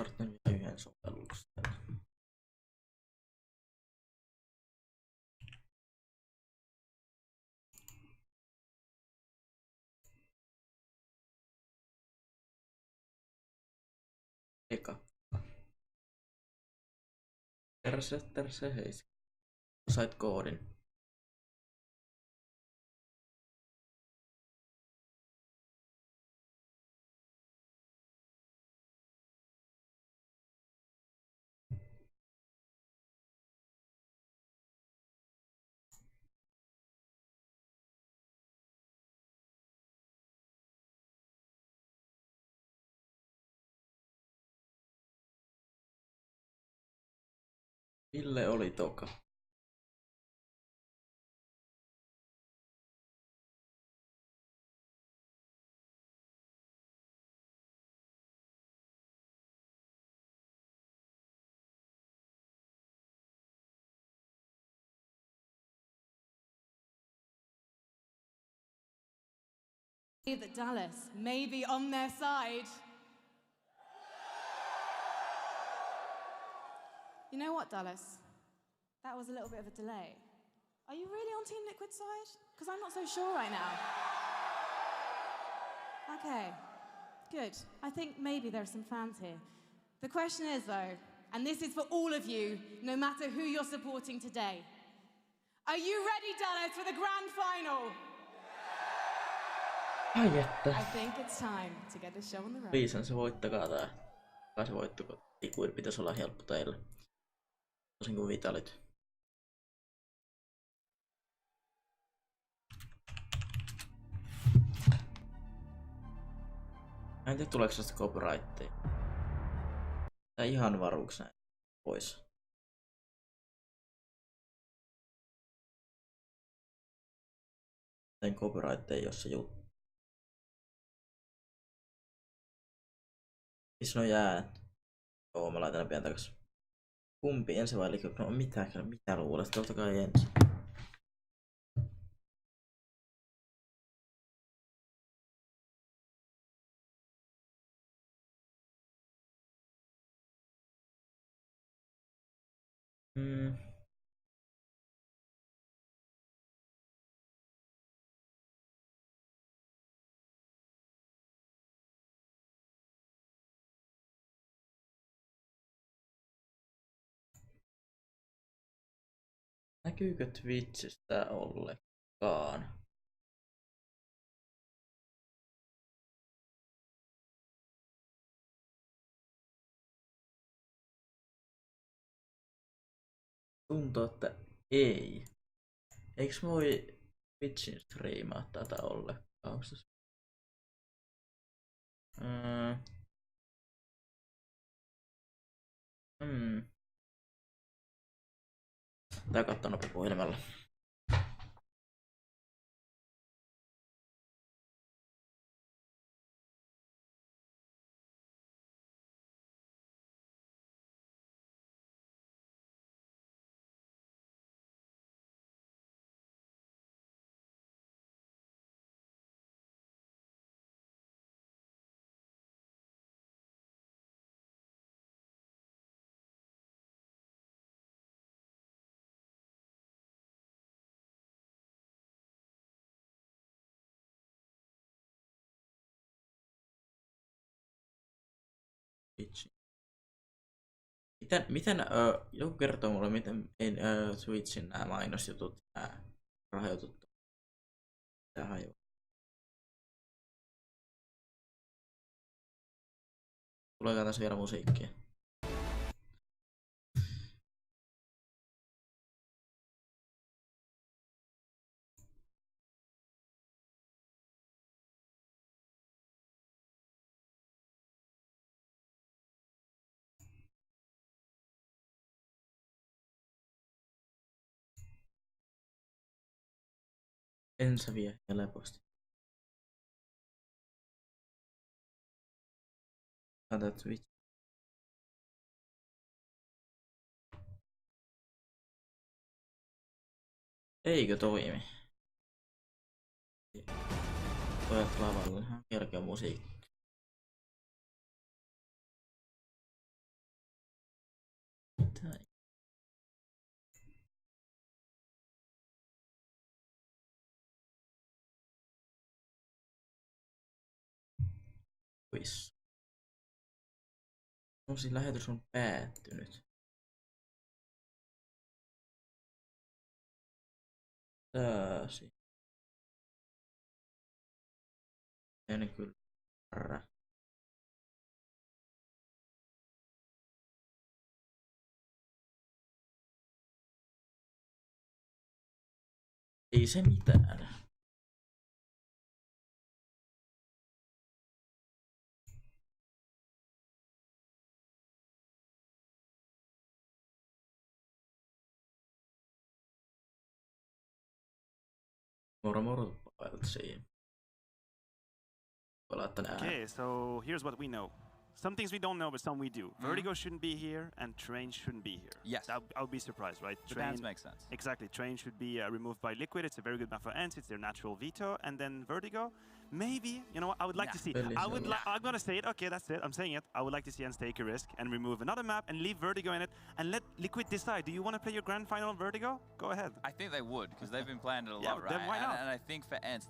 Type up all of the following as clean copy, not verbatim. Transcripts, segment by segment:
Tartun vielä yhden sovelluksen. Eka. Terse, hei. Sait koodin. Ville oli toka. That Dallas may be on their side. You know what, Dallas? That was a little bit of a delay. Are you really on Team Liquid's side? Because I'm not so sure right now. Okay, good. I think maybe there are some fans here. The question is, though, and this is for all of you, no matter who you're supporting today. Are you ready, Dallas, for the grand final? Ai että. I think it's time to get the show on the road. Viisan se voittakaa tää. Kai se voittu, kun ikuin pitäisi olla helppo teille. Tosin kuin Vitalit. Mä en tiedä tuleeko sitä copyrightia. Tää ihan varuuks näin pois. Tän copyright ei oo se juttu. Missä on jäät? Joo, mä laitan ne pian takas. Kumpi ensi vai liikö? No mitä luulet? Totta kai ensi. Näkyykö Twitchistä ollenkaan? Tuntuu, että ei. Eiks voi Twitchin striimaa tätä ollenkaan? Tää kattoo nopea puhelimella. Miten joku kertoo mulle, miten Twitchin nämä mainosjutut, nämä rahajutut, mitä hajuu? Tuleekaan tässä vielä musiikkia? Ence vie helposti. Tätä Twitch. Eikö toimi? Pojat lavalla, ihan kerkeä musiikki. Quiz. Uusi lähetys on päättynyt. Tääsi. En kyllä. Ei se mitään. Moro Pavelzz. Okay, so here's what we know. Some things we don't know, but some we do. Vertigo shouldn't be here, and Train shouldn't be here. Yes. I would be surprised, right? The bans make sense. Exactly. Train should be removed by Liquid. It's a very good map for Ence. It's their natural veto. And then Vertigo, maybe, you know what, I would like to see. I'm going to say it. Okay, that's it. I'm saying it. I would like to see Ence take a risk and remove another map and leave Vertigo in it and let Liquid decide. Do you want to play your grand final on Vertigo? Go ahead. I think they would, because they've been playing it a lot, right? Then why not? And I think for Ence,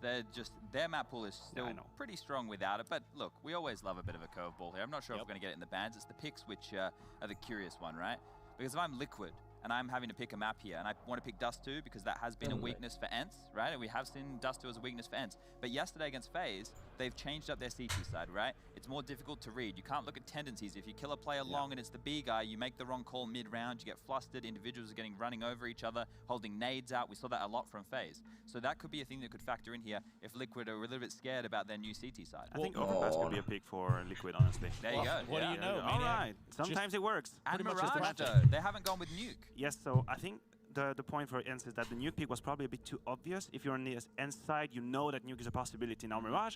their map pool is still pretty strong without it. But look, we always love a bit of a curveball here. I'm not sure if we're going to get it in the bans. It's the picks which are the curious one, right? Because if I'm Liquid and I'm having to pick a map here, and I want to pick Dust 2 because that has been a weakness for Ence, right? And we have seen Dust 2 as a weakness for Ence. But yesterday against FaZe, they've changed up their CT side, right? It's more difficult to read. You can't look at tendencies. If you kill a player long and it's the B guy, you make the wrong call mid-round, you get flustered, individuals are running over each other, holding nades out. We saw that a lot from FaZe. So that could be a thing that could factor in here if Liquid are a little bit scared about their new CT side. I think Overpass could be a pick for Liquid, honestly. There you go. What do you know? All right. Sometimes it works. And Mirage, though, they haven't gone with Nuke. Yes, so I think the point for Ence is that the Nuke pick was probably a bit too obvious. If you're on the Ence side, you know that Nuke is a possibility. Now Mirage,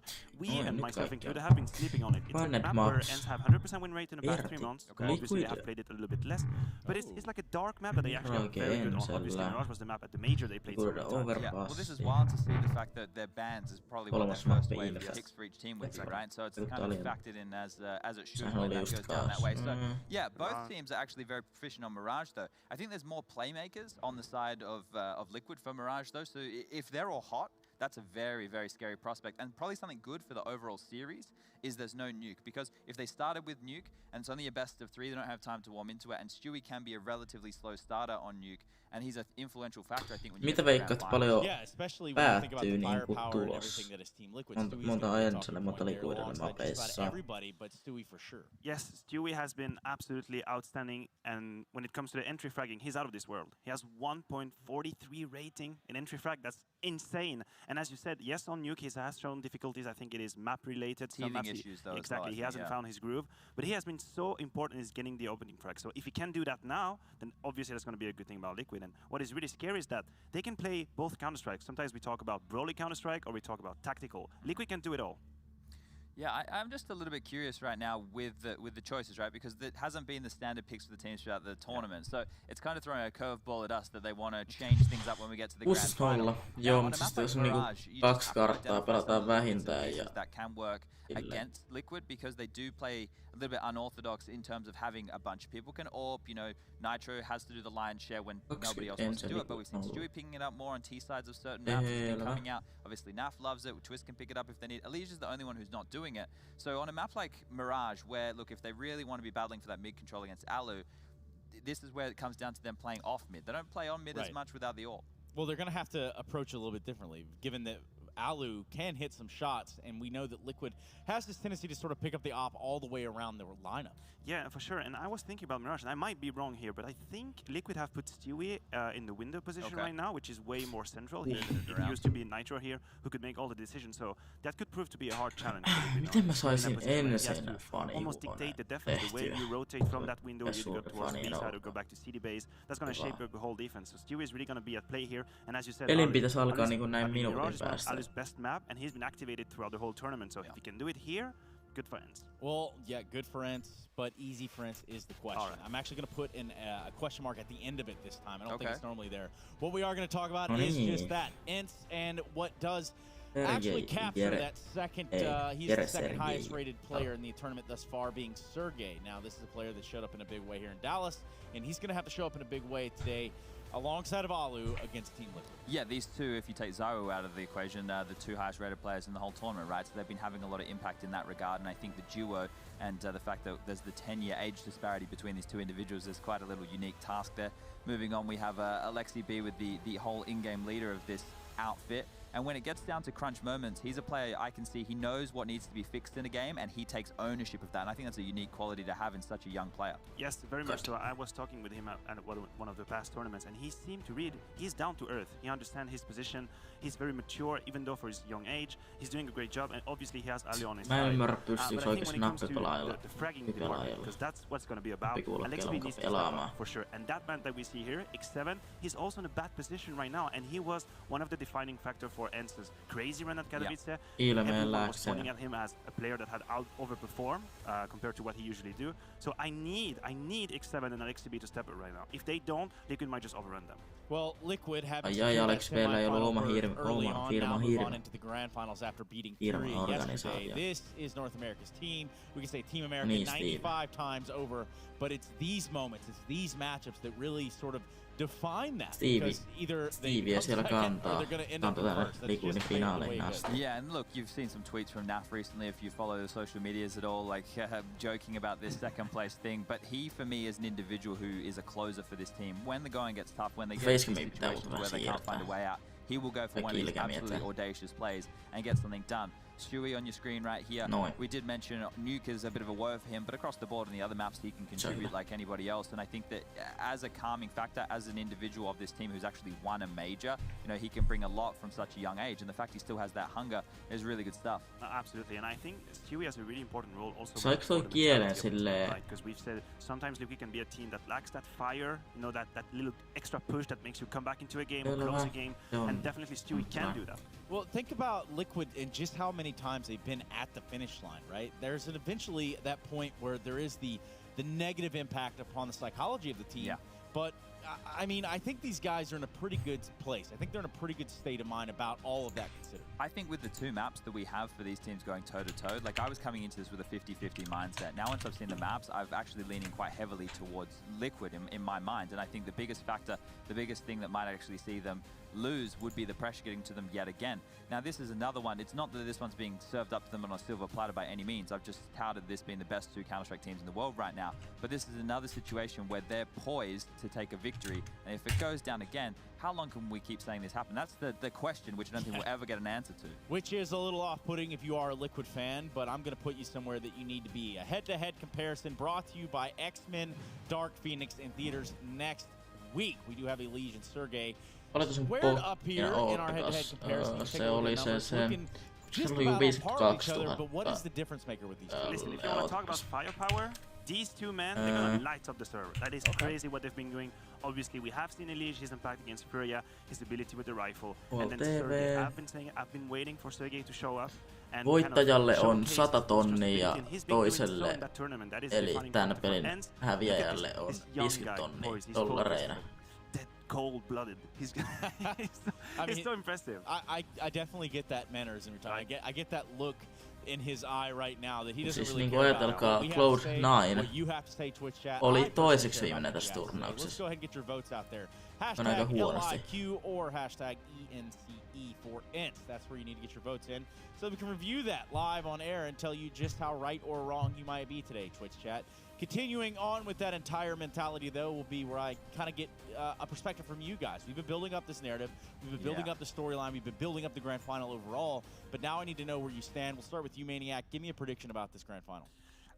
and myself included, have been sleeping on it. It's a map where Ence have 100% win rate in the past 3 months. Obviously, they have played it a little bit less. But it's like a dark map that they actually are very good on. Obviously, Mirage was the map at the Major they played so many times. Yeah, well, this is wild to see the fact that their bans is probably what their first wave of picks for each team would be, right? So it's kind of factored in as it should when that goes down that way. So yeah, both teams are actually very proficient on Mirage, though. I think there's more playmakers on the side of Liquid for Mirage, though. So if they're all hot, that's a very, very scary prospect. And probably something good for the overall series is there's no Nuke. Because if they started with Nuke, and it's only a best of 3, they don't have time to warm into it, and Stewie can be a relatively slow starter on Nuke, and he's an influential factor, I think, when you Mitä veikkaat paljon päättyy niinku tulos? Monta Encelle, monta Liquidille mapeissa. Yes, Stewie has been absolutely outstanding, and when it comes to the entry fragging, he's out of this world. He has 1.43 rating in entry frag. That's insane. And as you said, yes, on Nuke he has shown difficulties. I think it is map related. Teething issues, though. Exactly, well, he hasn't found his groove, but he has been so important in getting the opening frag. So if he can do that now, then obviously that's going to be a good thing about Liquid. And what is really scary is that they can play both Counter-Strike. Sometimes we talk about Broly Counter-Strike or we talk about tactical. Liquid can do it all. Yeah, I'm just a little bit curious right now with the choices, right? Because it hasn't been the standard picks for the teams throughout the tournament. So it's kind of throwing a curveball at us that they want to change things up when we get to the grand final. Joo, mutta siis jos on niinku 2 karttaa pelataan vähintään ja that can work against Liquid because they do play a little bit unorthodox in terms of having a bunch of people can AWP. You know, Nitro has to do the lion's share when nobody else wants to do it, but we've seen Stewie picking it up more on T sides of certain maps. It's been coming out. Obviously, Naf loves it. Twist can pick it up if they need. Alicia's the only one who's not doing it. So on a map like Mirage, where look, if they really want to be battling for that mid control against Alu, this is where it comes down to them playing off mid. They don't play on mid as much without the AWP. Well, they're going to have to approach it a little bit differently, given that Alu can hit some shots, and we know that Liquid has this tendency to sort of pick up the op all the way around the lineup. Yeah, for sure. And I was thinking about Mirage, and I might be wrong here, but I think Liquid have put Stewie in the window position right now, which is way more central. He used to be Nitro here, who could make all the decisions, so that could prove to be a hard challenge. Miten mä saisin ensin almost dictate the defense, the way you rotate from that window, you go towards B side or go back to CD base. That's going to shape the whole defense. So Stewie is really going to be at play here, and as you said, pelin pitäisi alkaa niinku näin minuutin päästä. Alu's best map, and he's been activated throughout the whole tournament, so if he can do it here, good for Ence. Well, yeah, good for Ence, but easy for Ence is the question. I'm actually going to put in a question mark at the end of it this time. I don't think it's normally there. What we are going to talk about is just that, Ence, and what does actually capture that second, he's the second highest rated player in the tournament thus far, being Sergey. Now, this is a player that showed up in a big way here in Dallas, and he's going to have to show up in a big way today alongside of Alu against Team Liquid. Yeah, these two, if you take Zaru out of the equation, the two highest rated players in the whole tournament, right? So they've been having a lot of impact in that regard, and I think the duo and the fact that there's the 10-year age disparity between these two individuals is quite a little unique task there. Moving on, we have Alexi B with the whole in-game leader of this outfit. And when it gets down to crunch moments, he's a player I can see he knows what needs to be fixed in a game, and he takes ownership of that. And I think that's a unique quality to have in such a young player. Yes, very much so. I was talking with him at one of the past tournaments, and he seemed to read. He's down to earth. He understands his position. He's very mature, even though for his young age. He's doing a great job, and obviously he has Ali on his side. But I think when it comes to the fragging department, because that's what's going to be about, Alexi B needs to step up for sure. And that man that we see here, X7, he's also in a bad position right now, and he was one of the defining factor for Ence's crazy run at Katowice. Everyone was pointing at him as a player that had overperformed compared to what he usually do. So I need X7 and Alexi B to step up right now. If they don't, Liquid might just overrun them. Well, Liquid have early on, now move on into the grand finals after beating Fury yesterday. This is North America's team. We can say Team America 95 times over, but it's these moments, it's these matchups that really sort of define that. Because either they come second or they're going to end up first. That's just Finaali asti. Yeah, and look, you've seen some tweets from Naf recently if you follow the social medias at all, like joking about this second place thing. But he, for me, is an individual who is a closer for this team. When the going gets tough, when they get into situations where they can't find a way out, he will go for one of these absolutely audacious plays and get something done. Stewie on your screen right here. We did mention Nuke is a bit of a woe for him, but across the board on the other maps he can contribute like anybody else. And I think that as a calming factor, as an individual of this team who's actually won a major, you know, he can bring a lot from such a young age. And the fact he still has that hunger is really good stuff. Absolutely, and I think Stewie has a really important role also. Because we've said sometimes Liquid can be a team that lacks that fire, you know, that little extra push that makes you come back into a game or close a game, and definitely Stewie can do that. Well, think about Liquid and just how many times they've been at the finish line, right? There's eventually that point where there is the negative impact upon the psychology of the team. Yeah. But I mean, I think these guys are in a pretty good place. I think they're in a pretty good state of mind about all of that considered. I think with the two maps that we have for these teams going toe-to-toe, like I was coming into this with a 50-50 mindset. Now once I've seen the maps, I've actually leaning quite heavily towards Liquid in my mind. And I think the biggest factor, the biggest thing that might actually see them lose would be the pressure getting to them yet again. Now this is another one. It's not that this one's being served up to them on a silver platter by any means. I've just touted this being the best two Counter-Strike teams in the world right now. But this is another situation where they're poised to take a victory. And if it goes down again, how long can we keep saying this happen? That's the question, which I don't think we'll ever get an answer to. Which is a little off-putting if you are a Liquid fan, but I'm going to put you somewhere that you need to be. A head-to-head comparison brought to you by X-Men Dark Phoenix in theaters next week. We do have Elysian Sergey squared up here in our head-to-head comparison. Se oli se just about on par with each other, but what is the difference maker with these two? Listen, if you want to talk about firepower, these two men, they're going to light up the server. That is crazy what they've been doing. Obviously, we have seen Elysian, his impact against Furia, his ability with the rifle. And then Sergey, I've been waiting for Sergey to show up. Voittajalle on 100 tonnia ja toiselle, eli tämän pelin häviäjälle on 50 tonnia dollareina. Cold-blooded. He's so impressive. I definitely get that mannerism you're talking. I get that look in his eye right now that he doesn't siis really care about what you have to say, Twitch chat. Oli toiseksi viimeinen tässä turnauksessa. Let's go ahead and get your votes out there. Hashtag LIQ or hashtag ENCE for Ence. That's where you need to get your votes in so we can review that live on air and tell you just how right or wrong you might be today, Twitch chat. Continuing on with that entire mentality, though, will be where I kind of get a perspective from you guys. We've been building up this narrative. We've been building up the storyline. We've been building up the grand final overall. But now I need to know where you stand. We'll start with you, Maniac. Give me a prediction about this grand final.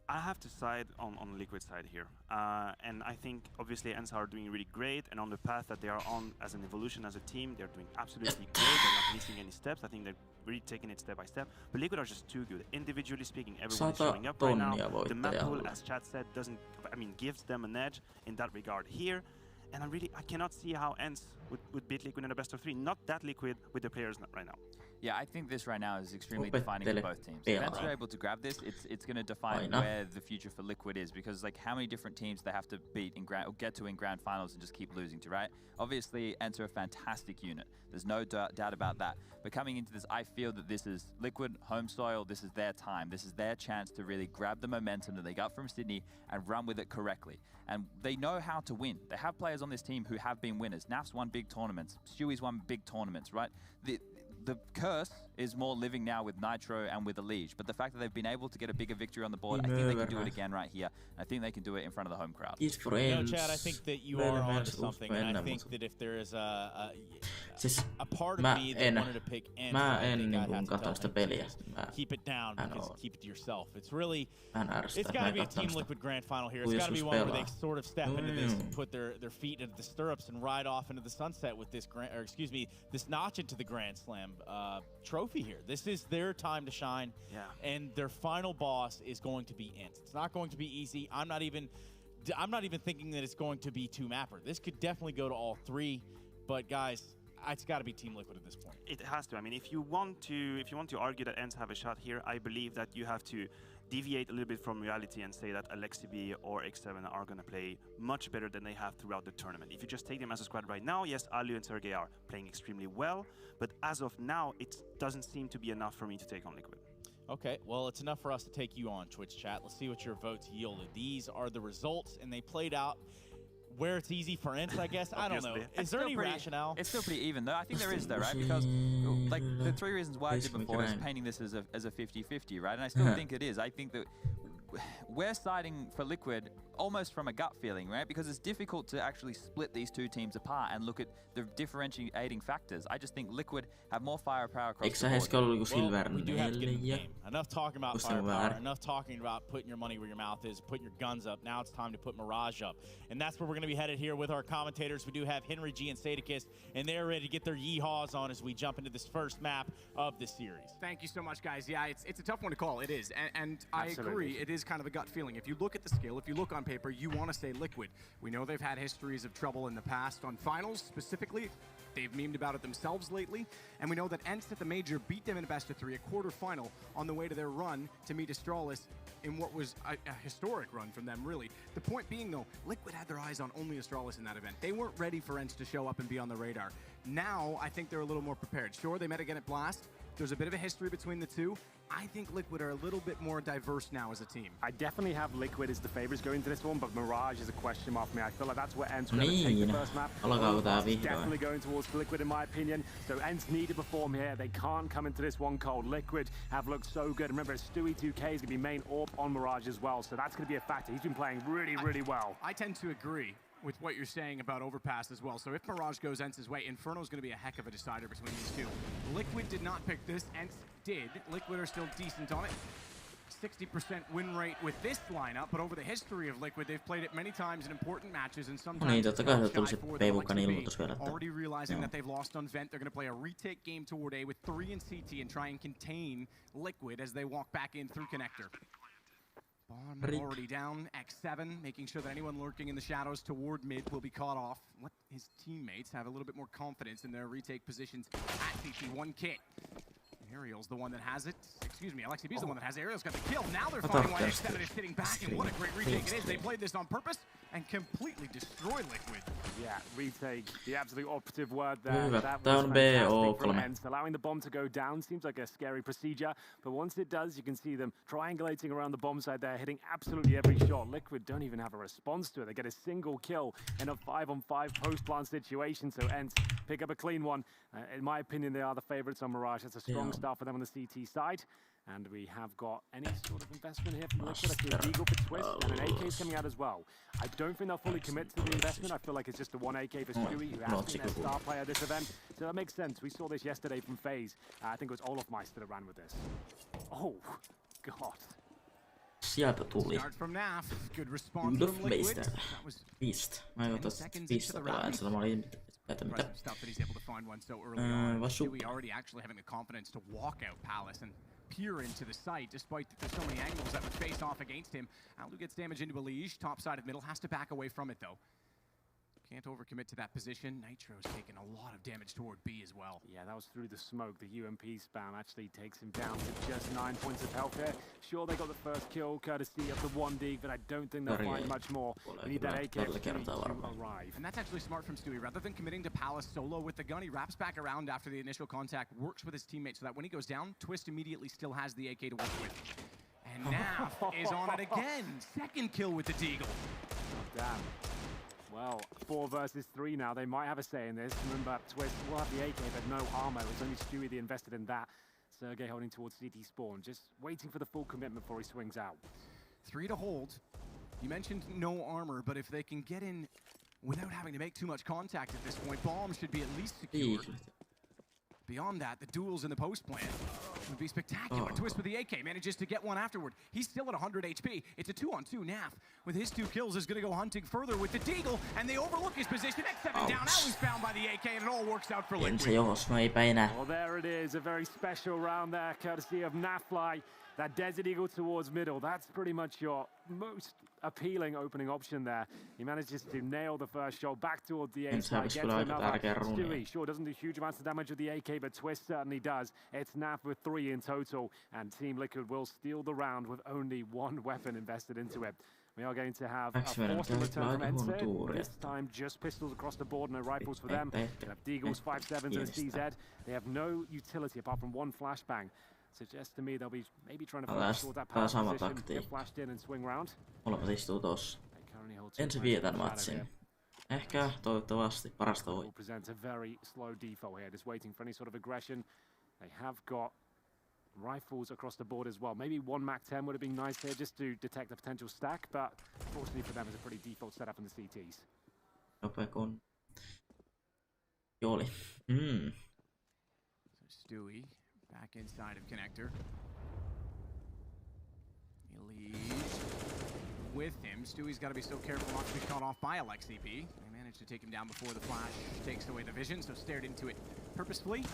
I have to side on Liquid side here. And I think, obviously, Ence are doing really great. And on the path that they are on as an evolution as a team, they're doing absolutely great. They're not missing any steps. I think they're really taking it step by step. But Liquid are just too good. Individually speaking, everyone is showing up right now. The map pool, as Chad said, gives them an edge in that regard here. And I cannot see how Ence would beat Liquid in a best of 3. Not that Liquid with the players right now. Yeah, I think this right now is extremely defining for both teams. If Ence are able to grab this, it's going to define where the future for Liquid is, because like how many different teams they have to beat in get to in grand finals and just keep losing to, right? Obviously, Ence are a fantastic unit. There's no doubt about that. But coming into this, I feel that this is Liquid, home soil, this is their time. This is their chance to really grab the momentum that they got from Sydney and run with it correctly. And they know how to win. They have players on this team who have been winners. Naf's won big tournaments. Stewie's won big tournaments, right? The curse is more living now with Nitro and with Elige, but the fact that they've been able to get a bigger victory on the board, I think they can do it again right here. I think they can do it in front of the home crowd. Chad, I think that you are onto something, and I think that if there is a part of me that wanted to pick Ence, keep it down, because keep it to yourself. It's really, it's got to be a Team Liquid grand final here. It's got to be one where they sort of step into this and put their feet into the stirrups and ride off into the sunset with this this notch into the Grand Slam trophy here. This is their time to shine, and their final boss is going to be Ence. It's not going to be easy. I'm not even thinking that it's going to be two mapper. This could definitely go to all three, but guys, it's got to be Team Liquid at this point. It has to. I mean, if you want to argue that Ence have a shot here, I believe that you have to deviate a little bit from reality and say that Alexibi or X7 are going to play much better than they have throughout the tournament. If you just take them as a squad right now, yes, Alu and Sergey are playing extremely well, but as of now, it doesn't seem to be enough for me to take on Liquid. Okay, well, it's enough for us to take you on, Twitch chat. Let's see what your votes yielded. These are the results, and they played out where it's easy for Ence, I guess. I don't know. Is there any rationale? It's still pretty even, though. I think there is, though, right? Because, like, the three reasons why I did before is painting this as a 50-50, right? And I still think it is. I think that we're siding for Liquid almost from a gut feeling, right? Because it's difficult to actually split these two teams apart and look at the differentiating factors. I just think Liquid have more firepower across the board. Well, we do have to get in the game. Enough talking about firepower, enough talking about putting your money where your mouth is, putting your guns up. Now it's time to put Mirage up. And that's where we're going to be headed here with our commentators. We do have Henry G and Sadakist, and they're ready to get their yeehaws on as we jump into this first map of the series. Thank you so much, guys. Yeah, it's a tough one to call. It is. And I agree. It is kind of a gut feeling. If you look at the skill, if you look on paper, you want to say Liquid. We know they've had histories of trouble in the past on finals specifically. They've memed about it themselves lately. And we know that Ence at the major beat them in a best-of-3, a quarterfinal, on the way to their run to meet Astralis in what was a historic run from them, really. The point being, though, Liquid had their eyes on only Astralis in that event. They weren't ready for Ence to show up and be on the radar. Now, I think they're a little more prepared. Sure, they met again at Blast. There's a bit of a history between the two. I think Liquid are a little bit more diverse now as a team. I definitely have Liquid as the favorites going into this one, but Mirage is a question mark for me. I feel like that's where Ence will take the first map. Definitely going towards Liquid in my opinion. So Ence need to perform here. They can't come into this one cold. Liquid have looked so good. Remember, Stewie 2K is going to be main AWP on Mirage as well, so that's going to be a factor. He's been playing really well. I tend to agree with what you're saying about Overpass as well. So if Mirage goes Ence's way, Inferno's going to be a heck of a decider between these two. Liquid did not pick this. Ence did. Liquid are still decent on it. 60% win rate with this lineup, but over the history of Liquid, they've played it many times in important matches, and sometimes already realizing that they've lost on Vent, they're going to play a retake game toward A with 3 in CT and try and contain Liquid as they walk back in through connector. Bomb already down, X7, making sure that anyone lurking in the shadows toward mid will be caught off. Let his teammates have a little bit more confidence in their retake positions at CT. 1 kit. Ariel's the one that has it. Excuse me, Alexi B's the one that has it. Ariel's got the kill. Now they're finding why X7 is sitting back, and what a great retake it is. They played this on purpose and completely destroy Liquid. Yeah, retake, the absolute operative word there. That was fantastic from Ence. Allowing the bomb to go down seems like a scary procedure, but once it does, you can see them triangulating around the bomb side there, hitting absolutely every shot. Liquid don't even have a response to it. They get a single kill in a 5-on-5 post-plant situation, so Ence pick up a clean one. In my opinion, they are the favorites on Mirage. It's a strong start for them on the CT side. And we have got any sort of investment here from Liquid. I see a Deagle for Twist, and an AK is coming out as well. I don't think they'll fully commit to the investment. I feel like it's just the 1 AK for Stewie, who has been their star player this event. So that makes sense. We saw this yesterday from FaZe. I think it was olofmeister that ran with this. Oh, God. Sieltä tuli. olofmeister. Beast. Mä en ota Beasta pelaa, sillä mä olin mitä. Stewie already actually having the confidence to walk out Palace and peer into the site, despite that there's so many angles that would face off against him. Alu gets damage into Elige, top side of middle, has to back away from it though. Can't overcommit to that position. Nitro's taking a lot of damage toward B as well. Yeah, that was through the smoke. The UMP spam actually takes him down with just 9 points of health here. Sure, they got the first kill courtesy of the 1D, but I don't think they'll find much more. We need that AK to arrive. And that's actually smart from Stewie. Rather than committing to Palace solo with the gun, he wraps back around after the initial contact, works with his teammates so that when he goes down, Twist immediately still has the AK to work with. And Naf is on it again. Second kill with the Deagle. Oh, damn. Well, 4 versus 3 now. They might have a say in this. Remember, Twist will have the AK, but no armor. It's only Stewie that invested in that. Sergey holding towards CT spawn, just waiting for the full commitment before he swings out. 3 to hold. You mentioned no armor, but if they can get in without having to make too much contact at this point, bomb should be at least secure. Beyond that, the duels in the post plant would be spectacular. Twist with the AK manages to get one afterward. He's still at 100 HP. It's a 2-on-2. Naf, with his 2 kills, is going to go hunting further with the Deagle, and they overlook his position. X7 down. Now he's found by the AK, and it all works out for Liquid. Well, there it is. A very special round there, courtesy of Nafly. That Desert Eagle towards middle. That's pretty much your most appealing opening option there. He manages to nail the first shot back towards the A side. Gets another. Stewie sure doesn't do huge amounts of damage with the AK, but Twist certainly does. It's Naf with 3 in total, and Team Liquid will steal the round with only 1 weapon invested into it. We are going to have a forced return from Ence. This time just pistols across the board, no rifles for them. They have Deagles, 5.7s and a CZ. They have no utility apart from 1 flashbang. Suggests to me they'll be maybe trying to focus toward that power position, get flashed in and swing round. Molemmat istuu tossa. Ensin vietän matsin. Ehkä, toivottavasti, parasta voi. Presents a very slow default here, just waiting for any sort of aggression. They have got rifles across the board as well. Maybe 1 Mac-10 would have been nice here just to detect a potential stack, but fortunately for them, it's a pretty default setup in the CTs. Nopea kun Jooli. So Stewie back inside of connector. Elise with him. Stewie's got to be so careful not to be caught off by LXCP. They managed to take him down before the flash takes away the vision, so stared into it purposefully.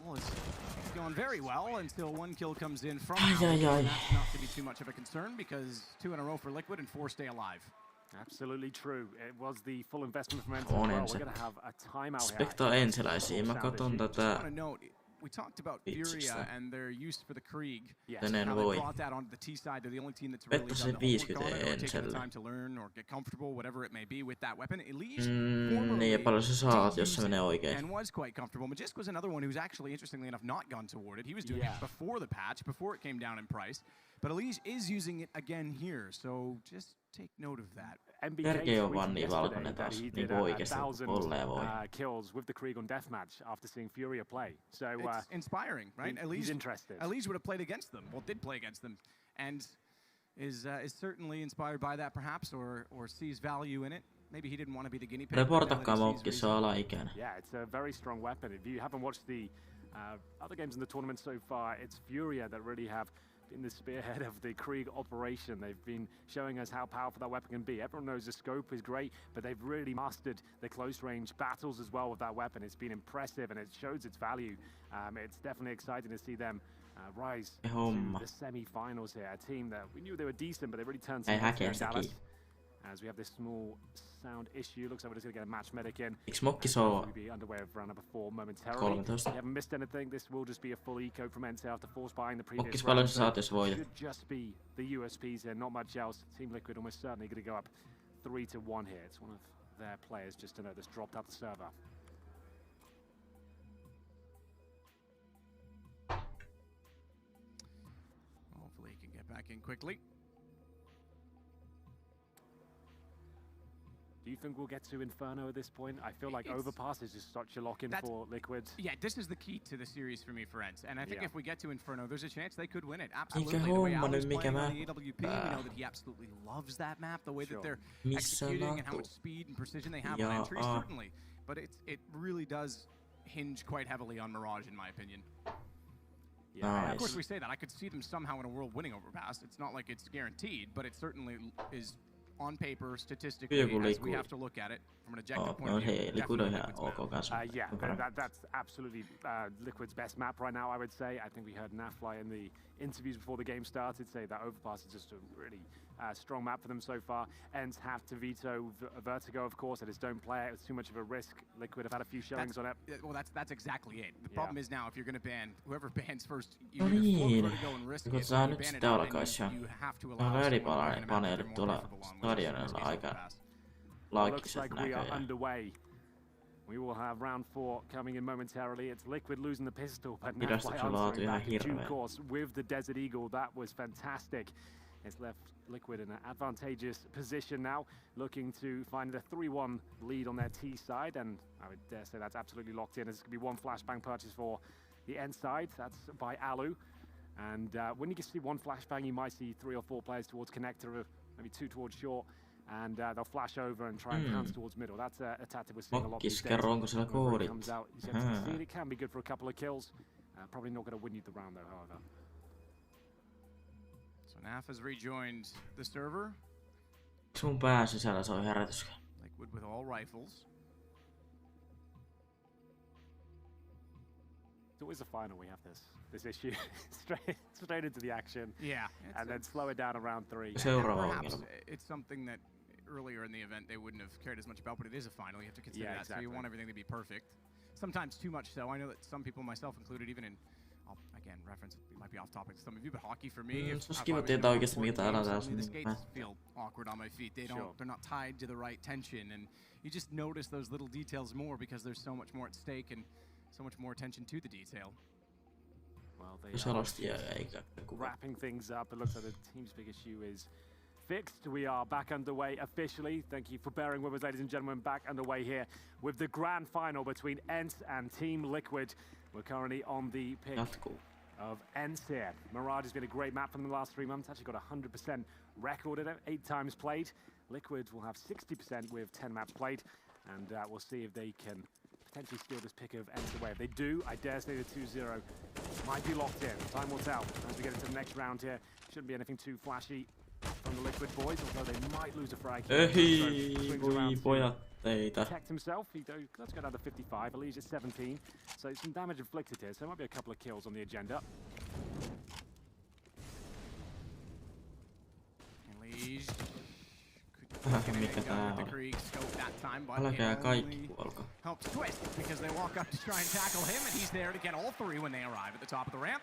All is going very well until 1 kill comes in from That's not to be too much of a concern because 2 in a row for Liquid and 4 stay alive. Absolutely true. It was the full investment from Ence as well. We're going to have a timeout here. Spektaa ensiläisiä. Mä katon tätä. We talked about Furia and their use for the Krieg. Yes. How they brought that onto the T side. They're the only team that's really done the homework on it or taken the time to learn or get comfortable, whatever it may be, with that weapon. Elise niin ja paljon sä saat, jos se menee oikein. And was quite comfortable. Magisk was another one who's actually, interestingly enough, not gone toward it. He was doing it before the patch, before it came down in price. But Elise is using it again here, so just take note of that. Sergei on vaan niin valkoinen taas, niin oikeesti olleen voi. Kills with the Krieg on deathmatch after seeing Furia play. So it's inspiring, right? He's interested. Elise would have played against them, well, did play against them, and is certainly inspired by that, perhaps, or sees value in it. Maybe he didn't want to be the guinea pig. Reportakkaa Moukki, se on alaikäinen. Yeah, it's a very strong weapon. If you haven't watched the other games in the tournament so far, it's Furia that really have been the spearhead of the Krieg operation. They've been showing us how powerful that weapon can be. Everyone knows the scope is great, but they've really mastered the close-range battles as well with that weapon. It's been impressive, and it shows its value. It's definitely exciting to see them rise to the semi-finals here. A team that we knew they were decent, but they really turned some as we have this small sound issue. Looks like we're just going to get a match medic in. We'll be underway of round number 4 momentarily. We haven't missed anything. This will just be a full eco from Ence after force buying the previous round. Should just be the USPs here, not much else. Team Liquid almost certainly going to go up 3-1 here. It's one of their players, just to know, that's dropped out the server. Hopefully he can get back in quickly. Do you think we'll get to Inferno at this point? I feel like Overpass is just such a lock-in for Liquid. Yeah, this is the key to the series for me for Ence. And I think if we get to Inferno, there's a chance they could win it. Absolutely. The way Alan's playing on the AWP, we know that he absolutely loves that map, the way that they're executing and how much speed and precision they have on entry, certainly. But it really does hinge quite heavily on Mirage, in my opinion. Yeah, of course we say that. I could see them somehow in a world winning Overpass. It's not like it's guaranteed, but it certainly is on paper, statistically, as we have to look at it from an objective point of view. That's absolutely Liquid's best map right now, I would say. I think we heard Nafly in the interviews before the game started say that Overpass is just a really strong map for them so far. Ence have to veto Vertigo, of course. They just don't play it. It's too much of a risk. Liquid have had a few showings on it. Well, that's exactly it. The problem is now, if you're going to ban, whoever bans first, you either float Vertigo and risk it, or you ban it out, and you have to allow someone to ban it out their looks like we are underway. We will have round 4 coming in momentarily. It's Liquid losing the pistol, but now by answering back in due course with the Desert Eagle. That was fantastic. It's left Liquid in an advantageous position now, looking to find a 3-1 lead on their T side, and I would dare say that's absolutely locked in. There's going to be one flashbang purchase for the N side. That's by Alu. And when you see one flashbang, you might see 3 or 4 players towards connector, maybe 2 towards short. And they'll flash over and try and pounce towards middle. That's a tactic we're seeing a lot these days. When it comes out, it can be good for a couple of kills. Probably not going to win you the round though, however. So Naf has rejoined the server. Sun pään sisällä se on herätys. Liquid with all rifles. It's always a final we have this issue. straight into the action. Yeah. And then slow it down around 3. Perhaps it's something that earlier in the event they wouldn't have cared as much about, but it is a final. You have to consider that. Exactly. So you want everything to be perfect. Sometimes too much so. I know that some people, myself included, even in, I'll again reference, it might be off topic to some of you, but hockey for me, se olisi kiva tietää oikeesti mikä täällä the skates feel awkward on my feet. They're not tied to the right tension, and you just notice those little details more because there's so much more at stake and so much more attention to the detail. Well, they are wrapping things up. It looks like the team's big issue is fixed. We are back underway officially. Thank you for bearing with us, ladies and gentlemen. Back underway here with the grand final between Ence and Team Liquid. We're currently on the pick of Ence here. Mirage has been a great map for them the last 3 months. Actually got a 100% record in it, 8 times played. Liquid will have 60% with 10 maps played, and we'll see if they can potentially steal this pick of Ence away. If they do, I dare say the 2-0 might be locked in. Time will tell as we get into the next round here. Shouldn't be anything too flashy from the Liquid boys, although they might lose a frag. Protect himself. He does go down to 55. Elijah's 17. So some damage inflicted here. So there might be a couple of kills on the agenda. Elijah. Helps twist because they walk up to try and tackle him, and he's there to get all 3 when they arrive at the top of the ramp.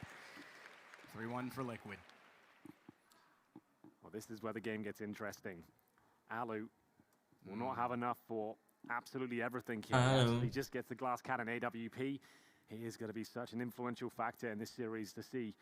3-1 for Liquid. Well, this is where the game gets interesting. Alu will not have enough for absolutely everything here. He just gets the glass cannon AWP. He is going to be such an influential factor in this series to see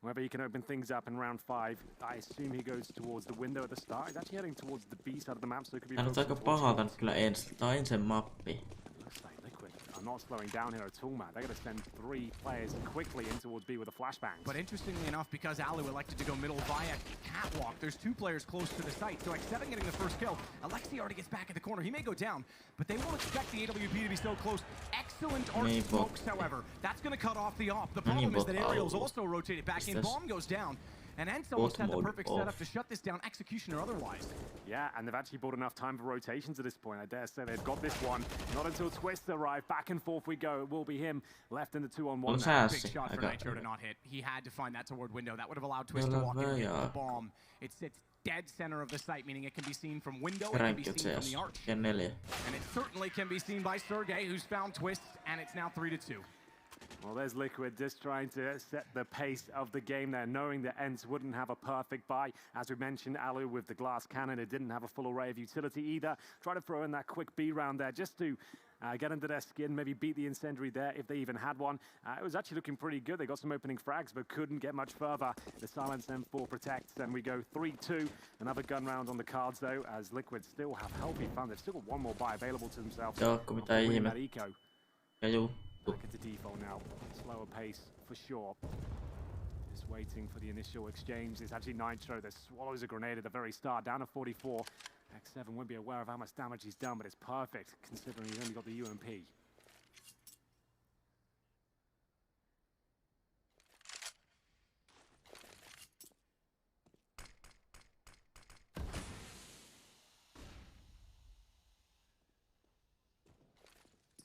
whether he can open things up in round 5. I assume he goes towards the window at the start. He's actually heading towards the B side of the map, so it could be... aika pahalta nyt kyllä Ence. Tää on Encen mappi. Looks like Liquid are not slowing down here at all, man. They're going to send 3 players quickly in towards B with a flashbang. But interestingly enough, because Alu elected to go middle via catwalk, there's 2 players close to the site. So except getting the first kill, Alexi already gets back in the corner. He may go down, but they won't expect the AWP to be so close. Excellent arc smokes, however. That's going to cut off the op. The problem is that Ariel's also rotated back in. Bomb goes down. And Ence almost had the perfect setup to shut this down, execution or otherwise. Yeah, and they've actually bought enough time for rotations at this point. I dare say they've got this one. Not until Twist arrive. Back and forth we go. It will be him left in the 2-on-1. Big shot for Nitro to not hit. He had to find that toward window. That would have allowed Twist to walk in and get the bomb. It sits dead center of the site, meaning it can be seen from window, it can be seen from the arch. And it certainly can be seen by Sergey, who's found Twist, and it's now 3-2. Well, there's Liquid just trying to set the pace of the game there, knowing that Ence wouldn't have a perfect buy. As we mentioned, Alu with the glass cannon, it didn't have a full array of utility either. Try to throw in that quick B round there just to get under their skin, maybe beat the incendiary there if they even had one. It was actually looking pretty good. They got some opening frags, but couldn't get much further. The silence M4 protects, and we go 3-2. Another gun round on the cards, though, as Liquid still have healthy fun. They've still got one more buy available to themselves. Back into default now. Slower pace for sure. Just waiting for the initial exchange. It's actually Nitro that swallows a grenade at the very start. Down to 44. X7 won't be aware of how much damage he's done, but it's perfect considering he's only got the UMP.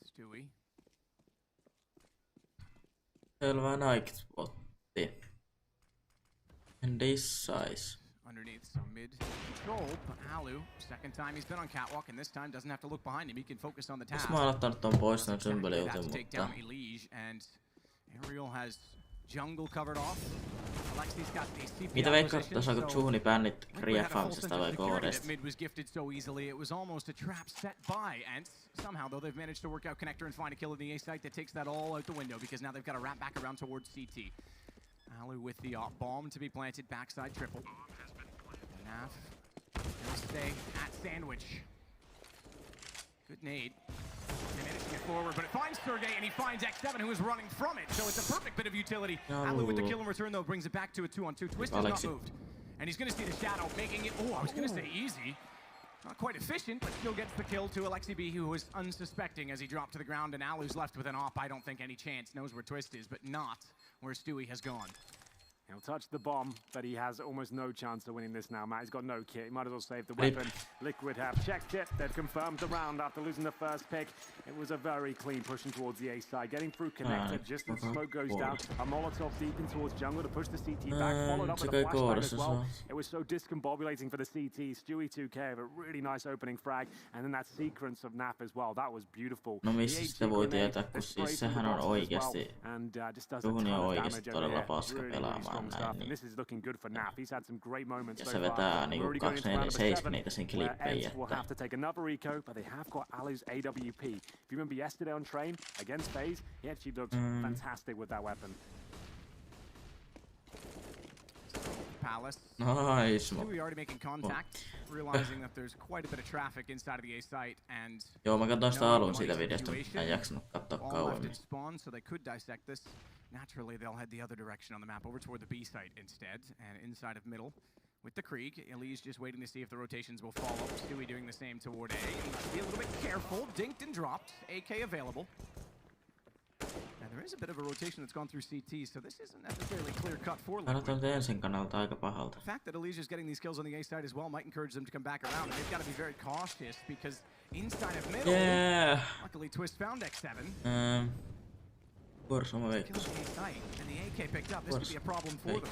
Stewie. Selvä Nike-spotti. And this size. Underneath underneath, so mid control, but Alu, second time he's been on catwalk, and this time doesn't have to look behind him, he can focus on the task. Mä oon ottanut ton pois noin symboliutin, mutta... And Ariel has jungle covered off. Mitä veikkaat, saako Juhni bännit riefaamisesta vai koodesta? Mid was gifted so easily, it was almost a trap set by Ence. Somehow, though, they've managed to work out connector and find a kill in the A site that takes that all out the window because now they've got to wrap back around towards CT. Alu with the bomb to be planted, backside triple. Naf gonna stay at sandwich. Good nade. They managed to get forward, but it finds Sergey, and he finds X7, who is running from it. So it's a perfect bit of utility. Alu with the kill in return, though, brings it back to a 2-on-2. Twist has not moved. And he's going to see the shadow, making it, I was going to say easy. Not quite efficient, but still gets the kill to Alexi B, who was unsuspecting as he dropped to the ground, and Alu's left with an op. I don't think any chance, knows where Twist is, but not where Stewie has gone. He'll touch the bomb, but he has almost no chance of winning this now. Matt, he's got no kit. He might as well save the weapon. Liquid have checked it. They've confirmed the round after losing the first pick. It was a very clean pushing towards the A side. Getting through connected just as smoke goes down. A Molotov deep in towards jungle to push the CT back. Followed up with a flashbang as well. It was so discombobulating for the CT. Stewie 2K have a really nice opening frag. And then that sequence of Nap as well. That was beautiful. No missä sitä voi tietää, kun siis sehän on oikeasti... Juhni on oikeasti todella paska pelaamaan näin. This is looking good for Nap. He's had some great moments so far. Ja se vetää niinku 247 niitä sen klippejä. Will have to take another eco, but they have got Alu's AWP. If you remember yesterday on train against FaZe, he actually looked fantastic with that weapon. Palace. Nice. Stewie already making contact, realizing that there's quite a bit of traffic inside of the A site, and joo, mä katsoin sitä alun siitä videosta, mutta en jaksanut katsoa kauemmin. Spawn, so they could dissect this. Naturally, they'll head the other direction on the map, over toward the B site instead, and inside of middle with the Krieg. Elie's just waiting to see if the rotations will follow. Stewie doing the same toward A. He needs to be a little bit careful. Dinked and dropped. AK available. And there is a bit of a rotation that's gone through CT, so this isn't necessarily clear cut for Liquid. Ensin kannalta aika pahalta. The fact that Elie's just getting these kills on the A side as well might encourage them to come back around, and they've got to be very cautious because inside of middle, luckily Twist found X7. Mä veikkaan. And the AK picked up. This could be a problem for them.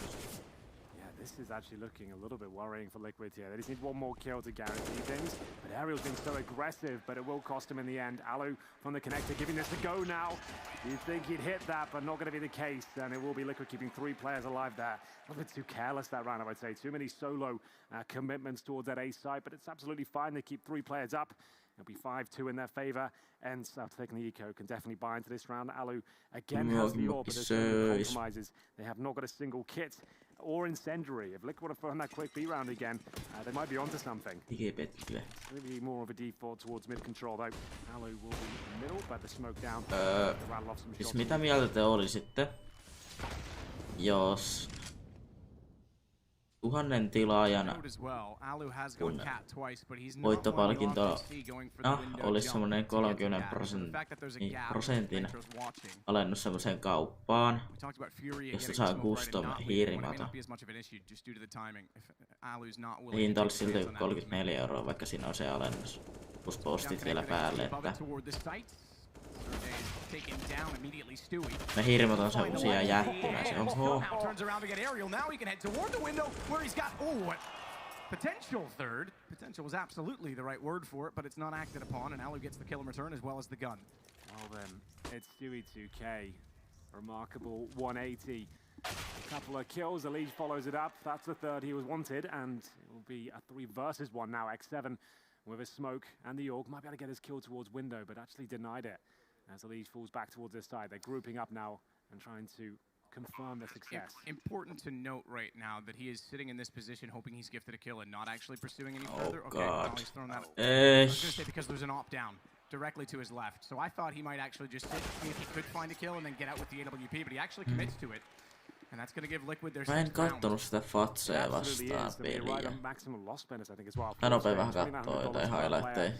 Yeah, this is actually looking a little bit worrying for Liquid here. They just need one more kill to guarantee things. But Ariel's been so aggressive, but it will cost him in the end. Alu from the connector giving this a go now. You'd think he'd hit that, but not going to be the case. And it will be Liquid keeping 3 players alive there. A little bit too careless that round, I would say. Too many solo commitments towards that A side, but it's absolutely fine. They keep 3 players up. It'll be 5-2 in their favor. Ence, after taking the eco, can definitely buy into this round. Alu again has the AWP, but there's no compromises. They have not got a single kit or incendiary. If Liquid would have thrown that quick B round again, they might be onto something. Maybe more of a default towards mid control though. Alu will be in the middle, but the smoke down. Siis mitä mieltä te olisitte, jos 1000 tilaajan voittopalkinto olisi semmonen 30% alennus semmoiseen kauppaan, josta saa custom hiirimata. Hinta olisi silti 34 €, vaikka siinä on se alennus. Plus postit vielä päälle, että me hirmotaan semmosia jättimäisiä. Oho. Potential third. Potential was absolutely the right word for it, but it's not acted upon, and Alu gets the kill in return as well as the gun. Well then, it's Stewie 2K. Remarkable 180. A couple of kills, Elige follows it up. That's the third he was wanted, and it will be a 3 versus 1 now. X7 with a smoke, and the Org might be able to get his kill towards window, but actually denied it. As Elige falls back towards this side, they're grouping up now and trying to confirm their success. It's important to note right now that he is sitting in this position hoping he's gifted a kill and not actually pursuing any further. Oh, okay, God. now he's thrown that. I was going to say because there's an op down directly to his left. So I thought he might actually just sit, see if he could find a kill and then get out with the AWP, but he actually commits to it. And that's going to give Liquid their mä en kattonut sitä Fatsea vastaan peliä. Mä nopein vähän kattoo jotain highlightteja.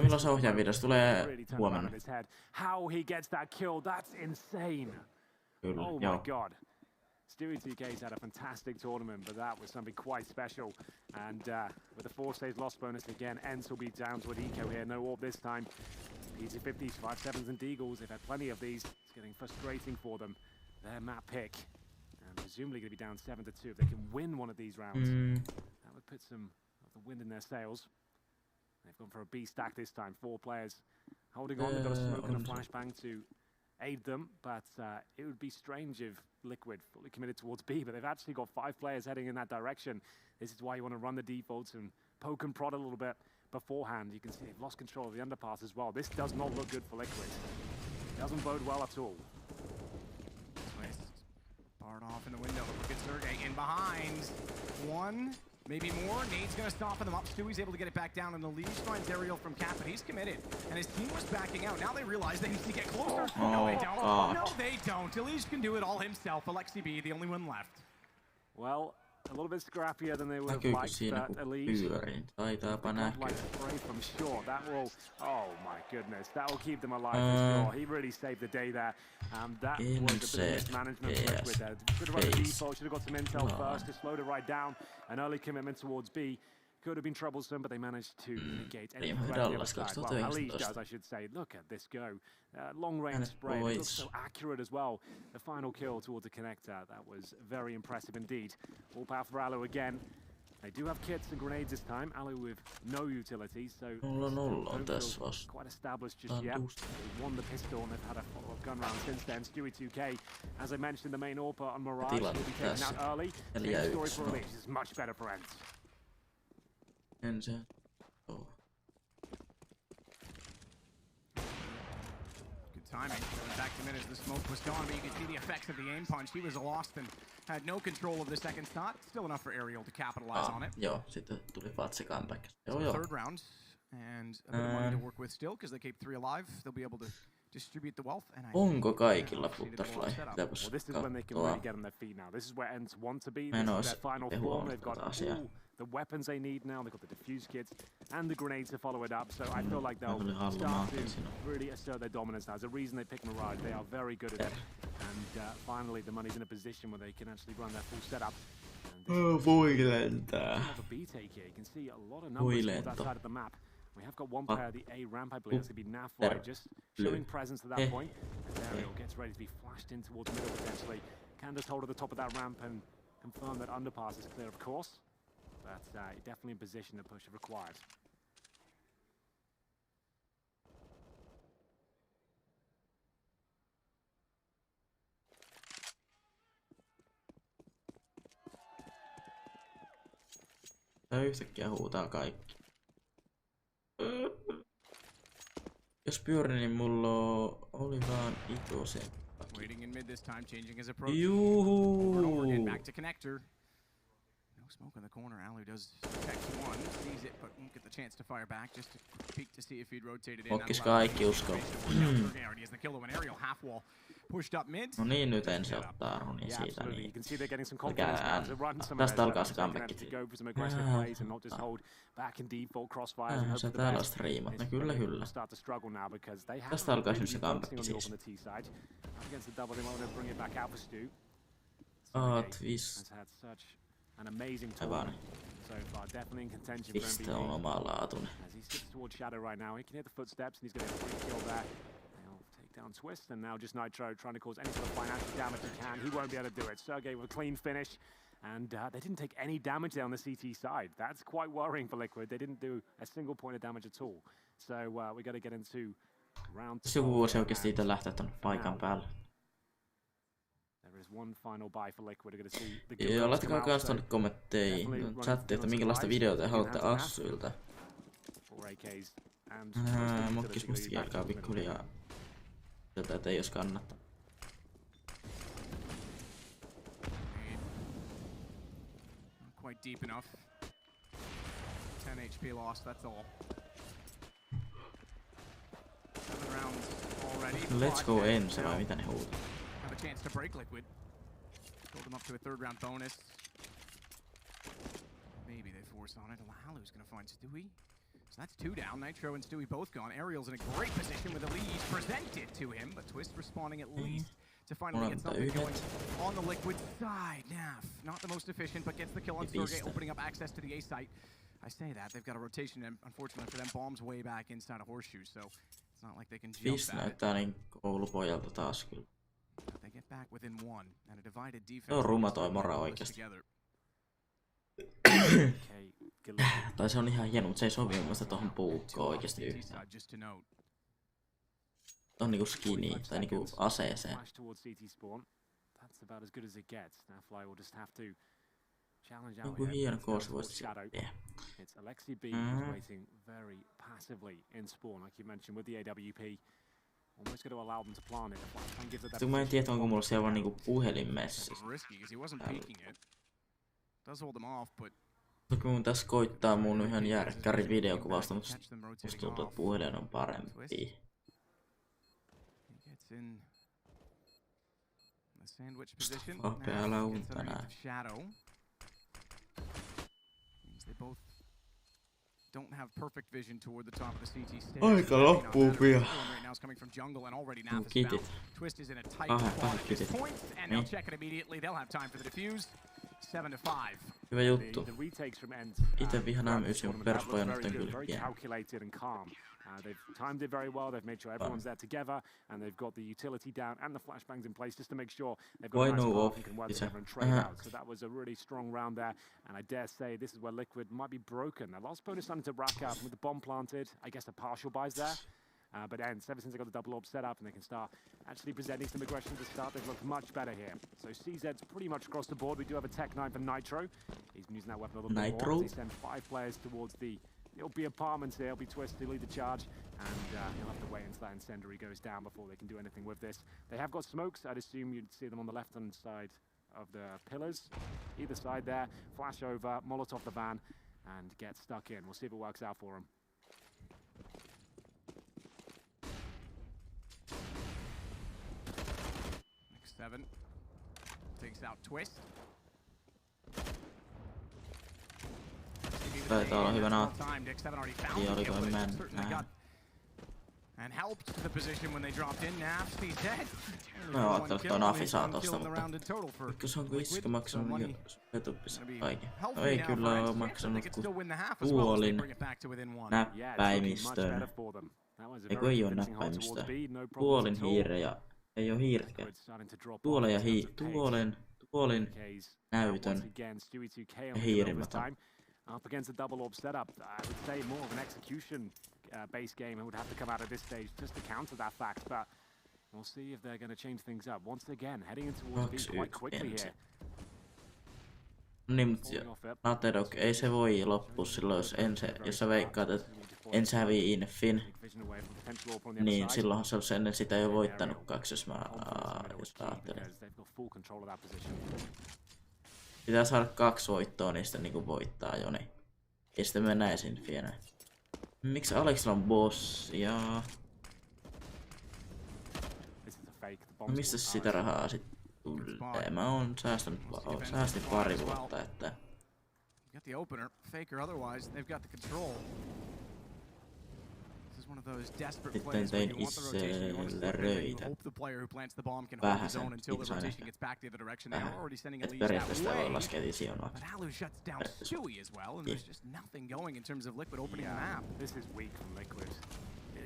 Milloin se ohjaajavideos tulee huomenna? Kyllä, joo. Stewie 2K's had a fantastic tournament, but that was something quite special. And with the 4 stage loss bonus again, Ence will be down to an eco here. No AWP this time. Easy 50s, 5-7s and deagles. They've had plenty of these. It's getting frustrating for them. Their map pick. And presumably going to be down 7-2. If they can win one of these rounds, that would put some of the wind in their sails. They've gone for a B stack this time. 4 players holding on. They've got a smoke and a flashbang to aid them, but it would be strange if Liquid fully committed towards B, but they've actually got 5 players heading in that direction. This is why you want to run the defaults and poke and prod a little bit beforehand. You can see they've lost control of the underpass as well. This does not look good for Liquid. It doesn't bode well at all. Barred off in the window. Look at Sergey in behind. 1, maybe more. Nade's going to soften them up. Stewie's able to get it back down, and the leash finds Ariel from Cap, but he's committed. And his team was backing out. Now they realize they need to get closer. No, they don't. No, they don't. Elish can do it all himself. Alexi B, the only one left. Well, a little bit scrappier than they would have liked, but Elish like spray from short. That will, oh my goodness, that will keep them alive for sure. He really saved the day there. That was a bit of mismanagement with that. Should have run the default, should have got some intel first to slow it right down. An early commitment towards B could have been troublesome, but they managed to negate any threat on the other side. Well, Elish does, I should say. Look at this go. Long range spray. It looks so accurate as well. The final kill towards the connector. That was very impressive indeed. All power for Alu again. They do have kits and grenades this time. Alu with no utility, so quite established just yet. They've won the pistol and they've had a follow-up gun round since then. Stewie 2K, as I mentioned, the main AWP on Mirage will be taken out early. Same story for Elish. This is much better for Ence. Good timing. Going back to mid as the smoke was gone, but you can see the effects of the aim punch. He was lost and had no control of the second shot. Still enough for Ariel to capitalize on it. Joo, sitten tuli fatsi comeback. Third round, and a bit of money to work with still, because they keep 3 alive. They'll be able to distribute the wealth. And onko kaikilla butterfly? Well, this is when they can really get on their feet now. This is where Ence want to be. This is their final form. They've got all the weapons they need now. They've got the defuse kits and the grenades to follow it up. So I feel like they'll start to really assert their dominance now. There's a reason they pick Mirage. They are very good at it. And finally, the money's in a position where they can actually run their full setup. Voi lentää. A B take here. You can see a lot of numbers on that side of the map. We have got one player, the A ramp, I believe it's going to be Nafwai, just showing presence at that point. And Ariel gets ready to be flashed in towards middle potentially. Can just hold at the top of that ramp and confirm that underpass is clear, of course. But definitely in position to push if required. Yhtäkkiä huutaa kaikki. Jos pyörin, niin mulla oli vaan itosen. Waiting in mid this time, changing his approach. Juhu! Back to connector. No smoke in the corner. Alu does text 1, sees it, but won't get the chance to fire back. Just to peek to see if he'd rotated in. Mokkis kaikki usko. No niin, nyt Ence ottaa runin siitä. Niin. Tästä alkaa se comeback. Sä täällä striimat. No kyllä, kyllä. Tästä alkaa nyt se comeback siis. Twist. Aivan. Piste on omalaatuinen. Down twist, and now just Nitro trying to cause any sort of financial damage he can. He won't be able to do it. Sergey with a clean finish, and they didn't take any damage there on the CT side. That's quite worrying for Liquid. They didn't do a single point of damage at all. So we got to get into round 2. Joku voisi oikeasti itse lähteä ton paikan päälle. There is one final buy for Liquid. We're going to see the Joo, laittakaa kans tonne kommentteihin chattiin, että minkälaista videota haluatte Assuilta. Mokkis mustakin alkaa pikkuhiljaa. Tätä ei jos kannattaa. Quite deep enough. 10 HP lost, that's all. 7 rounds already. Let's go Ence, vai mitä ne huutaa? Have a chance to break Liquid. Build them up to a 3rd round bonus. Maybe they force on it. Alu's gonna find Stewie. So that's 2 down. Nitro and Stewie both gone. Ariel's in a great position with a lead presented to him, but Twist responding at least to finally get something going on the Liquid side. Naf, not the most efficient, but gets the kill on Sergey, opening up access to the A site. I say that, they've got a rotation, and unfortunately for them, bombs way back inside a horseshoe, so it's not like they can jump that. Näyttää niin koulupojalta taas kyllä. They get back within one, and a divided defense. Se on ruma toi mora oikeesti. Tai se on ihan hieno, mutta se ei sovi mun mielestä tohon puukkoon oikeesti yhtään. On niinku skini tai niinku aseeseen. Joku hieno koosi voisi tehdä. Mä en tiedä, onko mulla siellä vaan niinku puhelin messissä. Kun mun tässä koittaa mun ihan järkkäri videokuvasta, mutta musta tuntuu, että puhelin on parempi. Älä unta nää. Don't have perfect vision toward the top of the CT stage. Aika loppuu pian. Right now is coming from jungle and already Naf is Kitit. Twist is in a tight spot at this point, and they'll check it immediately. They'll have time for the defuse. 7-5. Hyvä juttu. Ite vihan M9, mutta peruspojan nyt on kyllä hieno. They've timed it very well. They've made sure everyone's there together, and they've got the utility down and the flashbangs in place just to make sure they've got a nice path and can work together and trade out. So that was a really strong round there, and I dare say this is where Liquid might be broken. Their last bonus starting to rack up with the bomb planted. I guess a partial buys there. But Ence, ever since they got the double orb set up and they can start actually presenting some aggression to start, they've looked much better here. So CZ's pretty much across the board. We do have a Tech 9 for Nitro. He's been using that weapon a little bit more. They send 5 players towards the... It'll be apartments here, it'll be Twist to lead the charge, and he'll have to wait until that incendiary goes down before they can do anything with this. They have got smokes. I'd assume you'd see them on the left-hand side of the pillars. Either side there, flash over, Molotov the van, and get stuck in. We'll see if it works out for them. Next 7 takes out Twist. Taitaa olla hyvä naatti. Ja oliko mä näin. And helped the position when they dropped in. Naf's dead. No, ajattelin, että Nafi saa tosta, mutta ykkös onko iskä maksanut YouTubessa kaiken? No ei kyllä ole maksanut kuin puolin näppäimistön. Eikö ei oo näppäimistön? Puolin hiire ja... Ei oo hiirkeä. Tuolin näytön ja hiirimätön. Up against a double orb setup, I would say more of an execution base game would have to come out at this stage just to counter that fact, but we'll see if they're going to change things up. Once again, heading in towards B quite quickly here. Niin, mutta Natedok, ei se voi loppua silloin, jos sä veikkaat, että Ence hävii Infin, niin silloinhan se olisi ennen sitä jo voittanut 2, jos ajattelin. Pitää saada 2 voittoa, niin sitten niinku voittaa jo, niin. Ja sitten mennään Infiä näin. Miksi Alexilla on boss ja... Mistä sitä rahaa sit tulee? Mä oon säästin pari vuotta, että... Sitten tein itselle röitä. Vähäsen itsoinen. Et periaatteessa voi laskea visioon.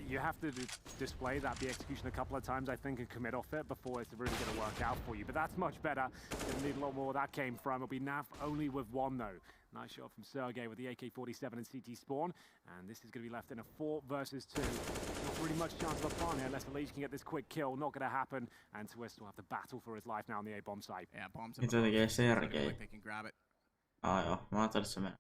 You have to display that the execution a couple of times, I think, and commit off it before it's really going to work out for you. But that's much better. Didn't need a lot more where that came from. It'll be Naf only with 1 though. Nice shot from Sergey with the AK-47 and CT spawn. And this is going to be left in a 4 versus 2. Not really much chance of a fun here unless the Leech can get this quick kill. Not going to happen. And Twist will have to battle for his life now on the A-bomb site. Yeah, bombs. Mitä tekee Sergey? They can grab it. Joo. Mä ajattelin, että se menee.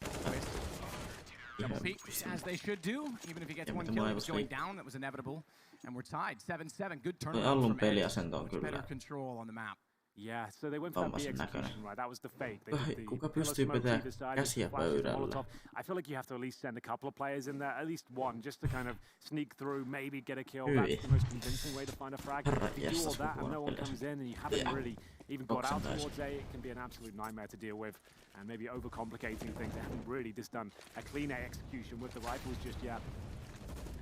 Double peek, as they should do. Even if he gets 1 kill, it was going down. That was inevitable. And we're tied. 7-7. Good turnaround from Ence. Better control on the map. Yeah, so they went for that B execution, right? That was the fake. Kuka pystyy pitää käsiä pöydällä? I feel like you have to at least send a couple of players in there, at least 1, just to kind of sneak through, maybe get a kill. That's the most convincing way to find a frag. If you do all that and no one comes in and you haven't really even got out towards A, it can be an absolute nightmare to deal with. And maybe overcomplicating things. They haven't really just done a clean A execution with the rifles just yet.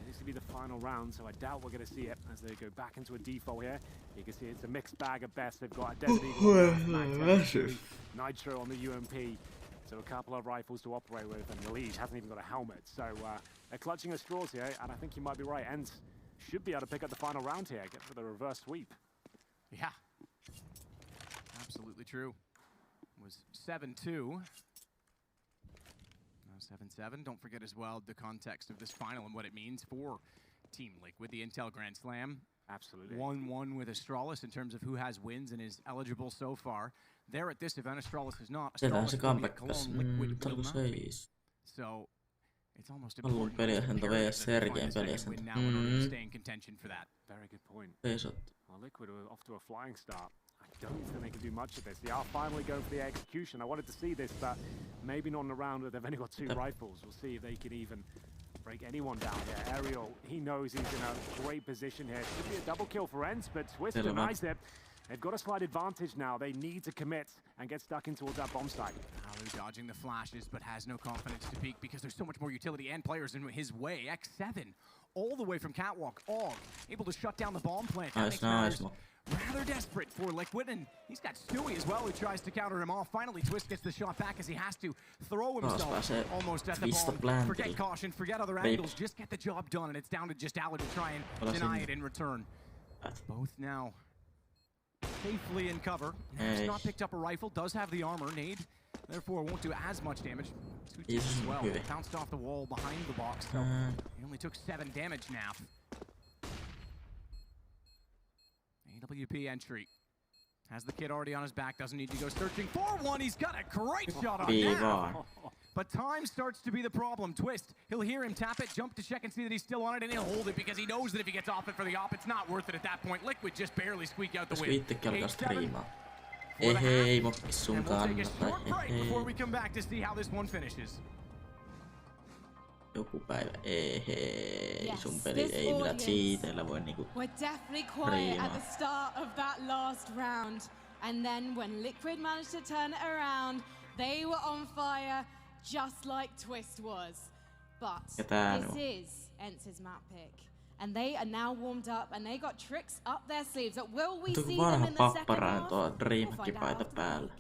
This will be the final round, so I doubt we're going to see it as they go back into a default here. You can see it's a mixed bag at best. They've got a Desert Eagle, Nitro on the UMP, so a couple of rifles to operate with, and the Liege hasn't even got a helmet. So they're clutching at straws here, and I think you might be right. Ence should be able to pick up the final round here, get for the reverse sweep. Yeah, Absolutely true. It was 7-2. Now 7-7. Don't forget as well the context of this final and what it means for Team Liquid, the Intel Grand Slam. Absolutely. 1-1 with Astralis in terms of who has wins and is eligible so far. There at this event, Astralis is not. Astralis will be at Cologne, Liquid will not be. So it's almost important to win now in order to stay in contention for that. Very good point. Well, Liquid are off to a flying start. I don't think they can do much of this. They are finally going for the execution. I wanted to see this, but maybe not in a round where they've only got 2 rifles. We'll see if they can even break anyone down here. Aerial, he knows he's in a great position here. Should be a double kill for Ence, but Twist denies it. They've got a slight advantage now. They need to commit and get stuck in towards that bomb site. Pavelzz dodging the flashes, but has no confidence to peek because there's so much more utility and players in his way. X7, all the way from Catwalk. Og, able to shut down the bomb plant. That makes matters rather desperate for Liquid, and he's got Stewie as well who tries to counter him off. Finally, Twist gets the shot back as he has to throw himself almost at the bomb. Forget caution, forget other angles, just get the job done, and it's down to just Alad to try and deny it in return. Both now safely in cover. He's not picked up a rifle, does have the armor, nade, therefore won't do as much damage. 2 as well, bounced off the wall behind the box, so he only took 7 damage now. AWP entry. Has the kid already on his back, doesn't need to go searching for one. He's got a great shot on that. But time starts to be the problem. Twist, he'll hear him tap it, jump to check and see that he's still on it, and he'll hold it because he knows that if he gets off it for the op, it's not worth it at that point. Liquid just barely squeak out the win. And we'll take a short break before we come back to see how this one finishes. Joku päivä, sun peli ei millään cheateillä voi niinku We're definitely quiet at the start of that last round. And then when Liquid managed to turn it around, they were on fire just like Twist was. But this is Ence's map pick. And they are now warmed up and they got tricks up their sleeves. But will we see them in the second half? Tuo Dreamhack paita päällä.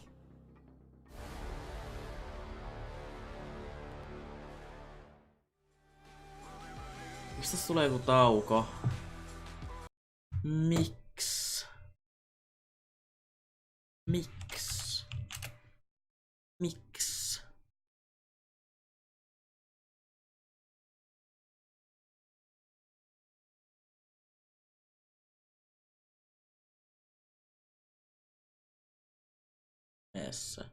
Mistä tulee joku tauko? Miksi? Essä.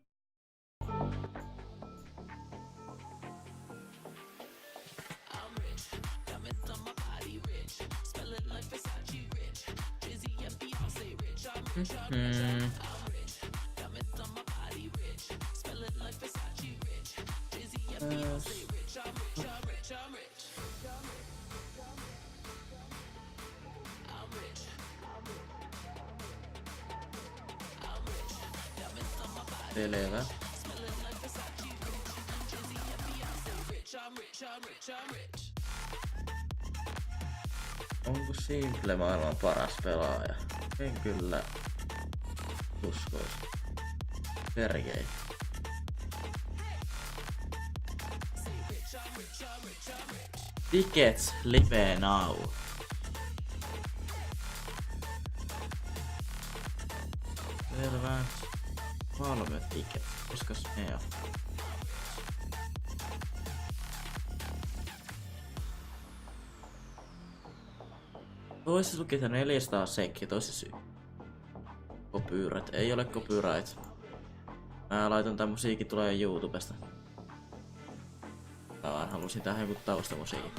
Selvä. Onko Simple maailman paras pelaaja? En kyllä uskoisi. Sergei. Tickets live now. Selvä. 3 tickets. Koskas ne on? Toisessa luki 400 sekki, toisessa copyright. Ei ole copyright. Mä laitan tän musiikin tulee YouTubesta. Mä vaan halusin tähän joku taustamusiikin.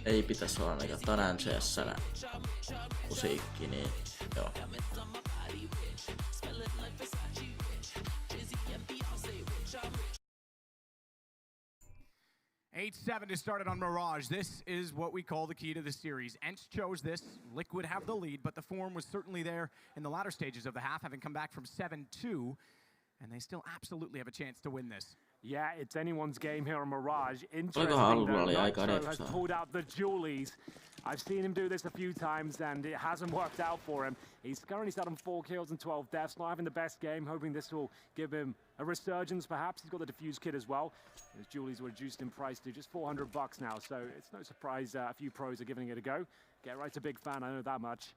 Ei pitäis olla ainakaan tänään CS:nä musiikki, niin joo. 8-7 to start it on Mirage. This is what we call the key to the series. Ence chose this. Liquid have the lead, but the form was certainly there in the latter stages of the half, having come back from 7-2, and they still absolutely have a chance to win this. Yeah, it's anyone's game here on Mirage. Interesting though, Nexo has pulled out the Julies. I've seen him do this a few times and it hasn't worked out for him. He's currently sat on 4 kills and 12 deaths, not having the best game, hoping this will give him a resurgence perhaps. He's got the defuse kit as well. His Julies were reduced in price to just $400 now, so it's no surprise a few pros are giving it a go. Get right to big fan, I know that much.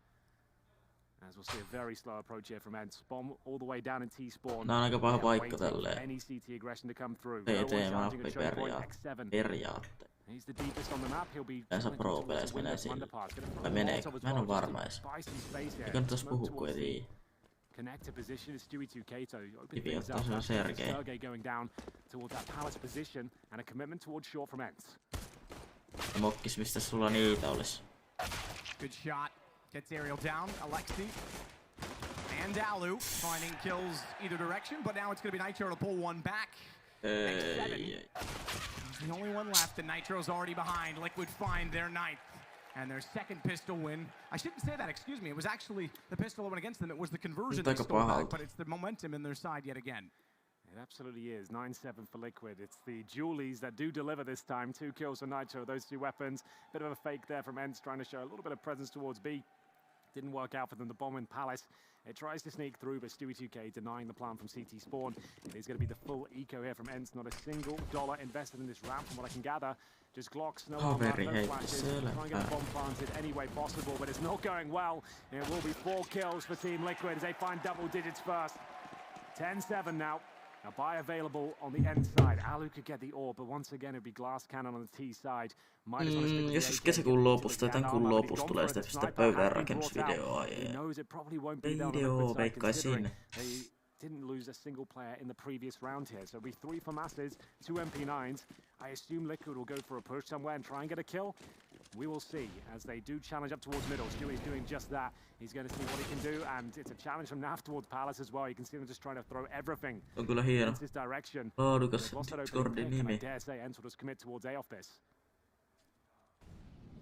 As we'll see a very slow approach here from Ence. Bomb all the way down in T-spawn. Nää on aika paha paikka tälleen. Any CT aggression to come through. PT-mappi periaatteet. He's the deepest on the map. He'll be Tässä pro-peleissa menee sille. Vai meneekö? Mä en oo varma edes. Ei kannatais puhua, kun ei tiiä. Connector position is Stewie 2 Kato. Open things up. Sergei going down towards that Palace position and a commitment towards short from Ence. Mokkis, mistä sulla niitä olis? Good shot. Gets aerial down. Alexi and Alu finding kills either direction, but now it's going to be Nitro to pull one back. He's the only one left, and Nitro's already behind. Liquid find their 9th. And their second pistol win. I shouldn't say that, excuse me. It was actually the pistol that went against them. It was the conversion they stole back, but it's the momentum in their side yet again. It absolutely is. 9-7 for Liquid. It's the Julies that do deliver this time. 2 kills for Nitro, those 2 weapons. Bit of a fake there from Ence, trying to show a little bit of presence towards B. Didn't work out for them. The bomb in Palace. It tries to sneak through, but Stewie 2K denying the plan from CT spawn. It is going to be the full eco here from Ence. Not a single dollar invested in this round, from what I can gather. Just Glocks, no armor, no flashes. Trying to get a bomb planted any way possible, but it's not going well. It will be 4 kills for Team Liquid as they find double digits first. 10-7 now. A buy available on the end side. Alu could get the orb, but once again it'd be glass cannon on the T side. Joskus kesäkuun lopusta tai tämän kuun lopusta tulee sitä pöydän rakennusvideoa. Video veikkaisin. Didn't lose a single player in the previous round here. So we 3 for masses, 2 MP9s. I assume Liquid will go for a push somewhere and try and get a kill. We will see as they do challenge up towards middle. Stewie's doing just that. He's going to see what he can do, and it's a challenge from Naf towards Palace as well. You can see them just trying to throw everything in this direction. Laadukas Discordin nimi. I dare say Ence will just commit towards A off this.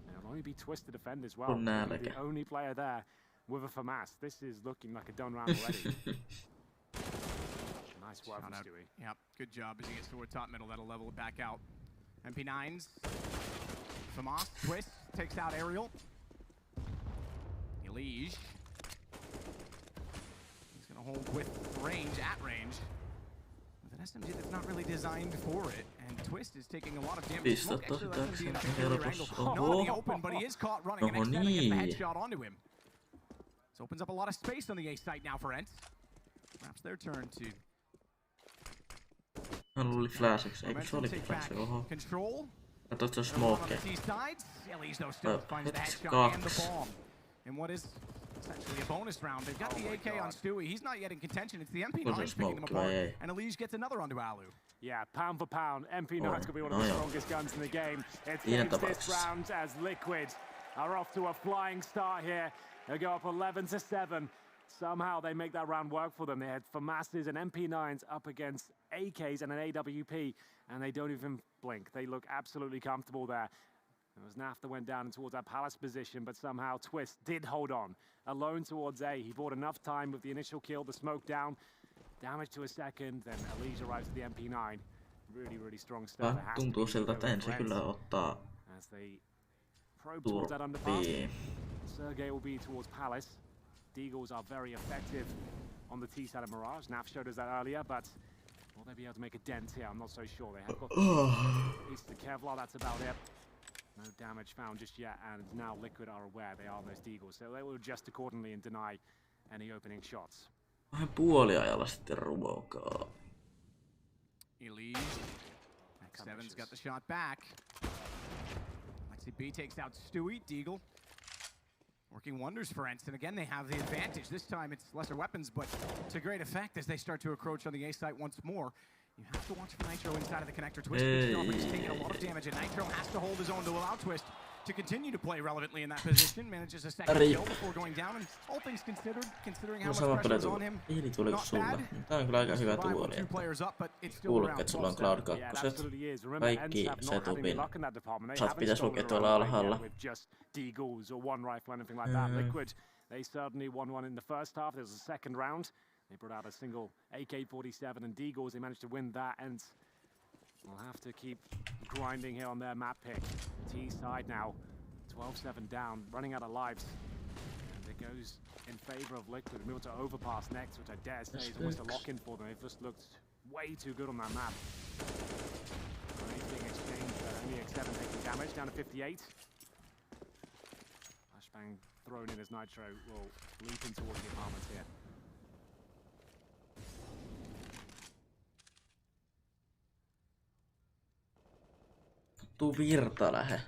And it'll only be Twist to defend as well. The only player there with a FAMAS. This is looking like a done round already. Nice work from Stewie. Yep, good job as he gets toward top middle. That'll level it back out. MP9s. FAMAS, Twist, takes out Aerial. Elige. He's going to hold with range, at range. With an SMG that's not really designed for it. And Twist is taking a lot of damage. Smoke actually lets him be in a peculiar angle. Not in the open, but he is caught running. And next time he gets the headshot onto him. This opens up a lot of space on the A site now for Ence. Perhaps their turn to... Hän oli flashiksi, eikö se olikin flash? Oho. Katsoit se smokea. Hetkessä 2. And what is essentially a bonus round. They've got the AK on Stewie. He's not yet in contention. It's the MP9 picking them apart. And Elige gets another onto Alu. Yeah, pound for pound, MP9's going to be one of the strongest guns in the game. It's this round as Liquid are off to a flying start here. They go up 11-7. Somehow they make that round work for them. They had FAMASs and MP9s up against AKs and an AWP, and they don't even blink. They look absolutely comfortable there. It was Naf that went down towards that Palace position, but somehow Twist did hold on. Alone towards A. He bought enough time with the initial kill, the smoke down. Damage to a second, then Elige arrives at the MP9. Really, really strong stuff. Tuntuu siltä, että Ence kyllä ottaa as they probe towards that underpass. Sergei will be towards Palace. Deagles are very effective on the T side of Mirage. Naf showed us that earlier, but will they be able to make a dent here? I'm not so sure. They have got piece of the Kevlar, that's about it. No damage found just yet, and now Liquid are aware they are on those Deagles, so they will adjust accordingly and deny any opening shots. Vähän puoliajalla sitten rumokaa. Elige. X7's got the shot back. Lexi B takes out Stewie. Deagle working wonders for Ence, and again they have the advantage. This time it's lesser weapons, but to great effect as they start to encroach on the A site once more. You have to watch for Nitro inside of the connector. Twist is taking a lot of damage, and Nitro has to hold his own to allow Twist to continue to play relevantly in that position. Manages a second kill before going down, and all things considered, considering how much pressure is on him, not bad. Tää on kyllä aika hyvä tuoli. Kuulukkeet sulla on Cloud 2. Kaikki setupin sat pitäis lukea tuolla alhaalla. They certainly won one in the first half. There was a second round. They brought out a single AK-47 and Deagles. They managed to win that, and we'll have to keep grinding here on their map pick. T side now, 12-7 down, running out of lives. And it goes in favor of Liquid. Move to overpass next, which I dare say is almost a lock-in for them. They've just looked way too good on that map. Amazing exchange, only X7 taking damage, down to 58. Flashbang thrown in as Nitro will leap in towards the apartments here. Tuu virta lähe.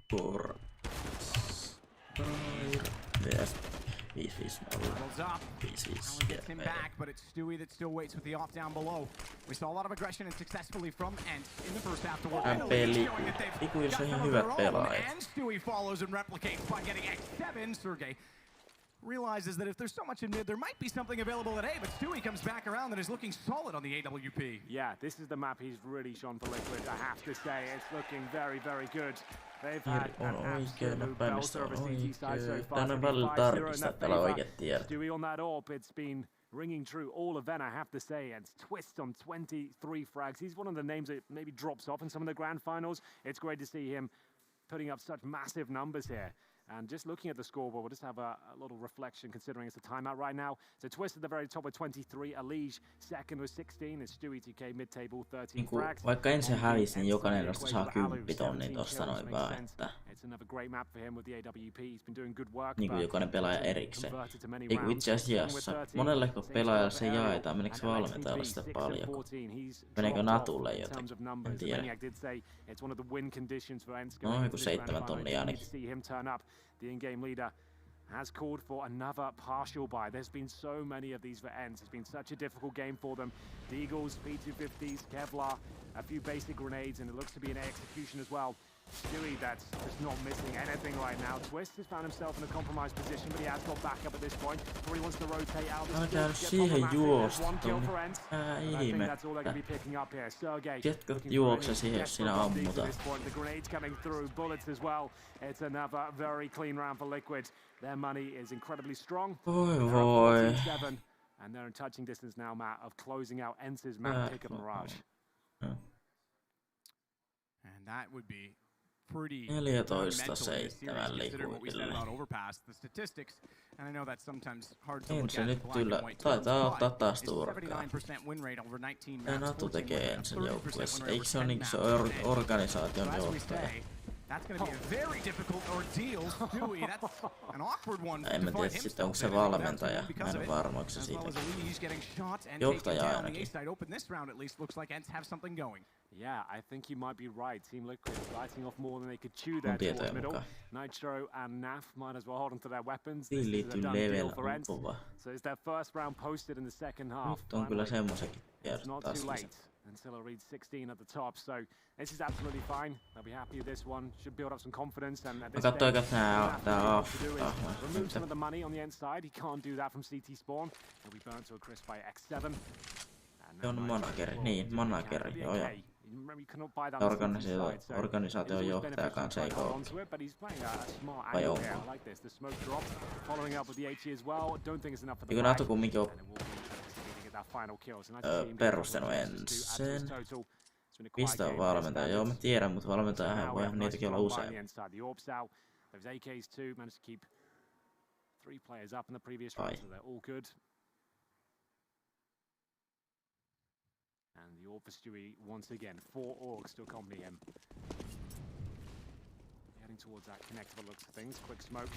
Por. Yes. 5-5. Gets him back, but it's Stewie that still waits with the off down below. We saw a lot of aggression and successfully from Ence in the first half to work. Peli. Ikuissa ihan hyvät pelaajat. And Stewie follows and replicates by getting X7. Sergey realizes that if there's so much in mid, there might be something available at A, but Stewie comes back around and is looking solid on the AWP. Yeah, this is the map he's really shone for Liquid, I have to say. It's looking very, very good. They've had an absolute belter of a CT side so far. Stewie on that AWP, it's been ringing true all event, I have to say. And Twist on 23 frags. He's one of the names that maybe drops off in some of the grand finals. It's great to see him putting up such massive numbers here. And just looking at the scoreboard, we'll just have a little reflection considering it's a timeout right now. So Twist at the very top with 23, Alige second with 16, and Stewie TK mid-table 13 frags. Vaikka ensin hävisi, niin jokainen noista saa 10 tonnia tosta noin vaan, että niinku jokainen pelaaja erikseen. Eiku itse asiassa, monelleko pelaajalle se jaetaan, meneekö se valmentajalle sitä paljon? Meneekö Natulle jotenkin? En tiedä. No joku 7 tonnia ainakin. The in-game leader has called for another partial buy. There's been so many of these for Ence. It's been such a difficult game for them. Deagles, P250s, Kevlar, a few basic grenades, and it looks to be an execution as well. Stewie, that's just not missing anything right now. Twist has found himself in a compromised position, but he has got back up at this point. He wants to rotate out. Siihen juosta. Ihmettä. Tiedätkö juokse siihen, jos sinä ammutaan? The grenades coming through, bullets as well. It's another very clean round for Liquid. Their money is incredibly strong. Voi. And they're in touching distance now, Matt, of closing out Ence's map pick of Mirage. And that would be pretty 14-7 Liquidille. Ence nyt kyllä taitaa ottaa taas turkaa. Ja Natu tekee Encen joukkueessa. Eikö se ole niinku se organisaation johtaja? That's going to be a very difficult ordeal. Stewie, that's an awkward one. En mä tiedä sitten onko se valmentaja. Mä en ole varma, onko se siitä. Johtaja ainakin. Yeah, I think you might be right. Team Liquid biting off more than they could chew there towards middle. Nitro and Naf might as well hold onto their weapons. This is a done deal for Ence. So it's their first round posted in the second half. Nyt on kyllä semmoisenkin it's not too late until it reads 16 at the top. So this is absolutely fine. They'll be happy with this one. Should build up some confidence. And at this stage, remove some of the money on the Ence side. He can't do that from CT spawn. He'll be burnt to a crisp by X7. Se on manageri, niin manageri, joo. Organisaation johtaja kanssa ei ole. Vai onko? Eikö Natu kumminkin ole perustanut Encen? Mistä on valmentaja? Joo, mä tiedän, mutta valmentajahan voi niitäkin olla usein. Ai. And the AWP for Stewie once again. 4 orgs to accompany him. Heading towards that connect by the looks of things. Quick smoke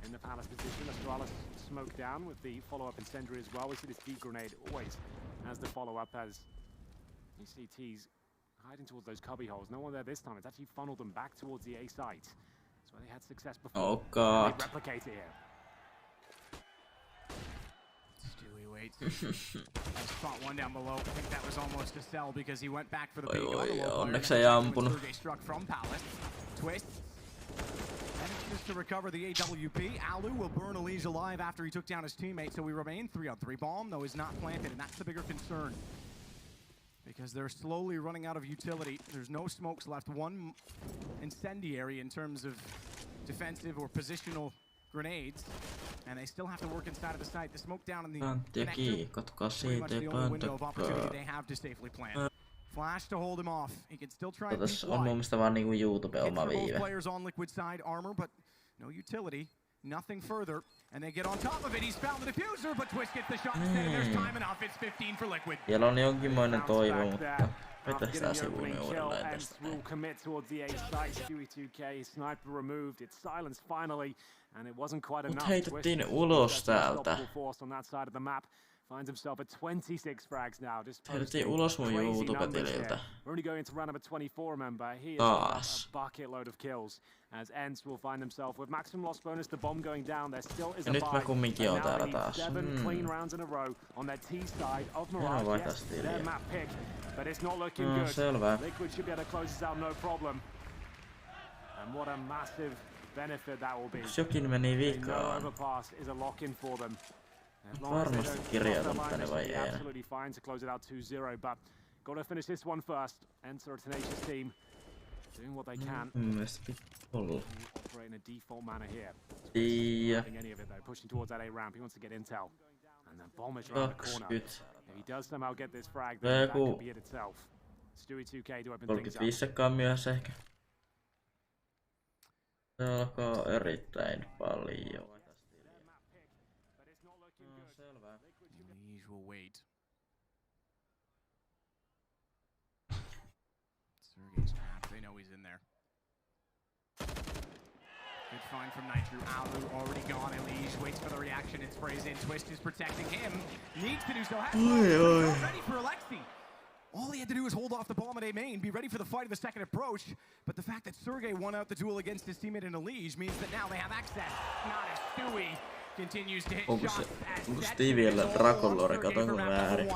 in the Palace position. Astralis smoke down with the follow-up incendiary as well. We see this deep grenade always as the follow-up as you see T's hiding towards those cubby holes. No one there this time. It's actually funneled them back towards the A site. That's where they had success before. Oh God. They replicate it here. Spot one down below. I think that was almost a sell because he went back for the big onneksi ei ampunut. Struck from Pavelzz. Twist. Manages to recover the AWP. Alu will burn Alige alive after he took down his teammate, so we remain 3-on-3. Bomb, though, is not planted, and that's the bigger concern. Because they're slowly running out of utility. There's no smokes left. One incendiary in terms of defensive or positional grenades. And they still have to work inside of the site. The smoke down in the connector, pretty much the only window of opportunity they have to safely plant. Flash to hold him off. He can still try and on mun mielestä vaan niinku YouTube oma viive. Players on Liquid side armor, but no utility. nothing further. And they get on top of it. He's found the diffuser, but Twist gets the shot instead, and there's time enough. It's 15 for Liquid. Siellä on jonkinmoinen toivo, mutta vetästään sivuun uudelleen tästä. Will commit towards the A site. Stewie 2K, sniper removed. It's silence finally, and it wasn't quite enough. Heitettiin ulos täältä. Finds himself at 26 frags now. Heitettiin ulos mun YouTube-tililtä. We're only going to round number 24, remember. He is Taas. a bucket load of kills. As Ence will find himself with maximum loss bonus, the bomb going down. There still is a nyt mä kumminkin oon täällä taas. 7 clean rounds in a row on their T side of Mirage. Yes, their map pick, but it's not looking good. Selvä. Liquid should be able to close this out, no problem. And what a massive benefit that will be. Jos jokin meni No vikaan. overpass is a lock-in for them. Varmasti kirjoitan tänne vai ei. Absolutely fine to close it out 2-0, but gotta finish this one first. Enter a tenacious team, doing what they can. Mielestäni pitää olla. Operate in a default manner here. Tiiä. Any of it though, pushing towards that A ramp. He wants to get intel, and then bomb is around the corner. 20. If he does somehow get this frag, then that could be it itself. Stewie 2K to open things up. 35 sekkaa myös ehkä. Se alkaa erittäin paljon. Selvä. Liege will wait. Sergey's trapped. They know he's in there. Good find from Nitro. Alu already gone. Liege waits for the reaction and sprays in. Twist is protecting him. Needs to do so. Has not ready for Alexi. All he had to do was hold off the bomb at A main, be ready for the fight of the second approach. But the fact that Sergey won out the duel against his teammate in Liege means that now they have access. Not as Stewie continues to hit shots. Onko Steviellä Dragonlore, katonko väärin? 16-8,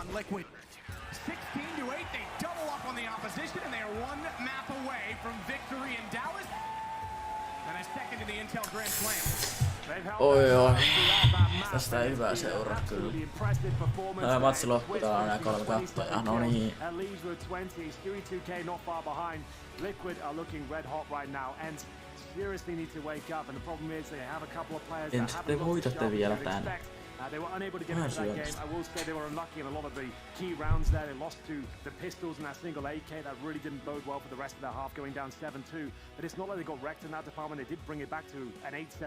they double up on the opposition, and they are one map away from victory in Dallas. And a second to the Intel Grand Slam. Oi. Tästä ei hyvää seuraa kyllä. Tää matsi loppuu, täällä on nää 3 kattoja. No niin. Ence, te voitatte vielä tän. They were unable to get into that game. I will say they were unlucky in a lot of the key rounds there. They lost to the Pistols in that single AK. That really didn't bode well for the rest of their half, going down 7-2. But it's not like they got wrecked in that department. They did bring it back to an 8-7.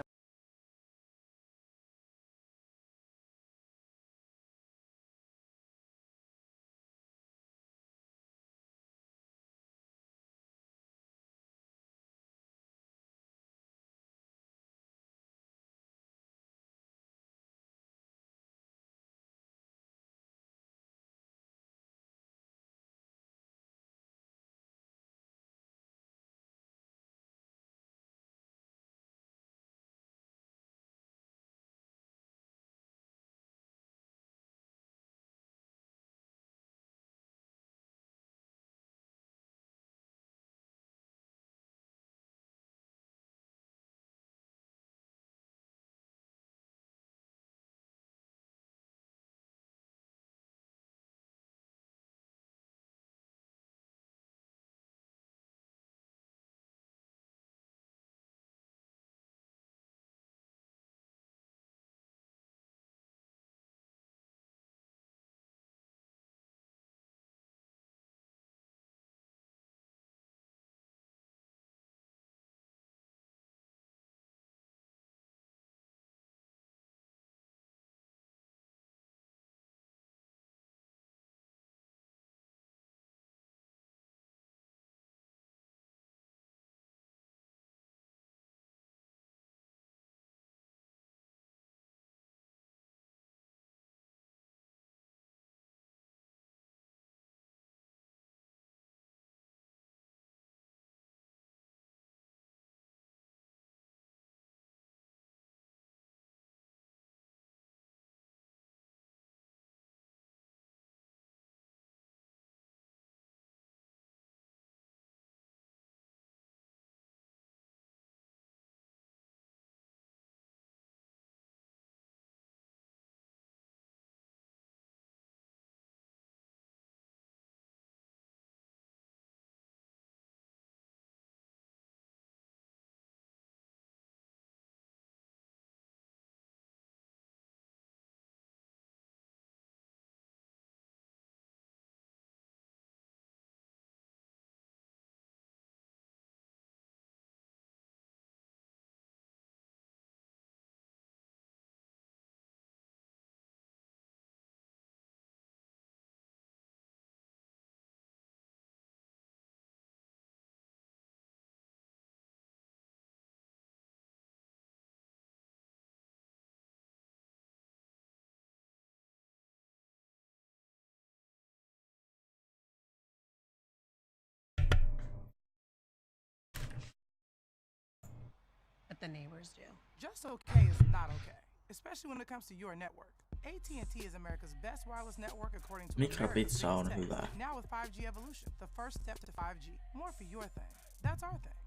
what the neighbors do. Just okay is not okay, especially when it comes to your network. AT&T is America's best wireless network according to America's Mikrapizza on biggest hyvä. tech. Now with 5G evolution, the first step to 5G. More for your thing. That's our thing.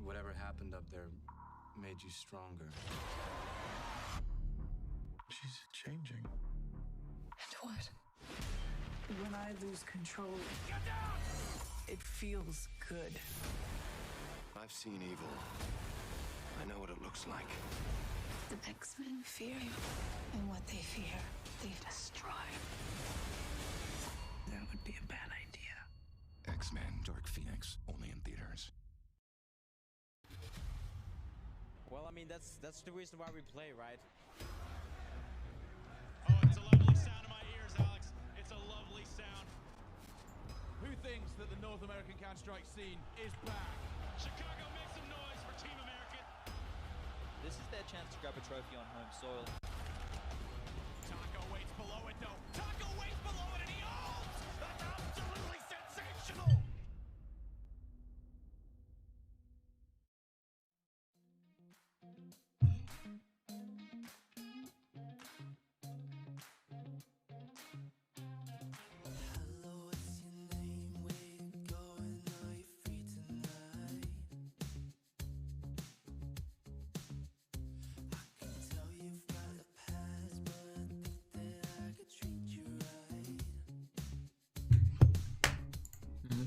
Whatever happened up there made you stronger. She's changing. And what? When I lose control, it feels good. I've seen evil. I know what it looks like. The X-Men fear you, and what they fear, they destroy. That would be a bad idea. X-Men Dark Phoenix, only in theaters. Well, I mean, that's the reason why we play, right? Oh, it's a lovely sound in my ears, Alex. It's a lovely sound. Who thinks that the North American Counter-Strike scene is back? Chicago, make some noise for Team America. This is their chance to grab a trophy on home soil. Taco waits below it, though. Taco waits below it, and he holds! That's absolutely sensational!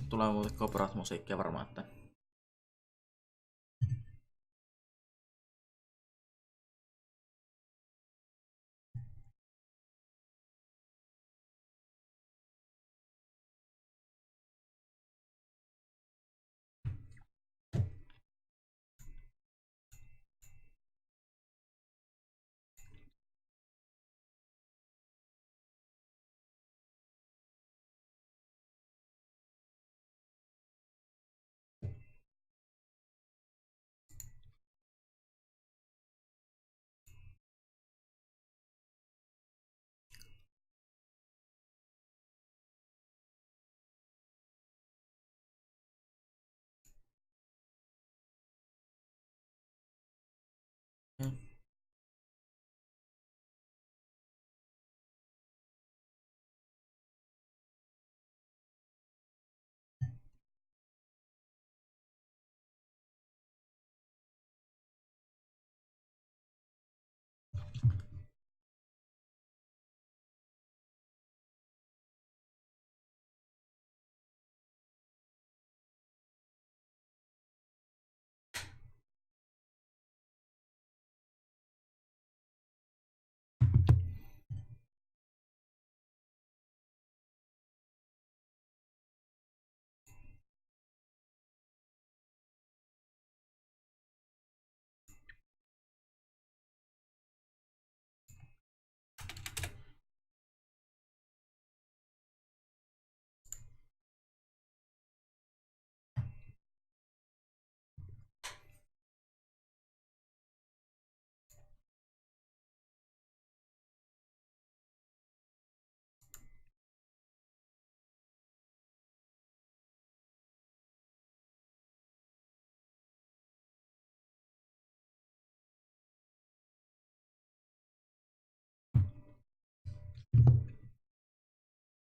Tulee muuten koprat musiikkia varmaan, että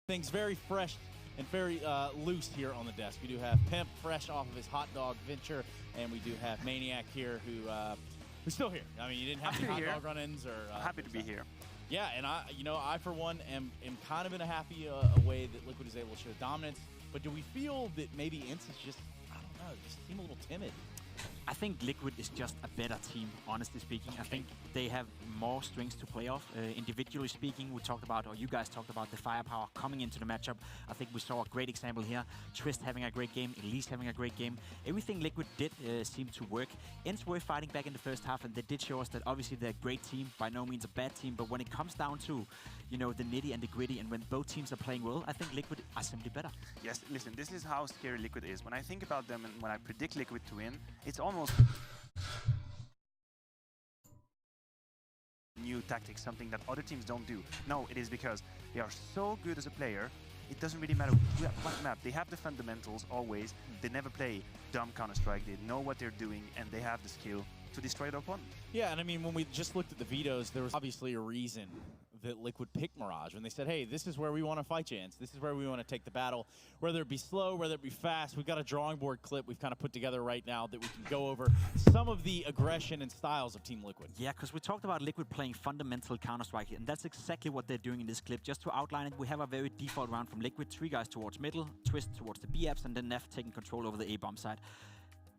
Things very fresh and very loose here on the desk. We do have Pimp fresh off of his hot dog venture, and we do have Maniac here who's still here. I mean, you didn't have any hot dog run-ins or... happy to be here. Yeah, and I for one am kind of in a happy way that Liquid is able to show dominance. But do we feel that maybe Ence is just, I don't know, just seem a little timid? I think Liquid is just a better team, honestly speaking. I think they have more strings to play off. Individually speaking, we talked about, or you guys talked about the firepower coming into the matchup. I think we saw a great example here. Twist having a great game, Elise having a great game. Everything Liquid did seemed to work. Ence were fighting back in the first half, and they did show us that obviously they're a great team, by no means a bad team. But when it comes down to, you know, the nitty and the gritty, and when both teams are playing well, I think Liquid are simply better. Yes, listen, this is how scary Liquid is. When I think about them and when I predict Liquid to win, it's almost new tactics, something that other teams don't do. No, it is because they are so good as a player it doesn't really matter what map. They have the fundamentals always. They never play dumb Counter-Strike. They know what they're doing, and they have the skill to destroy their opponent. Yeah, and I mean, when we just looked at the vetoes, there was obviously a reason that Liquid picked Mirage. When they said, hey, this is where we want to fight you, Ence. This is where we want to take the battle. Whether it be slow, whether it be fast, we've got a drawing board clip we've kind of put together right now that we can go over some of the aggression and styles of Team Liquid. Yeah, because we talked about Liquid playing fundamental Counter-Strike, and that's exactly what they're doing in this clip. Just to outline it, we have a very default round from Liquid. 3 guys towards middle, Twist towards the B-apps, and then Neff taking control over the A-bomb side.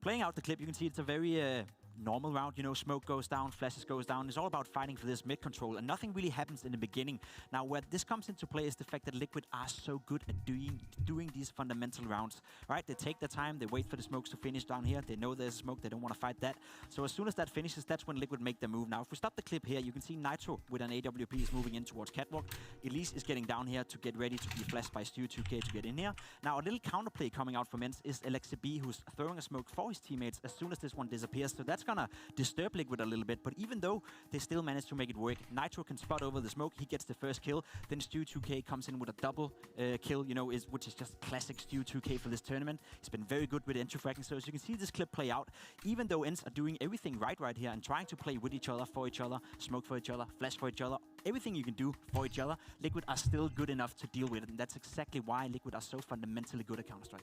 Playing out the clip, you can see it's a very normal round. You know, smoke goes down, flashes goes down. It's all about fighting for this mid control, and nothing really happens in the beginning. Now, where this comes into play is the fact that Liquid are so good at doing these fundamental rounds, right? They take their time, they wait for the smokes to finish down here. They know there's smoke, they don't want to fight that. So as soon as that finishes, that's when Liquid make their move. Now, if we stop the clip here, you can see Nitro with an AWP is moving in towards Catwalk. Elise is getting down here to get ready to be flashed by Stu2K to get in here. Now, a little counterplay coming out from Ence is Alexa B, who's throwing a smoke for his teammates as soon as this one disappears. So that's gonna disturb Liquid a little bit, but even though they still manage to make it work, Nitro can spot over the smoke, he gets the first kill, then Stu2K comes in with a double kill, you know, which is just classic Stu2K for this tournament. He's been very good with entry fracking, so as you can see this clip play out, even though Ence are doing everything right here and trying to play with each other, for each other, smoke for each other, flash for each other, everything you can do for each other, Liquid are still good enough to deal with it, and that's exactly why Liquid are so fundamentally good at Counter-Strike.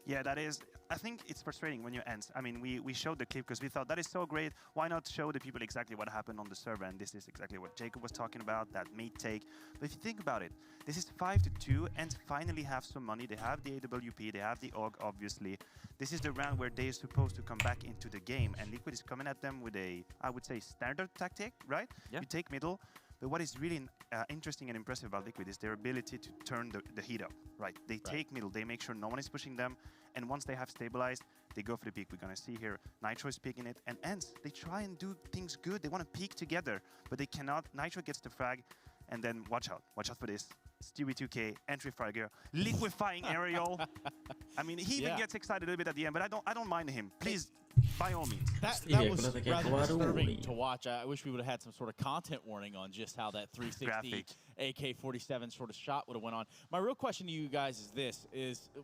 Yeah, that is. I think it's frustrating when you're Ence. I mean, we showed the clip because we thought that is so great. Why not show the people exactly what happened on the server? And this is exactly what Jacob was talking about, that mid take. But if you think about it, this is 5-2, and finally have some money. They have the AWP, they have the AUG, obviously. This is the round where they're supposed to come back into the game, and Liquid is coming at them with a, I would say, standard tactic, right? Yeah. You take middle. But what is really interesting and impressive about Liquid is their ability to turn the heat up, right? They take middle, they make sure no one is pushing them, and once they have stabilized, they go for the peak. We're gonna see here, Nitro is peeking it, and Ence, they try and do things good. They want to peek together, but they cannot. Nitro gets the frag, and then watch out for this. Stewie2K, entry fragger, liquefying aerial. I mean, he even gets excited a little bit at the end, but I don't mind him. Please, by all means. That was rather disturbing to watch. I wish we would have had some sort of content warning on just how that 360 AK-47 sort of shot would have went on. My real question to you guys is this,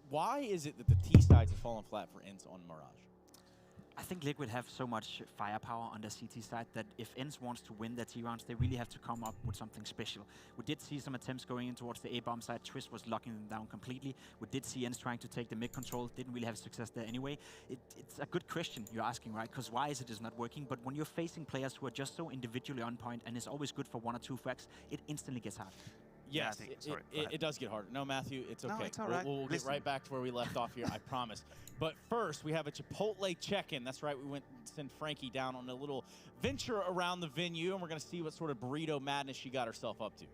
why is it that the T sides have fallen flat for Ence on Mirage? I think Liquid have so much firepower on the CT side that if Ence wants to win their T rounds, they really have to come up with something special. We did see some attempts going in towards the A-bomb side. Twist was locking them down completely. We did see Ence trying to take the mid control. Didn't really have success there anyway. It's a good question you're asking, right? Because why is it not working? But when you're facing players who are just so individually on point and it's always good for 1 or 2 frags, it instantly gets hard. Yes, it does get harder. No, Matthew, it's okay. No, it's all right. We'll get right back to where we left off here, I promise. But first, we have a Chipotle check-in. That's right, we went and sent Frankie down on a little venture around the venue, and we're going to see what sort of burrito madness she got herself up to.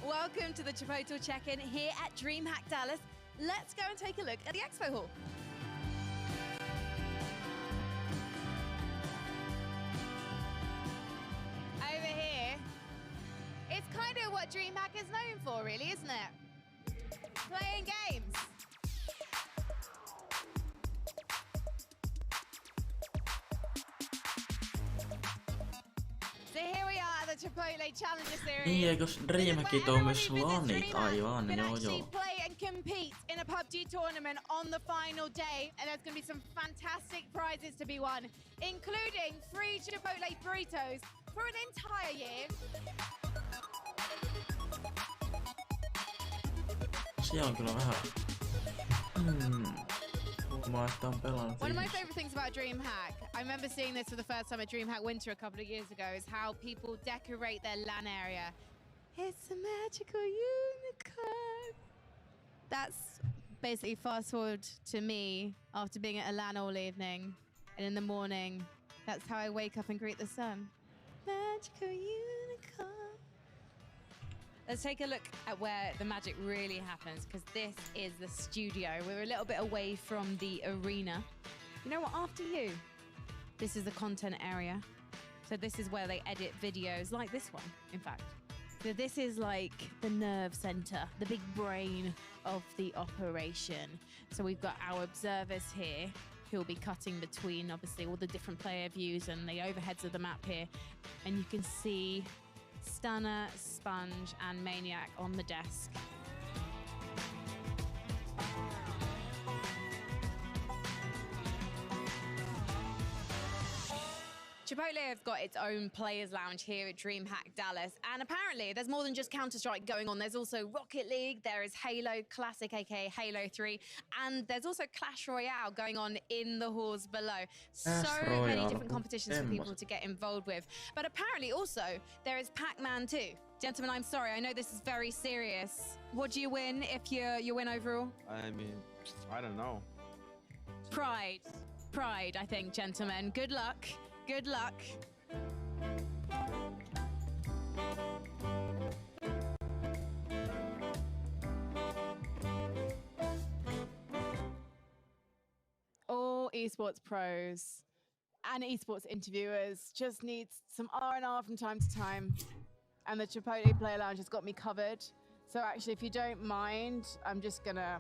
Welcome to the Chipotle check-in here at Dreamhack Dallas. Let's go and take a look at the expo hall. Over here, it's kind of what Dreamhack is known for, really, isn't it? Playing games. So here we are at the Chipotle Challenger Series. Niin, eikö Dreamhackit on myös lanit? Aivan, joo. Play and compete in a PUBG tournament on the final day, and there's going to be some fantastic prizes to be won, including free Chipotle burritos for an entire year. Se on kyllä vähän. One of my favorite things about Dreamhack, I remember seeing this for the first time at Dreamhack Winter a couple of years ago, is how people decorate their LAN area. It's a magical unicorn. That's basically fast forward to me after being at a LAN all evening, and in the morning, that's how I wake up and greet the sun. Magical unicorn. Let's take a look at where the magic really happens, because this is the studio. We're a little bit away from the arena. You know what, after you, this is the content area. So this is where they edit videos, like this one, in fact. So this is like the nerve center, the big brain of the operation. So we've got our observers here, who'll be cutting between, obviously, all the different player views and the overheads of the map here. And you can see Stunner, Sponge, and Maniac on the desk. Chipotle have got its own players' lounge here at Dreamhack Dallas, and apparently there's more than just Counter-Strike going on. There's also Rocket League, there is Halo Classic, aka Halo 3, and there's also Clash Royale going on in the halls below. So many different competitions for people to get involved with. But apparently also there is Pac-Man too. Gentlemen, I'm sorry, I know this is very serious. What do you win if you win overall? I mean, I don't know. Pride. Pride, I think, gentlemen. Good luck. Good luck. All esports pros and esports interviewers just need some R&R from time to time. And the Chipotle Player Lounge has got me covered. So actually, if you don't mind, I'm just gonna.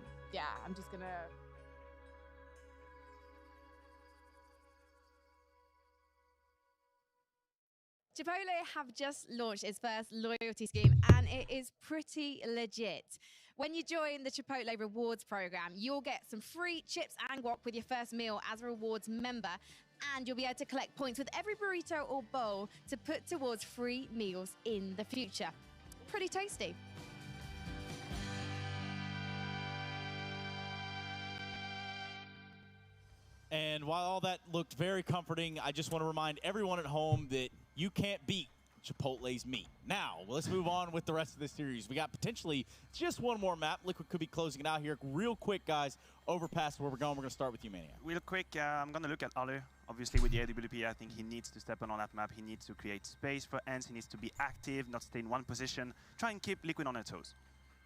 Chipotle have just launched its first loyalty scheme, and it is pretty legit. When you join the Chipotle Rewards program, you'll get some free chips and guac with your first meal as a rewards member, and you'll be able to collect points with every burrito or bowl to put towards free meals in the future. Pretty tasty. And while all that looked very comforting, I just want to remind everyone at home that you can't beat Chipotle's meat. Now, let's move on with the rest of this series. We got potentially just one more map. Liquid could be closing it out here. Real quick, guys, overpass where we're going. We're going to start with you, Maniac. Real quick, I'm going to look at Alu. Obviously, with the AWP, I think he needs to step on that map. He needs to create space for Ence. He needs to be active, not stay in one position. Try and keep Liquid on their toes.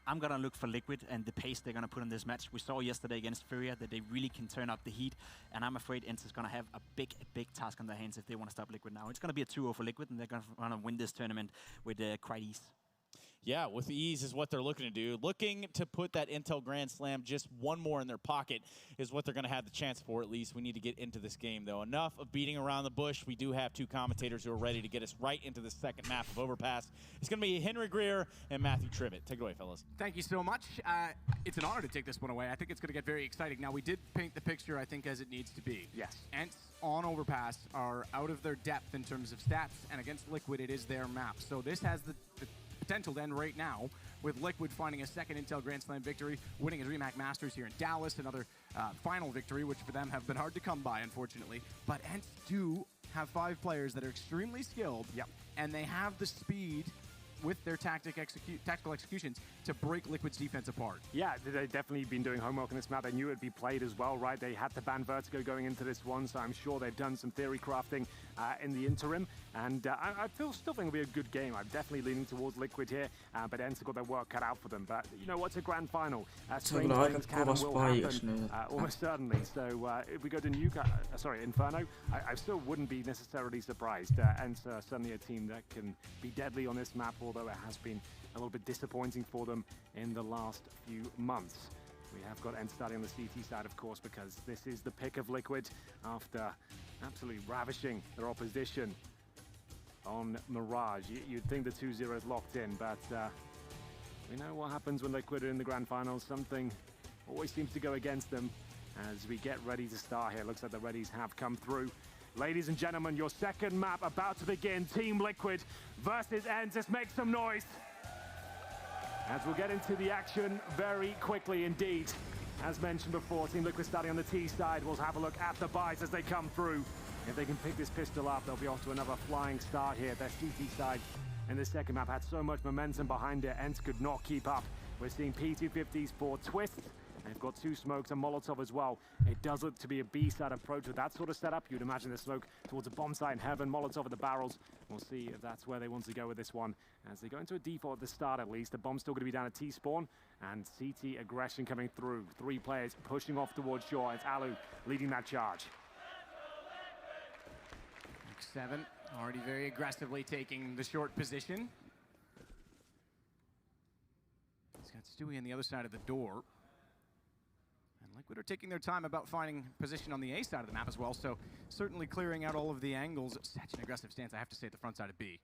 I'm going to look for Liquid and the pace they're going to put in this match. We saw yesterday against Furia that they really can turn up the heat, and I'm afraid Ence is going to have a big task on their hands if they want to stop Liquid now. It's going to be a 2-0 for Liquid, and they're going to win this tournament with quite ease. Yeah, with ease is what they're looking to do. Looking to put that Intel Grand Slam, just one more in their pocket is what they're going to have the chance for, at least. We need to get into this game, though. Enough of beating around the bush. We do have two commentators who are ready to get us right into the second map of Overpass. It's going to be Henry Greer and Matthew Trivett. Take it away, fellas. Thank you so much. It's an honor to take this one away. I think it's going to get very exciting. Now, we did paint the picture, I think, as it needs to be. Yes. Ence on Overpass are out of their depth in terms of stats, and against Liquid, it is their map. So this has the potential to end right now with Liquid finding a second Intel Grand Slam victory, winning a Dreamhack Masters here in Dallas, another final victory, which for them have been hard to come by, unfortunately. But Ence do have 5 players that are extremely skilled, and they have the speed with their tactical executions to break Liquid's defense apart. Yeah, they've definitely been doing homework on this map. They knew it'd be played as well, right? They had to ban Vertigo going into this one, so I'm sure they've done some theory crafting in the interim. And I still think it'll be a good game. I'm definitely leaning towards Liquid here, but Ence have got their work cut out for them. But you know what's a grand final? Strange things can and will happen, almost certainly. So if we go to Inferno, I still wouldn't be necessarily surprised. Ence are certainly a team that can be deadly on this map, although it has been a little bit disappointing for them in the last few months. We have got Ence starting on the CT side, of course, because this is the pick of Liquid after absolutely ravishing their opposition on Mirage. You'd think the 2-0 is locked in, but we know what happens when Liquid are in the grand finals. Something always seems to go against them as we get ready to start here. Looks like the readies have come through. Ladies and gentlemen, your second map about to begin. Team Liquid versus Ence. Let's make some noise as we'll get into the action very quickly indeed. As mentioned before, Team Liquid starting on the T side. We'll have a look at the buys as they come through. If they can pick this pistol up, they'll be off to another flying start here. Their CT side in the second map had so much momentum behind it, Ence could not keep up. We're seeing P250s for Twist. They've got 2 smokes and Molotov as well. It does look to be a B-side approach with that sort of setup. You'd imagine the smoke towards a bomb site in heaven, Molotov at the barrels. We'll see if that's where they want to go with this one. As they go into a default at the start at least, the bomb's still going to be down at T-spawn. And CT aggression coming through. 3 players pushing off towards shore. It's Alu leading that charge. X7 already very aggressively taking the short position. He's got Stewie on the other side of the door. And Liquid are taking their time about finding position on the A side of the map as well, so certainly clearing out all of the angles. Such an aggressive stance, I have to say, at the front side of B.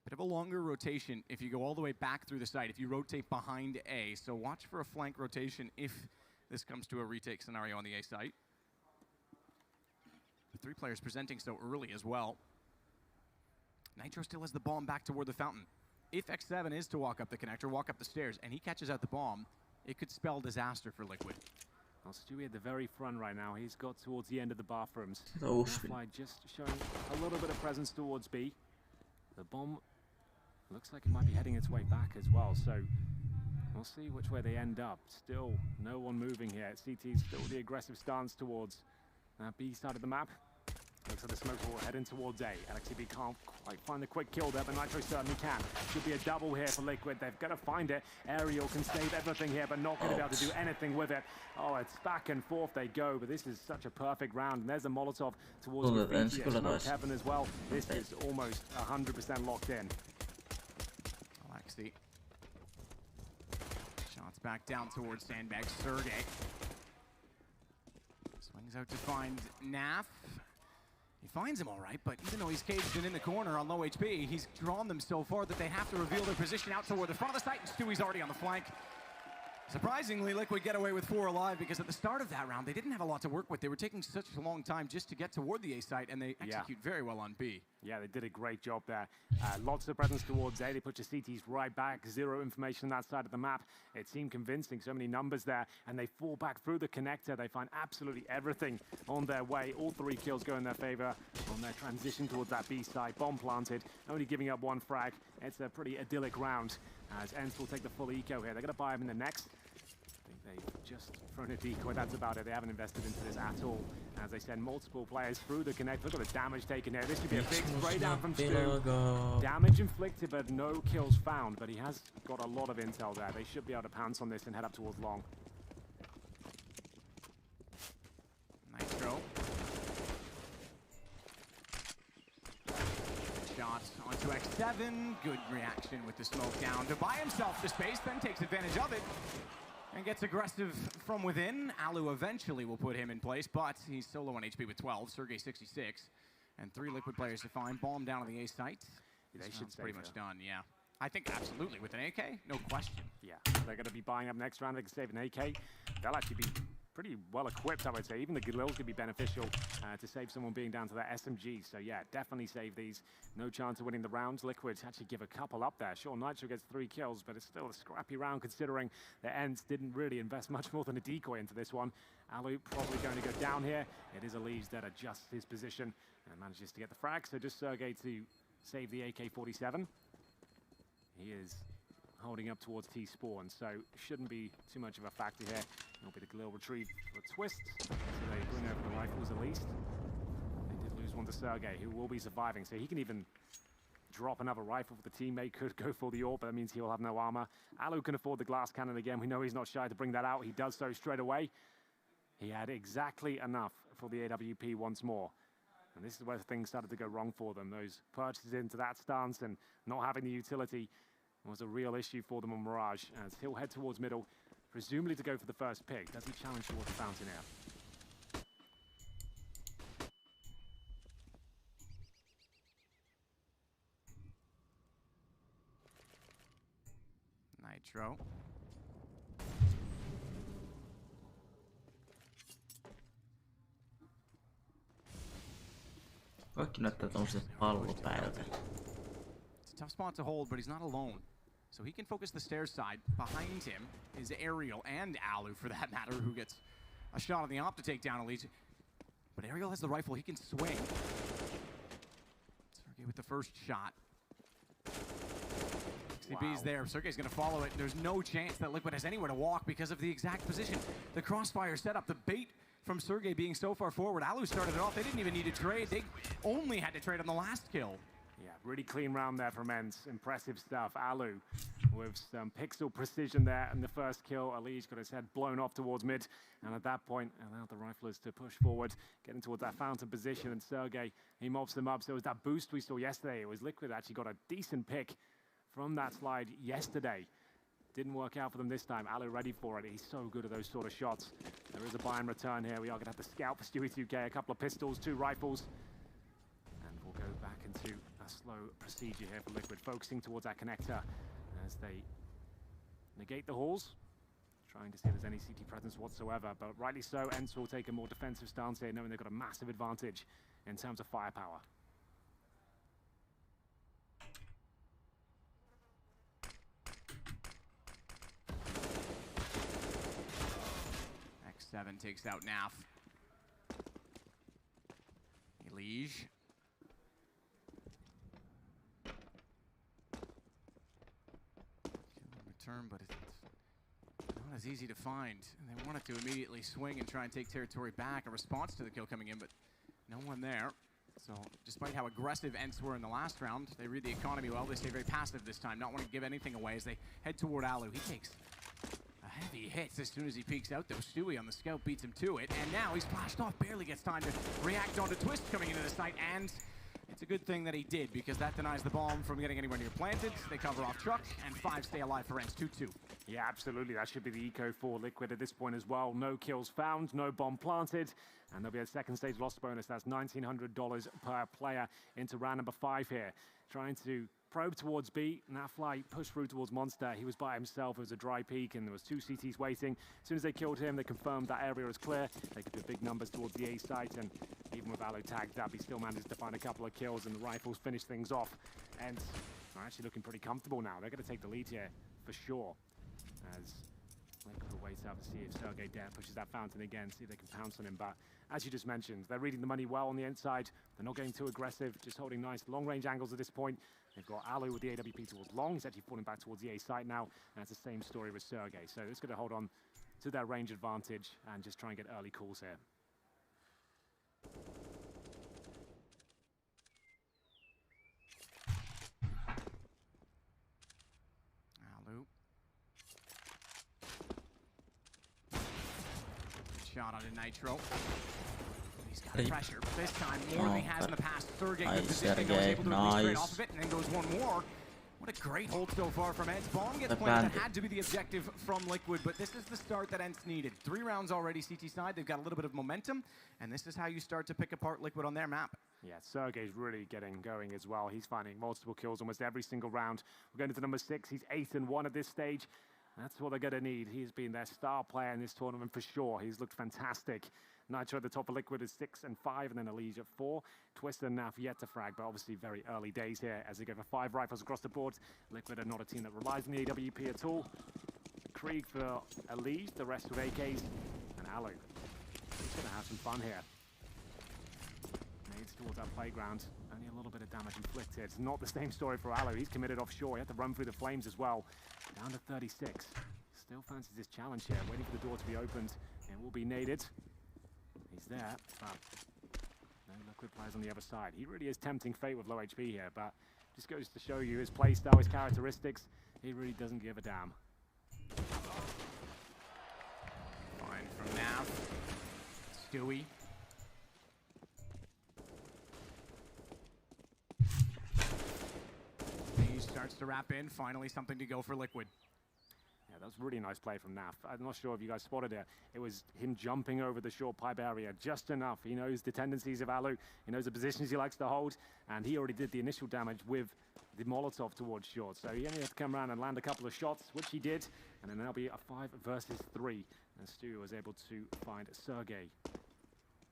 Bit of a longer rotation if you go all the way back through the site, if you rotate behind A. So watch for a flank rotation if this comes to a retake scenario on the A site. The 3 players presenting so early as well. Nitro still has the bomb back toward the fountain. If X7 is to walk up the connector, walk up the stairs, and he catches out the bomb, it could spell disaster for Liquid. Well, Stewie at the very front right now. He's got towards the end of the bathrooms. Fly just showing a little bit of presence towards B. The bomb looks like it might be heading its way back as well, so we'll see which way they end up. Still no one moving here. CT's still the aggressive stance towards B side of the map. Looks like the smoke will heading towards A. LXCB can't quite find the quick kill there, but Nitro certainly can. Should be a double here for Liquid. They've got to find it. Aerial can save everything here, but not going to be able to do anything with it. Oh, it's back and forth they go, but this is such a perfect round. And there's a Molotov towards Heaven as well. This is almost 100% locked in. Alexi. Shots back down towards Sandbag. Sergey swings out to find Naf. He finds him all right, but even though he's caged in the corner on low HP, he's drawn them so far that they have to reveal their position out toward the front of the site, and Stewie's already on the flank. Surprisingly, Liquid get away with 4 alive because at the start of that round, they didn't have a lot to work with. They were taking such a long time just to get toward the A site, and they execute very well on B. Yeah, they did a great job there. Lots of presence towards A. They put your CTs right back. 0 information on that side of the map. It seemed convincing. So many numbers there, and they fall back through the connector. They find absolutely everything on their way. All 3 kills go in their favor on their transition towards that B side. Bomb planted, only giving up 1 frag. It's a pretty idyllic round as Ence will take the full eco here. They're going to buy him in the next. They've just thrown a decoy, that's about it. They haven't invested into this at all. As they send multiple players through the connect. Look at the damage taken here. This could be a big spray down from Stu. Damage inflicted, but no kills found. But he has got a lot of intel there. They should be able to pounce on this and head up towards long. Nitro. Shots onto X7. Good reaction with the smoke down to buy himself the space, then takes advantage of it. And gets aggressive from within. Alu eventually will put him in place, but he's so low on HP with 12. Sergey 66. And 3 Liquid players to find. Bomb down on the A site. They should pretty much done, yeah. I think absolutely with an AK, no question. Yeah, they're going to be buying up next round. They can save an AK. They'll actually be pretty well equipped, I would say. Even the Galil's could be beneficial to save someone being down to their SMG. So yeah, definitely save these. No chance of winning the rounds. Liquid actually give a couple up there. Sure, Nitro gets 3 kills, but it's still a scrappy round considering the Ence didn't really invest much more than a decoy into this one. Alu probably going to go down here. It is Elise that adjusts his position and manages to get the frag. So just Sergey to save the AK-47. He is holding up towards T-spawn, so shouldn't be too much of a factor here. It'll be the Galil retrieve for a twist, so they bring over the rifles at least. They did lose one to Sergey, who will be surviving, so he can even drop another rifle if the teammate could go for the AWP, but that means he'll have no armor. Alu can afford the glass cannon again. We know he's not shy to bring that out. He does so straight away. He had exactly enough for the AWP once more. And this is where things started to go wrong for them. Those purchases into that stance and not having the utility was a real issue for them on Mirage, as he'll head towards middle, presumably to go for the first pick. Does he challenge towards the fountain here? Nitro. Kaikki näyttää tommoset pallopäiltä. It's a tough spot to hold, but he's not alone. So he can focus the stairs side. Behind him is Ariel and Alu, for that matter, who gets a shot on the op to take down Elise. But Ariel has the rifle. He can swing. Sergey with the first shot. XCB's there. Sergey's going to follow it. There's no chance that Liquid has anywhere to walk because of the exact position. The crossfire setup, the bait from Sergey being so far forward. Alu started it off. They didn't even need to trade. They only had to trade on the last kill. Yeah, really clean round there from Ence. Impressive stuff. Alu with some pixel precision there in the first kill. Ali's got his head blown off towards mid, and at that point allowed the riflers to push forward, getting towards that fountain position, and Sergey, he mobs them up. So it was that boost we saw yesterday. It was Liquid actually got a decent pick from that slide yesterday. didn't work out for them this time. Alu ready for it. He's so good at those sort of shots. There is a buy and return here. We are going to have to scout for Stewie 2K. A couple of pistols, 2 rifles. And we'll go back into a slow procedure here for Liquid, focusing towards that connector as they negate the halls. Trying to see if there's any CT presence whatsoever, but rightly so, Ence will take a more defensive stance here, knowing they've got a massive advantage in terms of firepower. X7 takes out Naf. Elige. Return, but it's not as easy to find. And they wanted to immediately swing and try and take territory back, a response to the kill coming in, but no one there. So despite how aggressive Ence were in the last round, they read the economy well. They stay very passive this time, not wanting to give anything away as they head toward Alu. He takes a heavy hit as soon as he peeks out, though. Stewie on the scout beats him to it, and now he's flashed off, barely gets time to react onto Twist coming into the site, and it's a good thing that he did, because that denies the bomb from getting anywhere near planted. They cover off truck, and 5 stay alive for Ence, 2-2. Yeah, absolutely. That should be the eco for Liquid at this point as well. No kills found, no bomb planted, and there'll be a second stage loss bonus. That's $1,900 per player into round number 5 here. Trying to probe towards B, and that fly pushed through towards Monster. He was by himself. It was a dry peak, and there was 2 CTs waiting. As soon as they killed him, they confirmed that area was clear. They could do big numbers towards the A site, and even with Alu tagged up, he still managed to find a couple of kills, and the rifles finished things off. And they're actually looking pretty comfortable now. They're going to take the lead here for sure. As Liquid waits out to see if Sergey Dare pushes that fountain again, see if they can pounce on him. But as you just mentioned, they're reading the money well on the inside. They're not getting too aggressive, just holding nice long-range angles at this point. They've got Alu with the AWP towards long. He's actually falling back towards the A site now, and it's the same story with Sergey. So they're just going to hold on to their range advantage and just try and get early calls here. Alu. Shot on a Nitro. He's got pressure, but this time more than he has in the past. Sergey good positioning, goes able to release straight off of it, and then goes one more. What a great hold so far from Ence. Bomb gets planted. That had to be the objective from Liquid, but this is the start that Ence needed. 3 rounds already CT side. They've got a little bit of momentum, and this is how you start to pick apart Liquid on their map. Yeah, Sergey's really getting going as well. He's finding multiple kills almost every single round. We're going to number 6. He's 8-1 at this stage. That's what they're going to need. He's been their star player in this tournament for sure. He's looked fantastic. Nitro at the top of Liquid is 6 and 5, and then Elige at 4. Twist and Naf yet to frag, but obviously very early days here as they go for 5 rifles across the board. Liquid are not a team that relies on the AWP at all. Krieg for Elige, the rest with AKs, and Alu. He's going to have some fun here. Nades towards that playground. Only a little bit of damage inflicted. Not the same story for Alu. He's committed offshore. He had to run through the flames as well. Down to 36. Still fancies this challenge here, waiting for the door to be opened, and will be naded. He's there, but no Liquid players on the other side. He really is tempting fate with low HP here, but just goes to show you his playstyle, his characteristics. He really doesn't give a damn. Fine from Nav. Stewie. He starts to wrap in. Finally something to go for Liquid. Yeah, that was a really nice play from Naf. I'm not sure if you guys spotted it. It was him jumping over the short pipe area just enough. He knows the tendencies of Alu. He knows the positions he likes to hold. And he already did the initial damage with the Molotov towards short. So he only has to come around and land a couple of shots, which he did. And then that'll be a 5 versus 3. And Stu was able to find Sergey.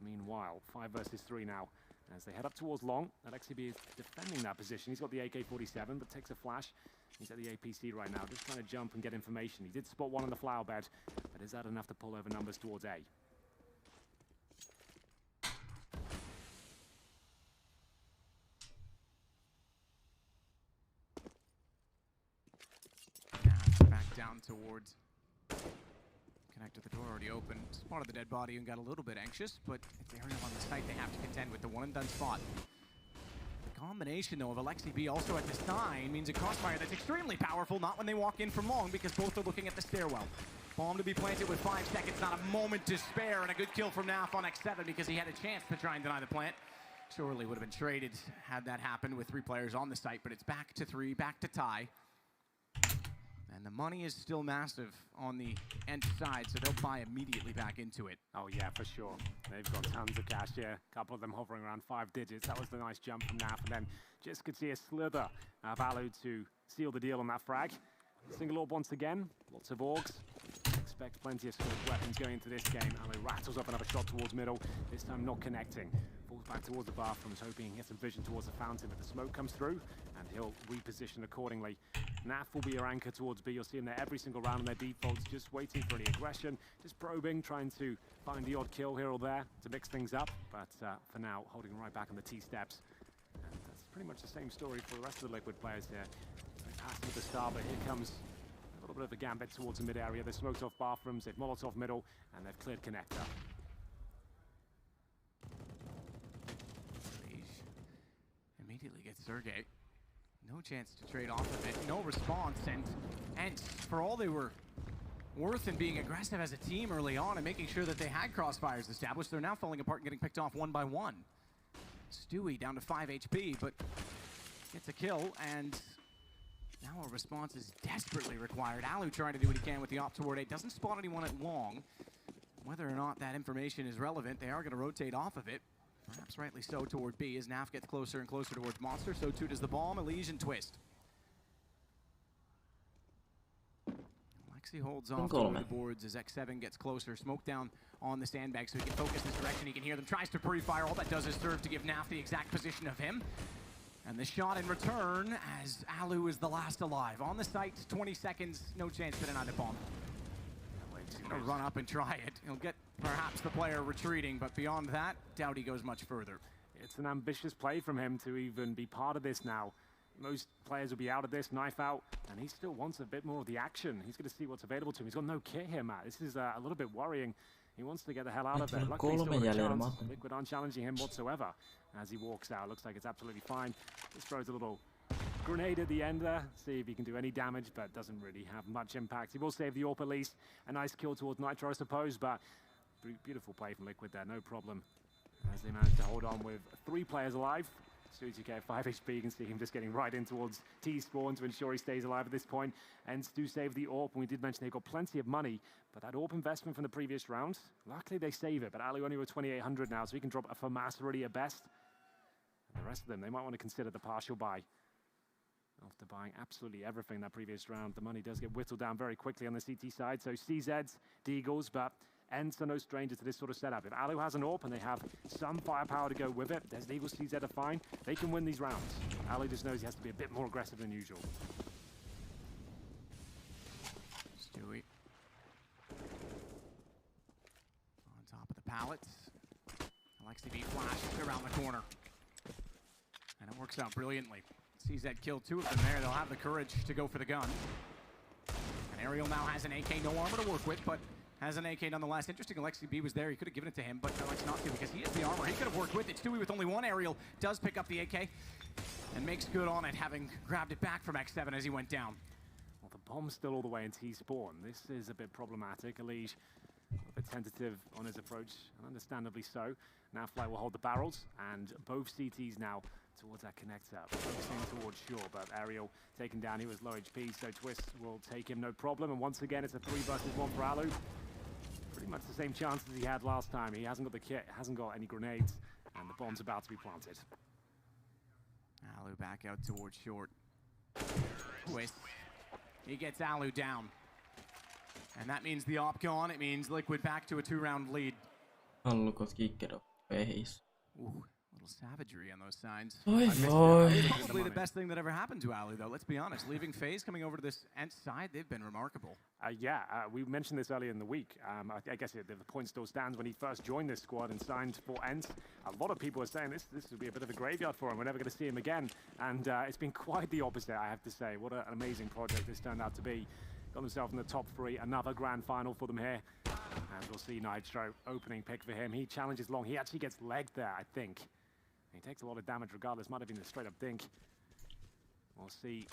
Meanwhile, 5 versus 3 now. As they head up towards long, Alexibi is defending that position. He's got the AK-47, but takes a flash. He's at the APC right now, just trying to jump and get information. He did spot one on the flower bed, but is that enough to pull over numbers towards A? Back down towards connected, the door already open. Spotted the dead body and got a little bit anxious, but it's Ariel on the site they have to contend with, the one and done spot. The combination, though, of Alexi B also at the sign means a crossfire that's extremely powerful, not when they walk in from long, because both are looking at the stairwell. Bomb to be planted with 5 seconds, not a moment to spare, and a good kill from Naf on X7 because he had a chance to try and deny the plant. Surely would have been traded had that happened with 3 players on the site, but it's back to 3, back to tie. And the money is still massive on the Ence side, so they'll buy immediately back into it. Oh yeah, for sure. They've got tons of cash here. A couple of them hovering around 5 digits. That was the nice jump from Naf, and then just could see a slither of Alu to seal the deal on that frag. Single orb once again. Lots of orgs. Expect plenty of scope weapons going into this game. Alu rattles up another shot towards middle. This time not connecting. Falls back towards the bathrooms, hoping he gets some vision towards the fountain, but the smoke comes through, and he'll reposition accordingly. Naf will be your anchor towards B. You'll see him there every single round on their defaults, just waiting for any aggression, just probing, trying to find the odd kill here or there to mix things up. But for now, holding right back on the T steps. And that's pretty much the same story for the rest of the Liquid players here. They passed with the star, but here comes a little bit of a gambit towards the mid area. They've smoked off bathrooms, they've Molotov middle, and they've cleared connector. Immediately gets Sergey. No chance to trade off of it, no response, and Ence, for all they were worth in being aggressive as a team early on and making sure that they had crossfires established, they're now falling apart and getting picked off one by one. Stewie down to 5 HP, but gets a kill, and now a response is desperately required. Alu trying to do what he can with the op toward A, doesn't spot anyone at long. Whether or not that information is relevant, they are going to rotate off of it. Perhaps rightly so toward B as Naf gets closer and closer towards Monster. So too does the bomb, Elysian twist. Lexi holds off the boards as X7 gets closer. Smoke down on the sandbag so he can focus this direction. He can hear them. Tries to pre-fire. All that does is serve to give Naf the exact position of him. And the shot in return as Alu is the last alive. On the site, 20 seconds. No chance to deny the bomb. He's going to run up and try it. He'll get perhaps the player retreating, but beyond that, doubt he goes much further. It's an ambitious play from him to even be part of this now. Most players will be out of this, knife out, and he still wants a bit more of the action. He's going to see what's available to him. He's got no kit here, Matt. This is a little bit worrying. He wants to get the hell out of there. Luckily, he's still got a chance. Liquid aren't challenging him whatsoever as he walks out. Looks like it's absolutely fine. Just throws a little grenade at the end there, see if he can do any damage, but doesn't really have much impact. He will save the AWP at least. A nice kill towards Nitro, I suppose, but beautiful play from Liquid there, no problem. As they manage to hold on with 3 players alive. Stewie 5 HP, you can see him just getting right in towards T-spawn to ensure he stays alive at this point. Ence do save the AWP, and we did mention they've got plenty of money, but that AWP investment from the previous round, luckily they save it, but Alu only with 2,800 now, so he can drop a FAMAS already at best. And the rest of them, they might want to consider the partial buy. After buying absolutely everything that previous round, the money does get whittled down very quickly on the CT side. So CZs, Deagles, but Ence are no stranger to this sort of setup. If Alu has an AWP and they have some firepower to go with it, there's Deagles, CZ are fine. They can win these rounds. Alu just knows he has to be a bit more aggressive than usual. Stewie on top of the pallets. Alexi B flashes around the corner. And it works out brilliantly. CZ killed 2 of them there. They'll have the courage to go for the gun. And Ariel now has an AK, no armor to work with, but has an AK nonetheless. Interesting, Alexi B was there. He could have given it to him, but elects not to because he has the armor. He could have worked with it. Stewie with only 1. Ariel does pick up the AK and makes good on it, having grabbed it back from X7 as he went down. Well, the bomb's still all the way in T-spawn. This is a bit problematic. Elige a bit tentative on his approach, and understandably so. Now Flight will hold the barrels, and both CTs now towards that connector, focusing towards Shore, but Ariel taken down. He was low HP, so Twist will take him no problem. And once again, it's a 3 versus 1 for Alu. Pretty much the same chances he had last time. He hasn't got the kit, hasn't got any grenades, and the bomb's about to be planted. Alu back out towards Short. Twist. He gets Alu down. And that means the op gone. It means Liquid back to a 2-round lead. Ooh. Savagery on those signs. Probably the best thing that ever happened to Alu, though. Let's be honest. Leaving FaZe, coming over to this Ence side, they've been remarkable. We mentioned this earlier in the week. I guess the point still stands when he first joined this squad and signed for Ence. A lot of people are saying this would be a bit of a graveyard for him. We're never going to see him again. And it's been quite the opposite, I have to say. What an amazing project this turned out to be. Got himself in the top 3. Another grand final for them here. And we'll see Nitro opening pick for him. He challenges long. He actually gets legged there, I think. He takes a lot of damage regardless, might have been a straight up dink. We'll see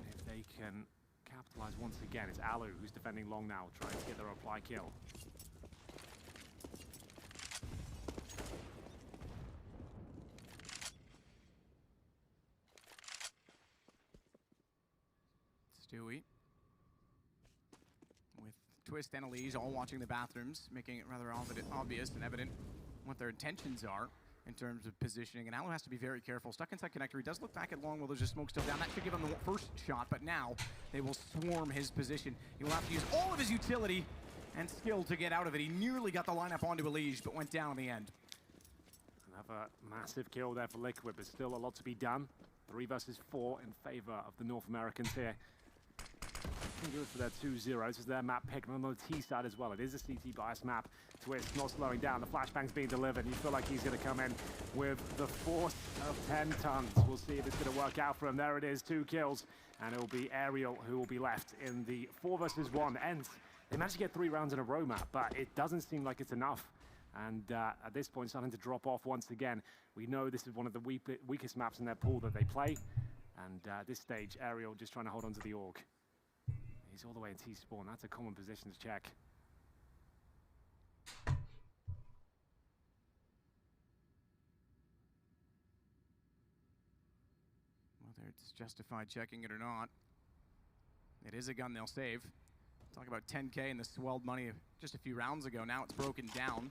if they can capitalize once again. It's Alu who's defending long now, trying to get the reply kill. Stewie Twist and Elise all watching the bathrooms, making it rather obvious and evident what their intentions are in terms of positioning. And Alu has to be very careful. Stuck inside connector. He does look back at long while there's a smoke still down. That should give him the first shot, but now they will swarm his position. He will have to use all of his utility and skill to get out of it. He nearly got the lineup onto Elise, but went down in the end. Another massive kill there for Liquid, but still a lot to be done. 3 versus 4 in favor of the North Americans here. Good for their 2-0. This is their map pick on the T side as well. It is a CT bias map. Twist not slowing down. The flashbang's being delivered. You feel like he's going to come in with the force of 10 tons. We'll see if it's going to work out for him. There it is, 2 kills. And it will be Aerial who will be left in the 4 versus 1. Ence, they managed to get 3 rounds in a row map, but it doesn't seem like it's enough. And at this point, starting to drop off once again. We know this is one of the weakest maps in their pool that they play. And at this stage, Aerial just trying to hold on to the org. He's all the way in T-spawn. That's a common positions check. Whether it's justified checking it or not, it is a gun they'll save. Talk about 10K and the swelled money just a few rounds ago. Now it's broken down.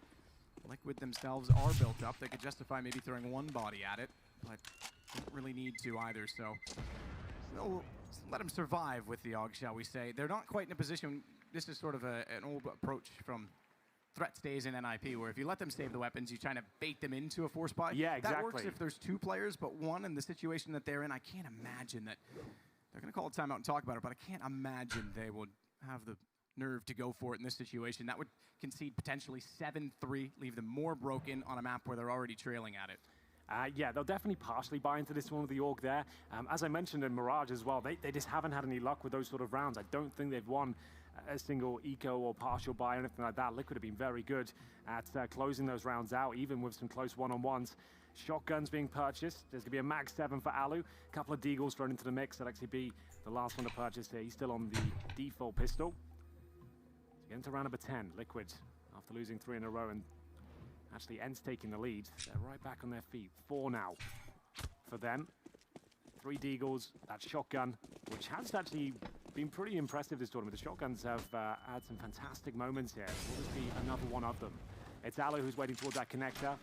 Liquid themselves are built up. They could justify maybe throwing 1 body at it, but don't really need to either, so they'll let them survive with the AUG, shall we say. They're not quite in a position, this is sort of an old approach from threat stays in NIP, where if you let them save the weapons, you try to bait them into a force buy. Yeah, exactly. That works if there's 2 players, but 1 in the situation that they're in, I can't imagine that. They're going to call a timeout and talk about it, but I can't imagine they would have the nerve to go for it in this situation. That would concede potentially 7-3, leave them more broken on a map where they're already trailing at it. Yeah, they'll definitely partially buy into this one with the org there. As I mentioned in Mirage as well, they just haven't had any luck with those sort of rounds. I don't think they've won a single eco or partial buy or anything like that. Liquid have been very good at closing those rounds out, even with some close one-on-ones. Shotguns being purchased. There's going to be a Mag 7 for Alu. A couple of Deagles thrown into the mix. That'll actually be the last one to purchase here. He's still on the default pistol. So getting to round number 10. Liquid, after losing 3 in a row, and actually Ence taking the lead. They're right back on their feet. 4 now for them. 3 Deagles, that shotgun, which has actually been pretty impressive this tournament. The shotguns have had some fantastic moments here. Will this be another one of them? It's Alu who's waiting towards that connector.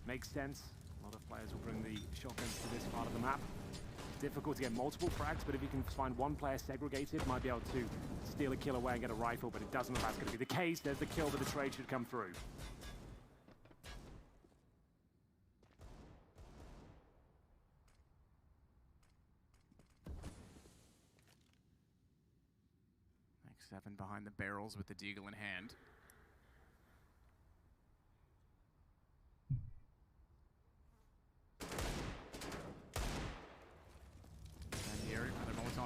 Makes sense. A lot of players will bring the shotguns to this part of the map. Difficult to get multiple frags, but if you can find 1 player segregated, might be able to steal a kill away and get a rifle, but it doesn't look like that's going to be the case. There's the kill, but the trade should come through. Mag 7 behind the barrels with the Deagle in hand.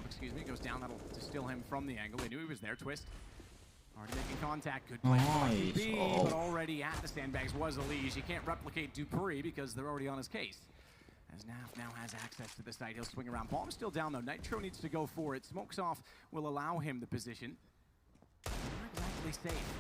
Excuse me, goes down. That'll distill him from the angle. They knew he was there. Twist already making contact. Good play by TB, but already at the sandbags was Elise. You can't replicate Dupree because they're already on his case. As Naf now has access to the site, he'll swing around. Bomb's still down though. Nitro needs to go for it. Smokes off will allow him the position. Not exactly safe.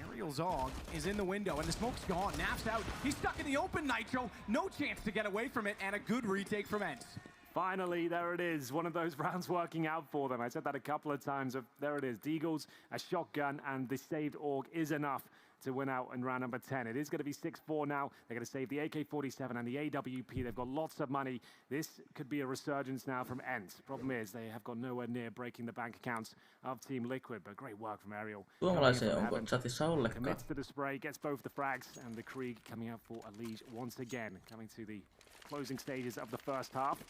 Aerial Zog is in the window and the smoke's gone. Naf's out. He's stuck in the open, Nitro. No chance to get away from it, and a good retake from Ence. Finally, there it is. One of those rounds working out for them. I said that a couple of times. There it is. Deagles, a shotgun, and the saved org is enough to win out in round number 10. It is going to be 6-4 now. They're going to save the AK-47 and the AWP. They've got lots of money. This could be a resurgence now from Ence. Problem is, they have got nowhere near breaking the bank accounts of Team Liquid, but great work from Aerial. Commits to the spray, gets both the frags, and the Krieg coming out for a lead once again. Coming to the closing stages of the first half.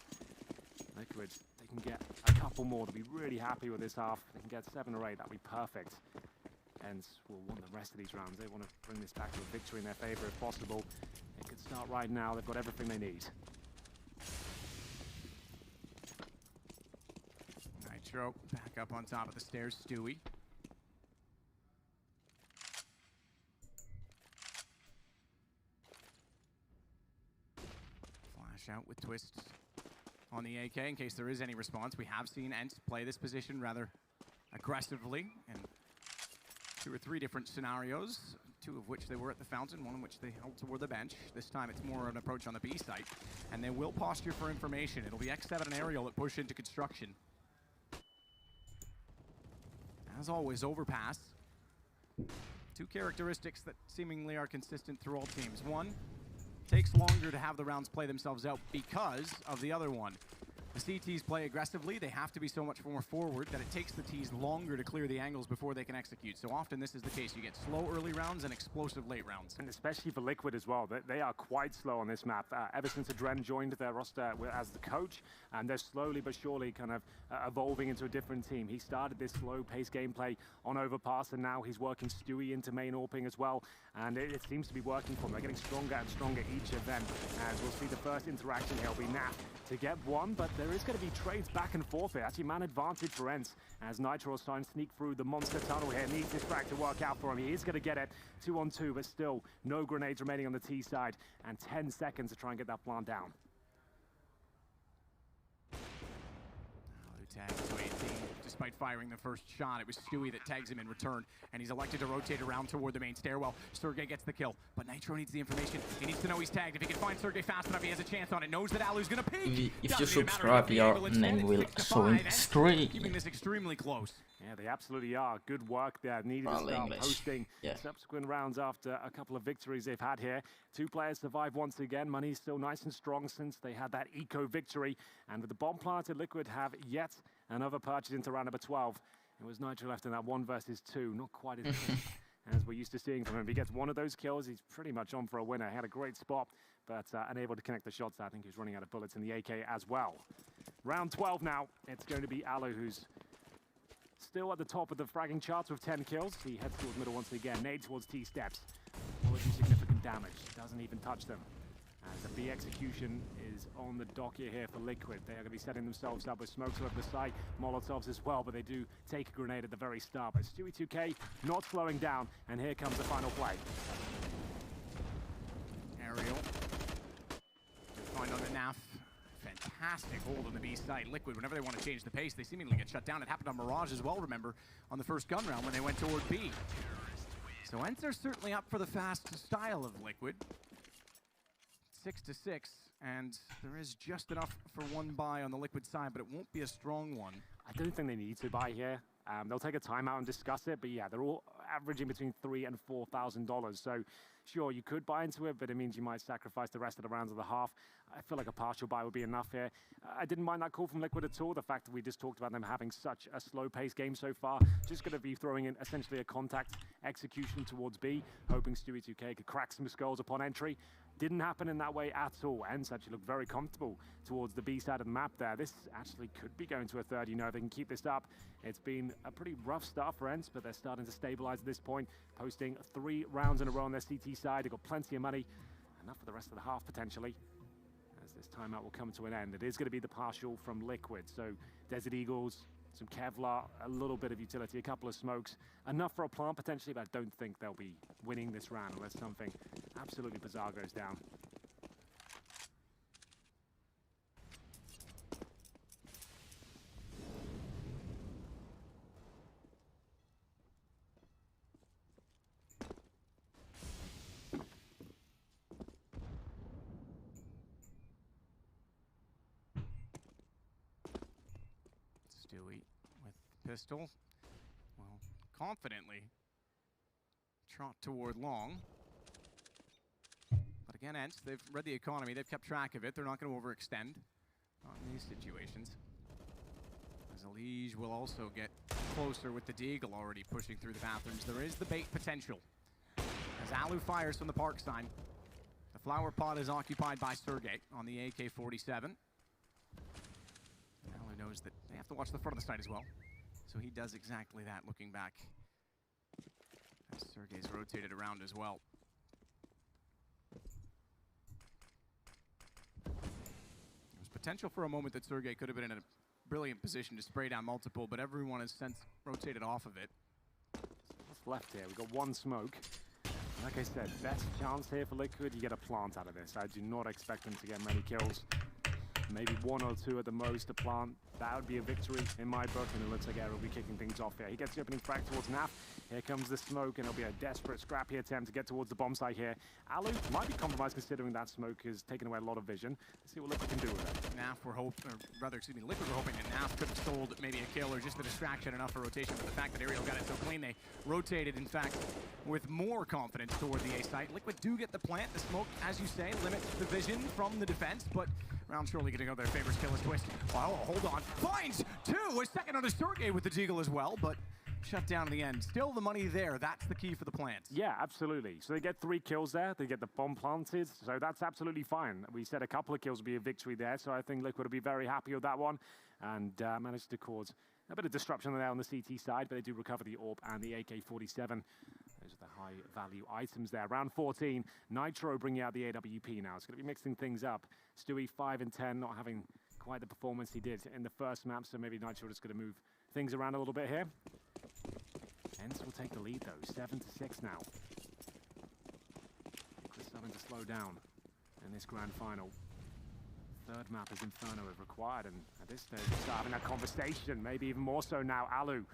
Liquid, they can get a couple more. They'll be really happy with this half. They can get 7 or 8. That'll be perfect. Ence will want the rest of these rounds. They want to bring this back to a victory in their favor if possible. They could start right now. They've got everything they need. Nitro back up on top of the stairs. Stewie. Flash out with Twist on the AK in case there is any response. We have seen Ence play this position rather aggressively in 2 or 3 different scenarios, 2 of which they were at the fountain, 1 in which they held toward the bench. This time it's more an approach on the B site, and they will posture for information. It'll be X7 and Aerial that push into construction. as always, overpass. Two characteristics that seemingly are consistent through all teams. One, takes longer to have the rounds play themselves out because of the other one. The CTs play aggressively, they have to be so much more forward that it takes the Ts longer to clear the angles before they can execute. So often this is the case. You get slow early rounds and explosive late rounds. And especially for Liquid as well, they are quite slow on this map. Ever since Adren joined their roster as the coach, and they're slowly but surely kind of evolving into a different team. He started this slow-paced gameplay on Overpass, and now he's working Stewie into main AWPing as well, and it seems to be working for them. They're getting stronger and stronger each event, as we'll see the first interaction here will be Naf to get one, but there is going to be trades back and forth here. Actually, man advantage for Ence, as Nitro is trying to sneak through the monster tunnel here. Needs this frag to work out for him. He is going to get it 2-on-2, but still no grenades remaining on the T side, and 10 seconds to try and get that plant down. Tags to 18. Despite firing the first shot, it was Stewie that tags him in return, and he's elected to rotate around toward the main stairwell. Sergey gets the kill, but Nitro needs the information. He needs to know he's tagged. If he can find Sergey fast enough, he has a chance on it. Knows that Alu's gonna peek. If you subscribe, your name will show in stream. Keeping this extremely close. Yeah, they absolutely are. Good work there. Needed to start hosting subsequent rounds after a couple of victories they've had here. Two players survive once again. Money's still nice and strong since they had that eco victory. And with the bomb planted, Liquid have yet another purchase into round number 12. It was Nitro left in that 1 versus 2. Not quite as good as we're used to seeing from him. If he gets one of those kills, he's pretty much on for a winner. He had a great spot, but unable to connect the shots. I think he was running out of bullets in the AK as well. Round 12 now. It's going to be Alu, who's still at the top of the fragging charts with 10 kills. He heads towards middle once again. Nade towards T steps. Will do significant damage. Doesn't even touch them. As the B execution is on the docket here for Liquid. They are going to be setting themselves up with smokes over the side, Molotovs as well, but they do take a grenade at the very start. But Stewie 2K not slowing down, and here comes the final play. Aerial. Find on the NAF. Fantastic hold on the B side. Liquid, whenever they want to change the pace, they seemingly get shut down. It happened on Mirage as well, remember, on the first gun round when they went toward B. So Ence are certainly up for the fast style of Liquid. 6-6, and there is just enough for one buy on the Liquid side, but it won't be a strong one. I don't think they need to buy here. They'll take a timeout and discuss it, but yeah, they're all averaging between $3,000 and $4,000. So sure, you could buy into it, but it means you might sacrifice the rest of the rounds of the half. I feel like a partial buy would be enough here. I didn't mind that call from Liquid at all. The fact that we just talked about them having such a slow-paced game so far. Just going to be throwing in essentially a contact execution towards B, hoping Stewie 2K could crack some skulls upon entry. Didn't happen in that way at all. Ence actually looked very comfortable towards the B side of the map there. This actually could be going to a third, you know, if they can keep this up. It's been a pretty rough start for Ence, but they're starting to stabilize at this point, posting 3 rounds in a row on their CT side. They've got plenty of money, enough for the rest of the half potentially, as this timeout will come to an end. It is going to be the partial from Liquid, so Desert Eagles, some Kevlar, a little bit of utility, a couple of smokes, enough for a plant potentially, but I don't think they'll be winning this round unless something absolutely bizarre goes down. Stewie with pistol, well, confidently trot toward long. But again, Ence, they've read the economy, they've kept track of it, they're not going to overextend on these situations. As Elige will also get closer with the Deagle already pushing through the bathrooms. There is the bait potential. As Alu fires from the park sign, the flower pot is occupied by Sergey on the AK-47. Alu knows that they have to watch the front of the site as well. So he does exactly that, looking back. As Sergey's rotated around as well. There was potential for a moment that Sergey could have been in a brilliant position to spray down multiple, but everyone has since rotated off of it. What's left here? We've got one smoke. Like I said, best chance here for Liquid, you get a plant out of this. I do not expect them to get many kills. maybe 1 or 2 at the most to plant. That would be a victory in my book, and it looks like Air will be kicking things off here. He gets the opening frag towards Naf. Here comes the smoke, and it'll be a desperate, scrappy attempt to get towards the bomb site here. Alu might be compromised considering that smoke has taken away a lot of vision. Let's see what Liquid can do with it. Liquid were hoping that Naf could have sold maybe a kill or just a distraction enough for rotation, but the fact that Aerial got it so clean, they rotated, in fact, with more confidence toward the A site. Liquid do get the plant. The smoke, as you say, limits the vision from the defense, but round surely going to go their favors. Kill is Twist. Wow, hold on. Finds 2! A second on the Sergey with the Deagle as well, but shut down in the end. Still the money there. That's the key for the plants. Yeah, absolutely. So they get 3 kills there. They get the bomb planted. So that's absolutely fine. We said a couple of kills would be a victory there. So I think Liquid will be very happy with that one. And managed to cause a bit of disruption there on the CT side. But they do recover the AWP and the AK-47. Those are the high-value items there. Round 14, Nitro bringing out the AWP now. It's going to be mixing things up. Stewie 5 and 10, not having quite the performance he did in the first map. So maybe Nitro is going to move things around a little bit here. Ence will take the lead though, 7-6 now. We're starting to slow down in this grand final. Third map is Inferno if required, and at this stage we're starting that conversation, maybe even more so now. Alu,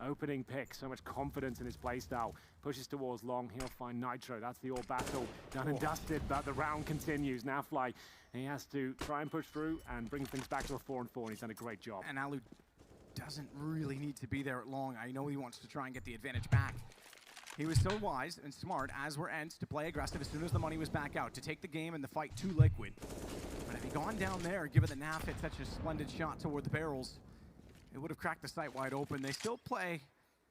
opening pick, so much confidence in his playstyle. Pushes towards long, he'll find Nitro. That's the all battle done and dusted, but the round continues. Now Fly, he has to try and push through and bring things back to a 4-4, and he's done a great job. And Alu doesn't really need to be there at long. I know he wants to try and get the advantage back. He was so wise and smart, as were Ence, to play aggressive as soon as the money was back out, to take the game and the fight to Liquid. But if he'd gone down there, given that Naf hit such a splendid shot toward the barrels, it would have cracked the site wide open. They still play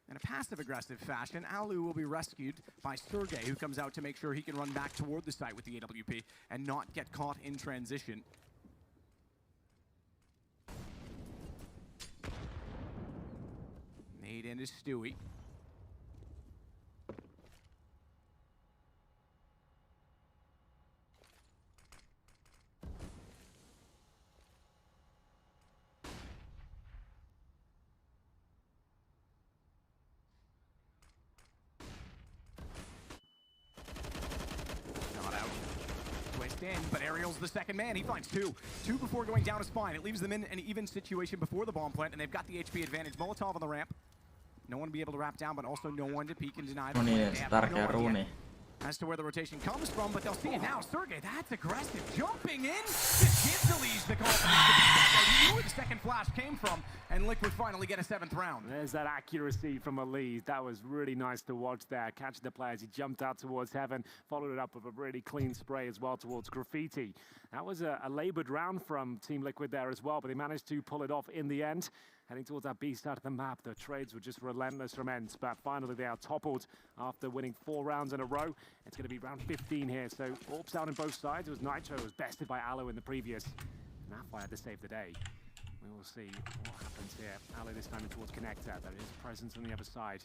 in a passive-aggressive fashion. Alu will be rescued by Sergey, who comes out to make sure he can run back toward the site with the AWP and not get caught in transition. Nade into Stewie. Not out. Twist in, but Aerial's the second man. He finds 2. 2 before going down a spine. It leaves them in an even situation before the bomb plant, and they've got the HP advantage. Molotov on the ramp. No one to be able to wrap down, but also no one to peek and deny. As to where the rotation comes from, but they'll see it now. Sergey, that's aggressive. Jumping in. This gives Elise the confidence to be he knew where the second flash came from, and Liquid finally get a 7th round. There's that accuracy from Elise. That was really nice to watch there. Catching the play as he jumped out towards heaven, followed it up with a really clean spray as well towards Graffiti. That was a labored round from Team Liquid there as well, but they managed to pull it off in the end. Heading towards that B side of the map, the trades were just relentless from Ence, but finally they are toppled after winning 4 rounds in a row. It's going to be round 15 here, so AWPs out on both sides. It was Nitro who was bested by Alu in the previous. Nafly had to save the day. We will see what happens here. Alu this time towards Connector. There is presence on the other side.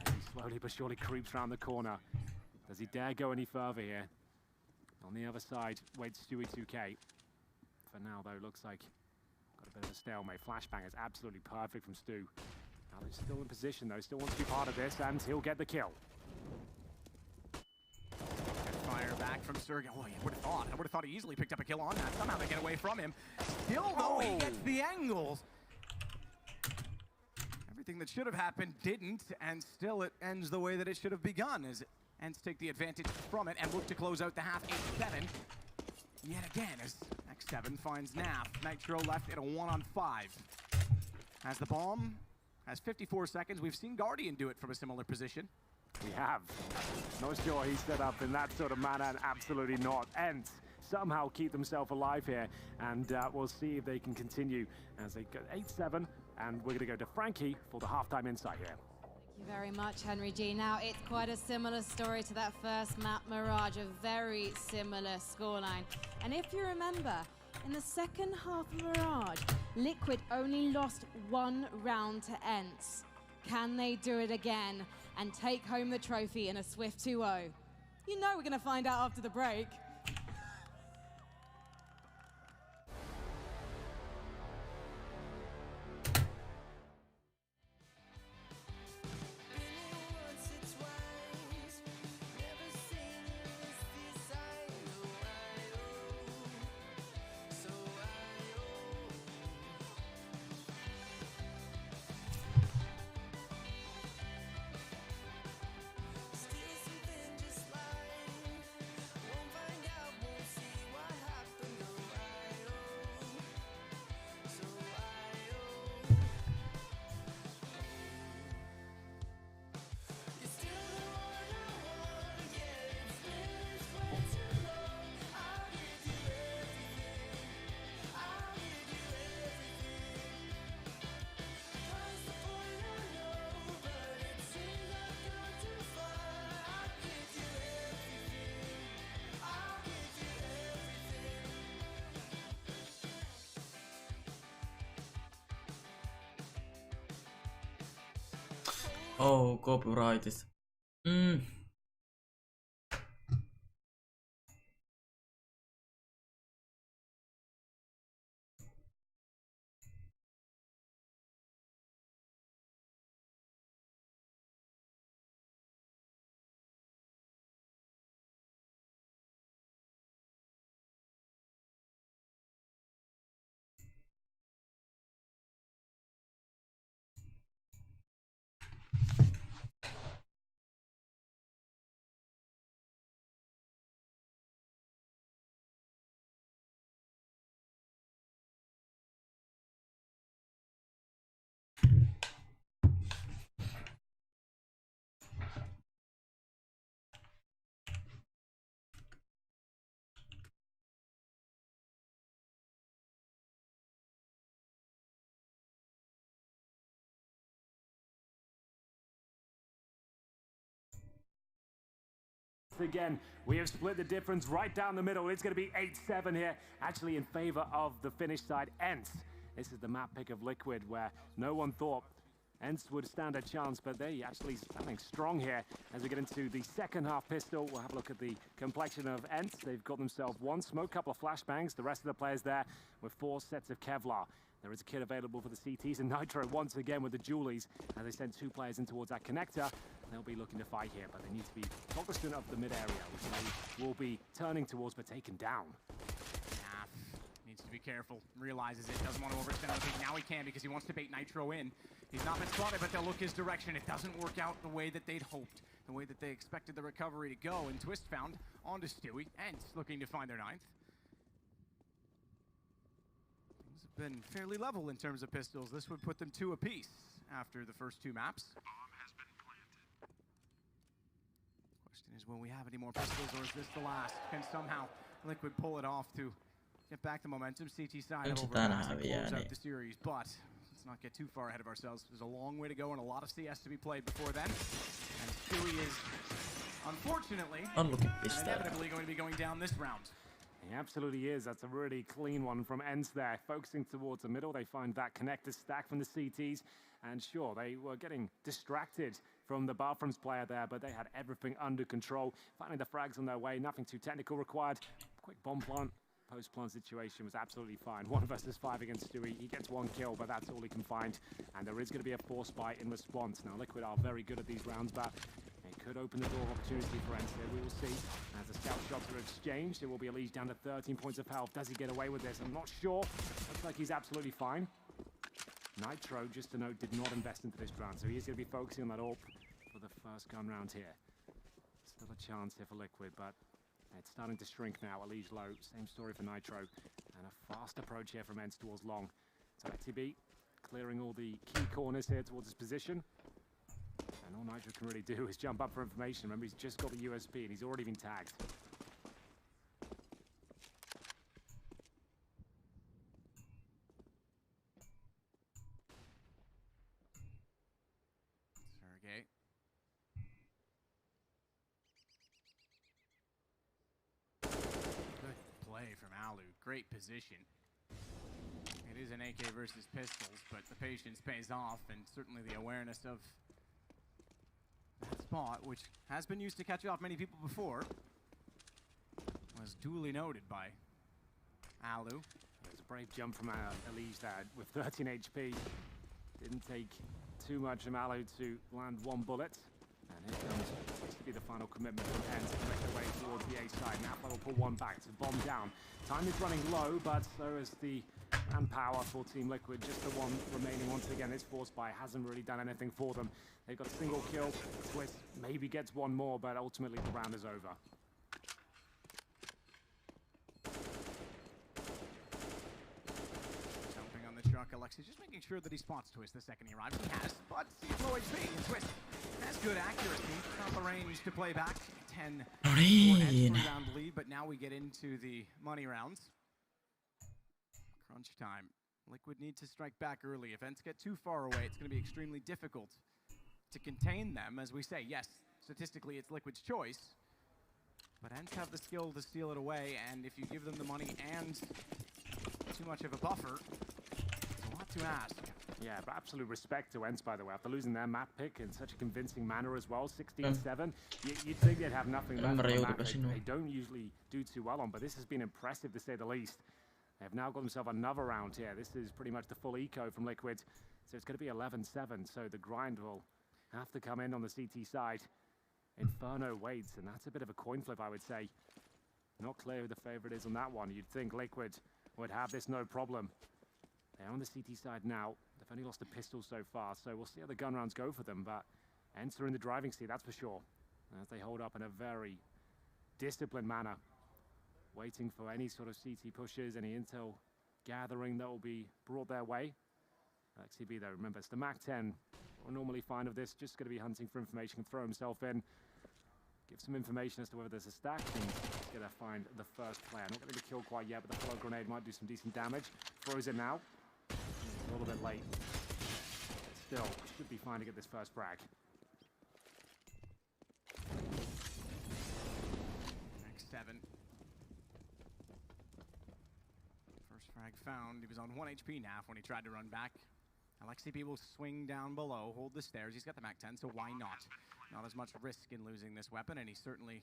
As he slowly but surely creeps around the corner. Does he dare go any further here? On the other side, waits Stewie 2K. For now, though, looks like got a bit of a stalemate. Flashbang is absolutely perfect from Stu. Alu's still in position, though. Still wants to be part of this, and he'll get the kill. Fire back from Sergey. Oh, I would have thought he easily picked up a kill on that. Somehow they get away from him. Still, though, he gets the angles. Everything that should have happened didn't, and still it ends the way that it should have begun, as Ence take the advantage from it and look to close out the half 8-7. Yet again, as X7 finds Naf. Nitro left at a 1-on-5. As the bomb has 54 seconds. We've seen Guardian do it from a similar position. We have. Not sure he's set up in that sort of manner, and absolutely not. Ence somehow keep themselves alive here, and we'll see if they can continue as they go 8-7, and we're going to go to Frankie for the halftime insight here. Thank you very much, Henry G. Now, it's quite a similar story to that first map, Mirage, a very similar scoreline. And if you remember, in the second half of Mirage, Liquid only lost 1 round to Ence. Can they do it again and take home the trophy in a swift 2-0? You know we're going to find out after the break. Oh, copyrightit. Again, we have split the difference right down the middle. It's going to be 8-7 here, actually in favor of the Finnish side, Ence. This is the map pick of Liquid, where no one thought Ence would stand a chance, but they actually standing strong here as we get into the second half pistol. We'll have a look at the complexion of Ence. They've got themselves one smoke, couple of flashbangs. The rest of the players there with 4 sets of Kevlar. There is a kit available for the CTs, and Nitro once again with the Julies as they send 2 players in towards that connector. They'll be looking to fight here, but they need to be cognizant of the mid area, which they will be turning towards but taken down. Needs to be careful. Realizes it. Doesn't want to overextend. I think now he can because he wants to bait Nitro in. He's not been spotted, but they'll look his direction. It doesn't work out the way that they'd hoped, the way that they expected the recovery to go. And Twist found onto Stewie. Ence looking to find their 9th. Things have been fairly level in terms of pistols. This would put them 2 apiece after the first 2 maps. Question is, will we have any more pistols, or is this the last? Can somehow Liquid pull it off to get back the momentum? CT side of overpass and close out the series, but let's not get too far ahead of ourselves. There's a long way to go and a lot of CS to be played before then. And Stewie is, unfortunately, inevitably going to be going down this round. He absolutely is. That's a really clean one from Ence there. Focusing towards the middle, they find that connector stack from the CTs. And sure, they were getting distracted from the Bathrooms player there, but they had everything under control. Finding the frags on their way, nothing too technical required. Quick bomb plant. Post-plant situation was absolutely fine. 1 versus 5 against Stewie. He gets 1 kill, but that's all he can find. And there is going to be a force buy in response. Now, Liquid are very good at these rounds, but it could open the door of opportunity for Ence here. We will see. As the scout shots are exchanged, it will be Elise down to 13 points of health. Does he get away with this? I'm not sure. Looks like he's absolutely fine. Nitro, just to note, did not invest into this round, so he is going to be focusing on that AWP for the first gun round here. Still a chance here for Liquid, but it's starting to shrink now. Elise low, same story for Nitro, and a fast approach here from Ence towards long. So TB clearing all the key corners here towards his position. And all Nitro can really do is jump up for information. Remember, he's just got the USP and he's already been tagged. Great position. It is an AK versus pistols, but the patience pays off, and certainly the awareness of that spot, which has been used to catch off many people before, was duly noted by Alu. There's a brave jump from Elise there with 13 HP. Didn't take too much from Alu to land 1 bullet. And here comes to be the final commitment from Ence to make their way towards the A side. Now they'll pull 1 back to bomb down. Time is running low, but so is the manpower for Team Liquid. Just the 1 remaining. Once again, this force buy hasn't really done anything for them. They've got a single kill. Twist maybe gets 1 more, but ultimately the round is over. Jumping on the truck, Alexi just making sure that he spots Twist the second he arrives. He has, but he's low HP, and Twist has good accuracy. Not the range to play back. 10 round lead, but now we get into the money rounds. Crunch time. Liquid need to strike back early. If Ence get too far away, it's going to be extremely difficult to contain them. As we say, yes, statistically it's Liquid's choice, but Ence have the skill to steal it away, and if you give them the money and too much of a buffer, it's a lot to ask. Yeah, but absolute respect to Ence, by the way, after losing their map pick in such a convincing manner as well, 16-7. You'd think they'd have nothing left on the map they don't usually do too well on, but this has been impressive to say the least. They've now got themselves another round here. This is pretty much the full eco from Liquid, so it's going to be 11-7, so the grind will have to come in on the CT side. Inferno waits, and that's a bit of a coin flip, I would say. Not clear who the favorite is on that one. You'd think Liquid would have this no problem. They're on the CT side now. They've only lost a pistol so far, so we'll see how the gun rounds go for them, but Ence are in the driving seat, that's for sure, as they hold up in a very disciplined manner, waiting for any sort of CT pushes, any intel gathering that will be brought their way. XCB though, remember, it's the MAC-10. We're normally fine of this, just going to be hunting for information, throw himself in, give some information as to whether there's a stack, and he's going to find the first player. Not going to be killed quite yet, but the follow grenade might do some decent damage. Throws it now. A little bit late. Still, should be fine to get this first frag. Next 7. First frag found. He was on 1 HP now when he tried to run back. LXCP will swing down below, hold the stairs. He's got the MAC-10, so why not? Not as much risk in losing this weapon, and he certainly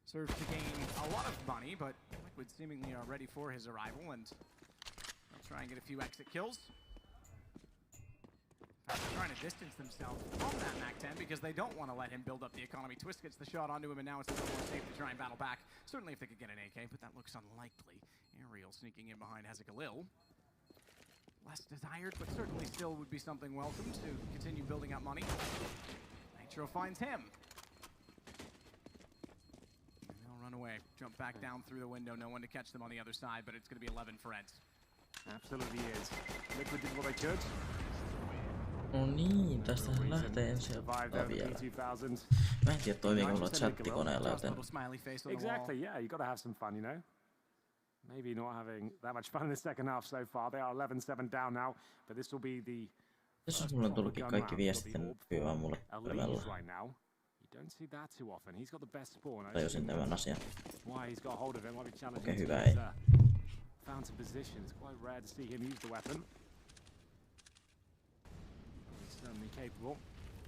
serves to gain a lot of money, but Liquid seemingly are ready for his arrival, and they'll try and get a few exit kills. They're trying to distance themselves from that MAC-10 because they don't want to let him build up the economy. Twist gets the shot onto him, and now it's a little more safe to try and battle back. Certainly if they could get an AK, but that looks unlikely. Aerial sneaking in behind Hezekiah. Less desired, but certainly still would be something welcome to continue building up money. Nitro finds him. And they'll run away. Jump back down through the window. No one to catch them on the other side, but it's going to be 11 for Ence. Absolutely is. Liquid did what they could. No niin, tästähän lähtee ensin vielä. Mä en tiedä toimiiko mulla chattikoneella, joten... Exactly, yeah, you gotta have some fun, you know? Maybe not having that much fun in the second half so far. They are 11-7 down now, but this will be the... Tässä mulla on tullutkin kaikki viestit vaan mulle pelmellä. You don't see that too often. He's got the best spawn. Tajusin tämän asian. Why he's got a hold of it might be challenging. Okei, hyvä ei. Found some position. It's quite rare to see him use the weapon. He's certainly capable.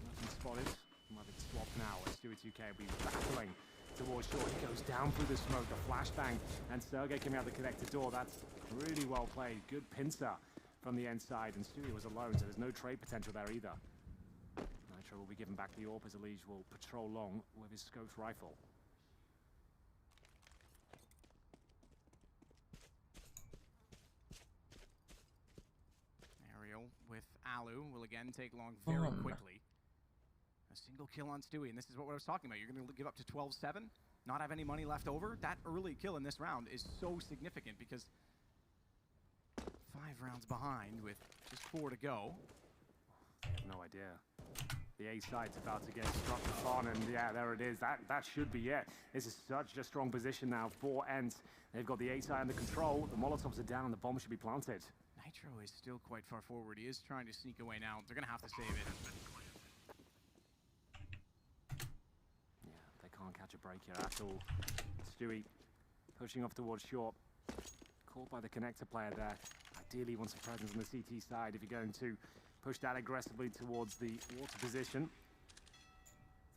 Nothing spotted. Might be swapped now as Stewie 2K will be battling towards short. He goes down through the smoke, the flashbang, and Sergey coming out the connected door. That's really well played. Good pincer from the end side, and Stewie was alone, so there's no trade potential there either. Nitro will be given back the AWP as Elige will patrol long with his scoped rifle. With Alu will again take long very quickly. A single kill on Stewie, and this is what I was talking about. You're going to give up to 12-7, not have any money left over. That early kill in this round is so significant because 5 rounds behind with just 4 to go. I have no idea. The A side's about to get struck upon, and yeah, there it is. That should be it. This is such a strong position now for Ence. They've got the A side under control. The Molotovs are down, and the bomb should be planted. Nitro is still quite far forward. He is trying to sneak away now. They're going to have to save it. Yeah, they can't catch a break here at all. Stewie pushing off towards short. Caught by the connector player there. Ideally wants a presence on the CT side if you're going to push that aggressively towards the water position.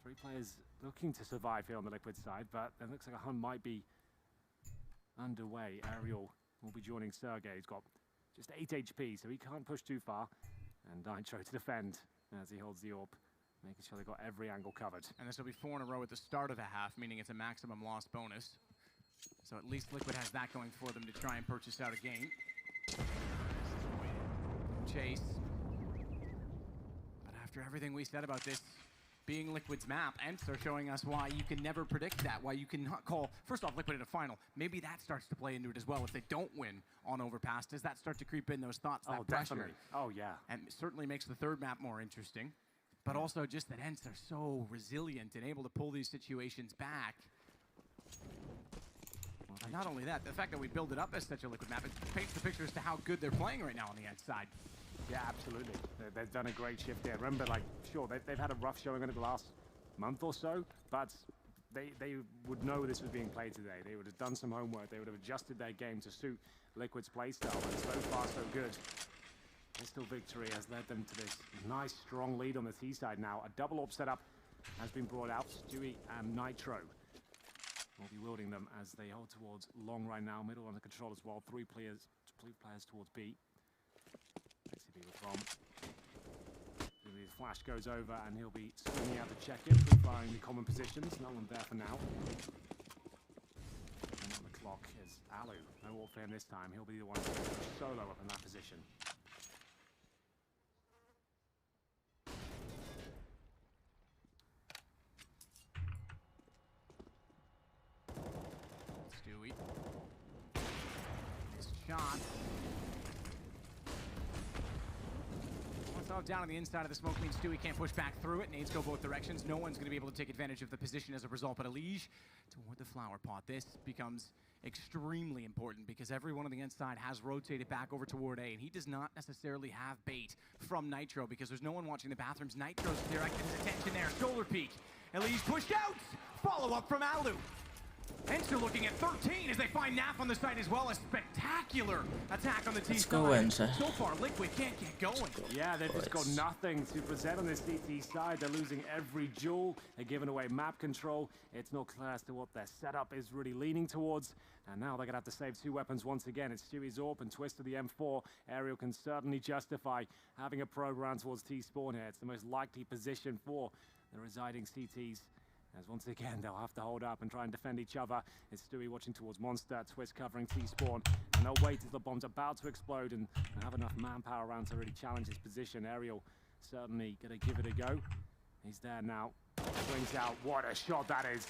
3 players looking to survive here on the Liquid side, but it looks like a hunt might be underway. Aerial will be joining Sergey. He's got just 8 HP, so he can't push too far. And Nitro to defend as he holds the AWP, making sure they've got every angle covered. And this will be 4 in a row at the start of the half, meaning it's a maximum loss bonus. So at least Liquid has that going for them to try and purchase out a game. Chase. But after everything we said about this being Liquid's map, Ence are showing us why you can never predict that, why you cannot call, first off, Liquid in a final. Maybe that starts to play into it as well. If they don't win on Overpass, does that start to creep in those thoughts, that pressure? Definitely. Oh, yeah. And it certainly makes the third map more interesting. But also just that Ence are so resilient and able to pull these situations back. And not only that, the fact that we build it up as such a Liquid map, it paints the picture as to how good they're playing right now on the Ence side. Yeah, absolutely. They've done a great shift there. Remember, like, sure, they've had a rough showing in the last month or so, but they would know this was being played today. They would have done some homework. They would have adjusted their game to suit Liquid's playstyle, and so far, so good. pistol victory has led them to this nice, strong lead on the T side now. A double AWP setup has been brought out. Stewie and Nitro will be wielding them as they hold towards long right now. Middle under control as well. Three players towards B. Next to B with bomb. The flash goes over and he'll be swinging out to check it, pre-firing the common positions. No one there for now. And on the clock is Alu. No AWP for him this time. He'll be the one solo up in that position. Stewie. Nice shot. Down on the inside of the smoke means Stewie can't push back through it. Nades go both directions. No one's going to be able to take advantage of the position as a result, but Elige toward the flower pot. This becomes extremely important because everyone on the inside has rotated back over toward A, and he does not necessarily have bait from Nitro because there's no one watching the bathrooms. Nitro's directed his attention there. Shoulder peek. Elige pushed out. Follow up from Alu. Ence looking at 13 as they find Naf on the side as well. A spectacular attack on the T side. Go, Ence. So far, Liquid can't get going. Yeah, they've just got nothing to present on this CT side. They're losing every jewel. They're giving away map control. It's not clear as to what their setup is really leaning towards. And now they're going to have to save two weapons once again. It's Stewie's AWP and Twist to the M4. Aerial can certainly justify having a program towards T-spawn here. It's the most likely position for the residing CTs. As once again, they'll have to hold up and try and defend each other. It's Stewie watching towards Monster, Twist covering T-spawn. And they'll wait till the bomb's about to explode and have enough manpower around to really challenge his position. Aerial certainly gonna give it a go. He's there now. Swings out. What a shot that is.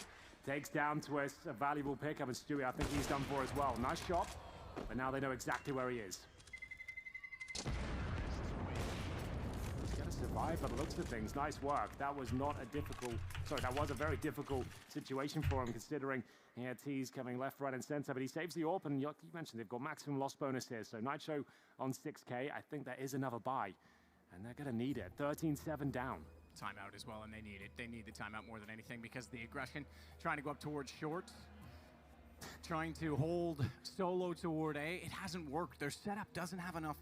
Takes down Twist. A valuable pickup. And Stewie, I think he's done for as well. Nice shot. But now they know exactly where he is. Survive by the looks of things. Nice work. That was not a difficult, that was a very difficult situation for him considering he had T's coming left, right and center, but he saves the AWP and you mentioned they've got maximum loss bonus here. So Nitro on 6k, I think there is another buy and they're going to need it. 13-7 down. Timeout as well, and they need it. They need the timeout more than anything because the aggression, trying to go up towards short, trying to hold solo toward A, it hasn't worked. Their setup doesn't have enough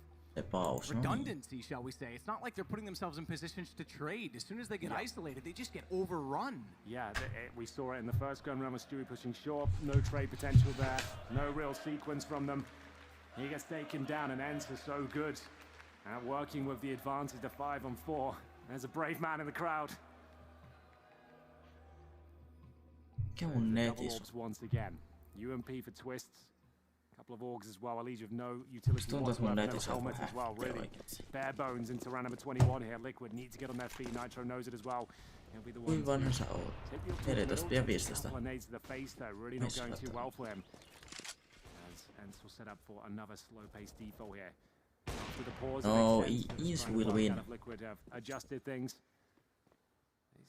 redundancy, shall we say. It's not like they're putting themselves in positions to trade. As soon as they get isolated, they just get overrun. Yeah, we saw it in the first gun round with Stewie pushing short. No trade potential there. No real sequence from them. He gets taken down, and Ence is so good at working with the advantage to 5-on-4. There's a brave man in the crowd. Double AWPs once again. UMP for Twists. Couple of augs as well. Elige with no utility whatsoever, no helmet as well. Really bare bones into round number 21 here. Liquid need to get on their feet. Nitro knows it as well. He'll be the one. Vanha sä oot? 14 ja 15. Nades to the face though. Really not going too well for him. As Ence will set up for another slow-paced default here. After the pause, Ence will win. Liquid have adjusted things.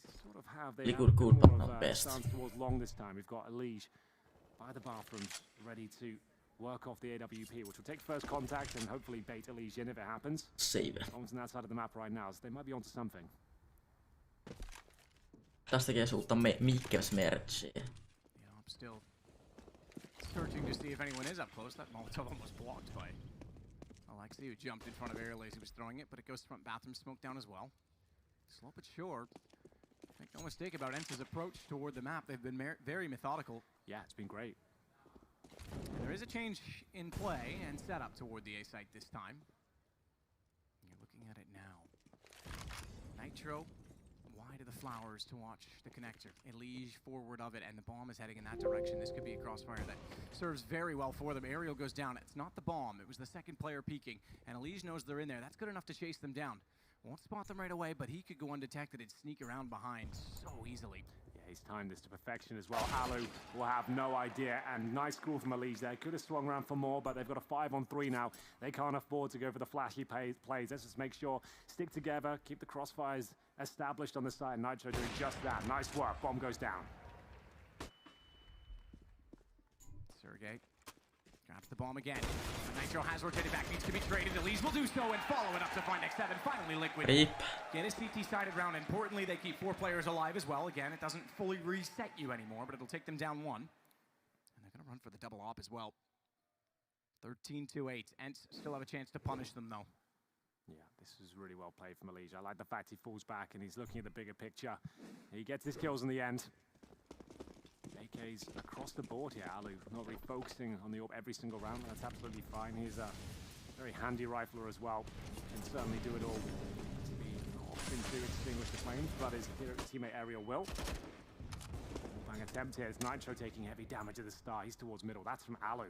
They sort of have Liquid good, but not best. Stance towards long this time. We've got Elige by the bathrooms, ready to work off the AWP, which will take first contact and hopefully bait Elige in if it happens. Save it. On that side of the map right now, so they might be onto something. Tästä tekee uutta Mikkels-merchia. Yeah, I'm still searching to see if anyone is up close. That Molotov almost blocked by Alexi, who jumped in front of Aerial as he was throwing it, but it goes front bathroom smoke down as well. Slow but sure. Make no mistake about Ence's approach toward the map. They've been very methodical. Yeah, it's been great. And there is a change in play and setup toward the A site this time. You're looking at it now. Nitro wide of the flowers to watch the connector. Elige forward of it, and the bomb is heading in that direction. This could be a crossfire that serves very well for them. Aerial goes down. It's not the bomb. It was the second player peeking, and Elige knows they're in there. That's good enough to chase them down. Won't spot them right away, but he could go undetected and sneak around behind so easily. Yeah, he's timed this to perfection as well. Alu will have no idea, and nice call from Elige there. Could have swung around for more, but they've got a 5-on-3 now. They can't afford to go for the flashy plays. Let's just make sure, stick together, keep the crossfires established on the side. Nitro doing just that. Nice work. Bomb goes down. Sergey grabs the bomb again. Nitro has rotated back, needs to be traded. Elige will do so and follow it up to find X7. Finally, Liquid get a CT-sided round. Importantly, they keep 4 players alive as well. Again, it doesn't fully reset you anymore, but it'll take them down 1. And they're going to run for the double op as well. 13-8. Ence still have a chance to punish them, though. Yeah, this was really well played from Alij. I like the fact he falls back and he's looking at the bigger picture. He gets his kills in the end. AK's across the board here, Alu, not really focusing on the AWP every single round. That's absolutely fine. He's a very handy rifler as well. Can certainly do it all to be opting to extinguish the flames, but his teammate Ariel will. Bang attempt here. It's Nitro taking heavy damage at the start. He's towards middle. That's from Alu.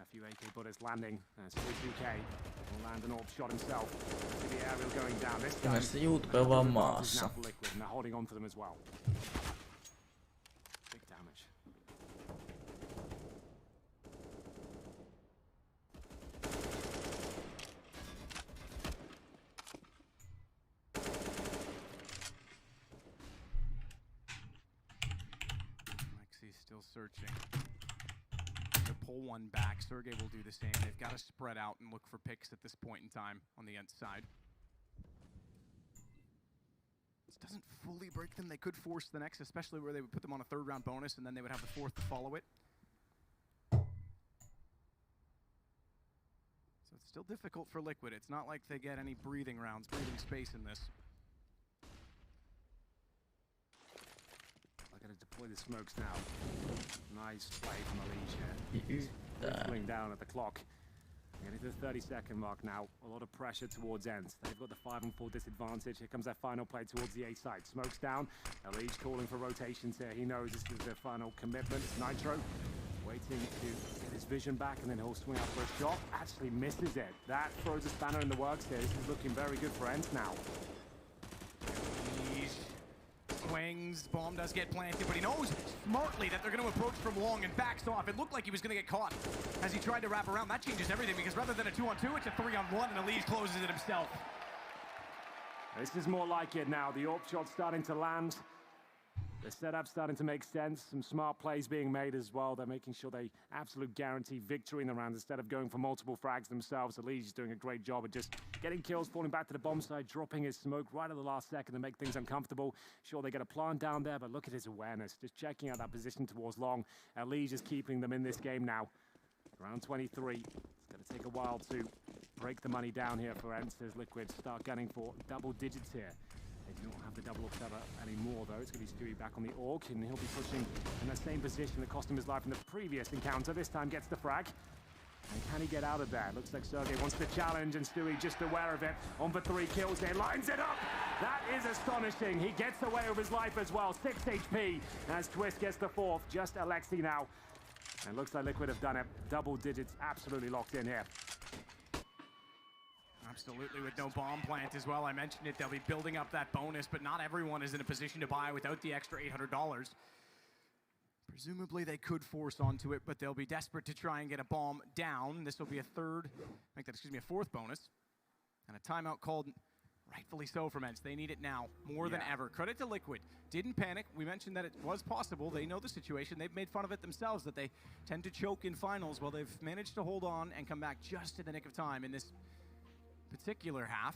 A few AK bullets landing. It's 2K. Will land an AWP shot himself. See the Ariel going down. This time, now for Liquid, and they're holding on to them as well. Big damage. Lexi's still searching. To pull one back, Sergey will do the same. They've got to spread out and look for picks at this point in time on the Ence side. This doesn't fully break them. They could force the next, especially where they would put them on a third round bonus and then they would have the fourth to follow it. So it's still difficult for Liquid. It's not like they get any breathing rounds, breathing space in this. I'm going to deploy the smokes now. Nice play from Alij here. Whistling down at the clock. Getting to the 30-second mark now. A lot of pressure towards Ence. They've got the 5 and 4 disadvantage. Here comes their final play towards the A side. Smokes down. Alij calling for rotations here. He knows this is their final commitment. It's Nitro waiting to get his vision back, and then he'll swing out for a shot. Actually misses it. That throws a spanner in the works here. This is looking very good for Ence now. Swings, bomb does get planted, but he knows smartly that they're going to approach from long and backs off. It looked like he was going to get caught as he tried to wrap around. That changes everything because rather than a 2-on-2, it's a 3-on-1, and Alij closes it himself. This is more like it now. The AWP shot's starting to land. The setup's starting to make sense. Some smart plays being made as well. They're making sure they absolutely guarantee victory in the rounds instead of going for multiple frags themselves. Alij is doing a great job of just getting kills, falling back to the bomb side, dropping his smoke right at the last second to make things uncomfortable. Sure, they get a plant down there, but look at his awareness. Just checking out that position towards long. Alij is keeping them in this game now. Round 23. It's going to take a while to break the money down here for Ence as Liquid start gunning for double digits here. They do not have the double upsetter anymore, though. It's going to be Stewie back on the AWP, and he'll be pushing in the same position that cost him his life in the previous encounter. This time gets the frag. And can he get out of there? Looks like Sergey wants to challenge, and Stewie just aware of it. On for 3 kills here, lines it up! That is astonishing. He gets away with his life as well. 6 HP as Twist gets the 4th. Just Alexi now. And looks like Liquid have done it. Double digits absolutely locked in here. Absolutely, with no bomb plant as well. I mentioned it, they'll be building up that bonus, but not everyone is in a position to buy without the extra $800. Presumably they could force onto it, but they'll be desperate to try and get a bomb down. This will be a 4th bonus. And a timeout called, rightfully so, from Ence. They need it now, more than ever. Credit to Liquid. Didn't panic. We mentioned that it was possible. They know the situation. They've made fun of it themselves, that they tend to choke in finals. Well, they've managed to hold on and come back just in the nick of time in this particular half.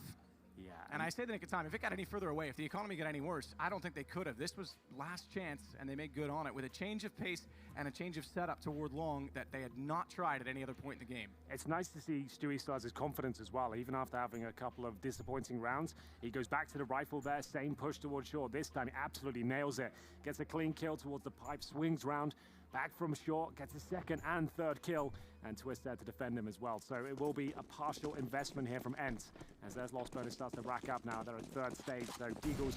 Yeah. And I say the nick of time. If it got any further away, if the economy got any worse, I don't think they could have. This was last chance, and they made good on it with a change of pace and a change of setup toward long that they had not tried at any other point in the game. It's nice to see Stewie start his confidence as well, even after having a couple of disappointing rounds. He goes back to the rifle there, same push towards short. This time he absolutely nails it. Gets a clean kill towards the pipe, swings round, back from short, gets a 2nd and 3rd kill, and Twist there to defend him as well. So it will be a partial investment here from Ence, as their lost bonus starts to rack up now. They're at 3rd stage, so Deagles